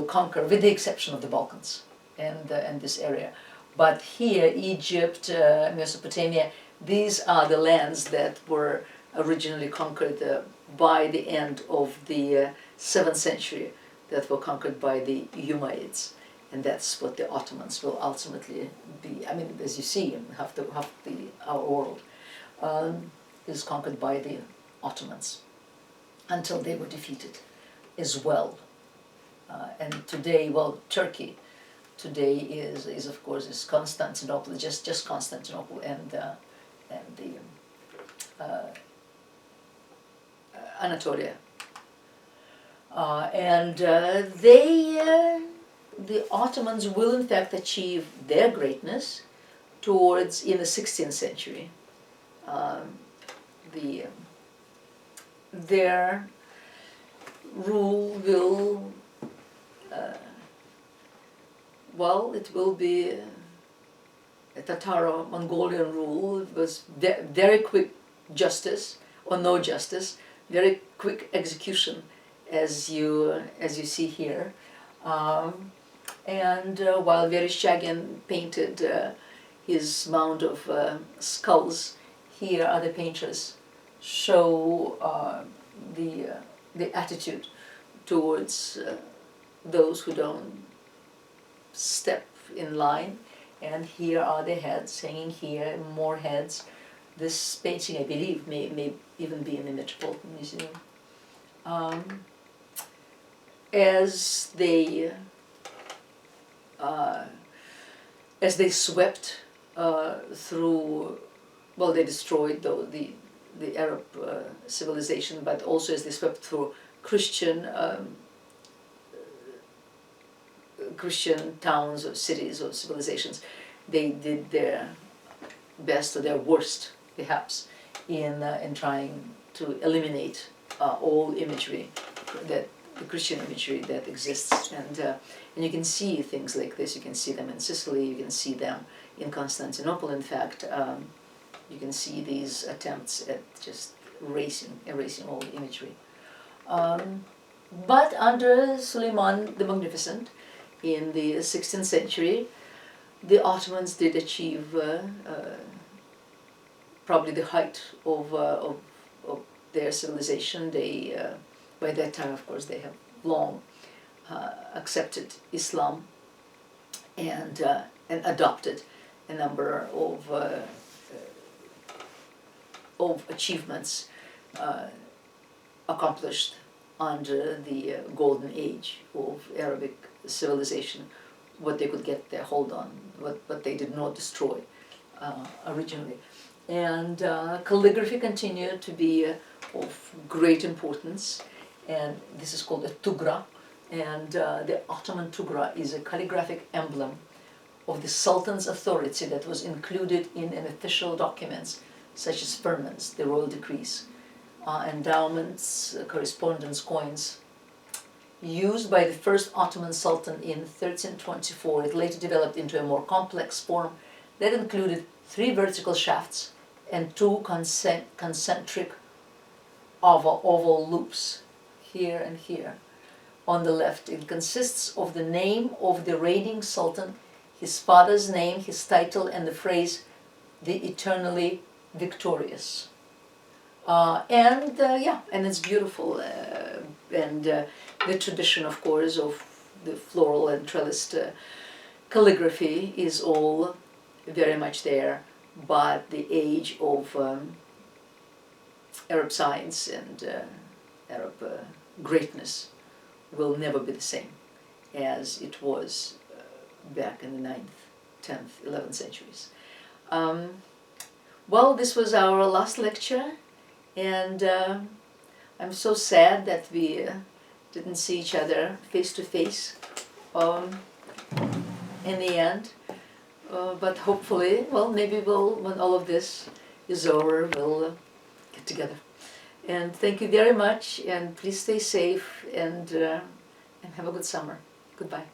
conquer, with the exception of the Balkans and this area. But here, Egypt, Mesopotamia, these are the lands that were originally conquered by the end of the 7th century, that were conquered by the Umayyads. And that's what the Ottomans will ultimately be. I mean, as you see, half our world is conquered by the Ottomans, until they were defeated as well. And today, well, Turkey today is of course is Constantinople, just Constantinople and the Anatolia. The Ottomans will in fact achieve their greatness towards, in the 16th century. Their rule will, well, it will be a Tataro-Mongolian rule. It was very quick justice, or no justice, very quick execution, as you see here. While Vereshchagin painted his mound of skulls. Here other painters show the attitude towards those who don't step in line. And here are the heads hanging here, more heads. This painting, I believe, may even be in the Metropolitan Museum. As they swept through, well, they destroyed the Arab civilization, but also as they swept through Christian towns or cities or civilizations, they did their best or their worst, perhaps, in trying to eliminate all imagery, that the Christian imagery that exists, and you can see things like this. You can see them in Sicily. You can see them in Constantinople. In fact, you can see these attempts at just erasing all imagery. But under Suleiman the Magnificent, in the 16th century, the Ottomans did achieve probably the height of their civilization. They, by that time, of course, they have long accepted Islam and adopted a number of achievements accomplished under the golden age of Arabic civilization, what they could get their hold on, what they did not destroy originally. And calligraphy continued to be of great importance, and this is called a tugra, and the Ottoman tugra is a calligraphic emblem of the Sultan's authority that was included in an official documents such as firmans, the royal decrees, endowments, correspondence coins. Used by the first Ottoman Sultan in 1324, it later developed into a more complex form that included 3 vertical shafts and 2 concentric oval loops, here and here. On the left, it consists of the name of the reigning Sultan, his father's name, his title, and the phrase, "the eternally victorious." And it's beautiful. And the tradition, of course, of the floral and trellised calligraphy is all very much there, but the age of Arab science and Arab greatness will never be the same as it was back in the 9th, 10th, 11th centuries. Well, this was our last lecture, and I'm so sad that we didn't see each other face to face in the end. But hopefully, well, maybe when all of this is over, we'll get together. And thank you very much, and please stay safe, and have a good summer. Goodbye.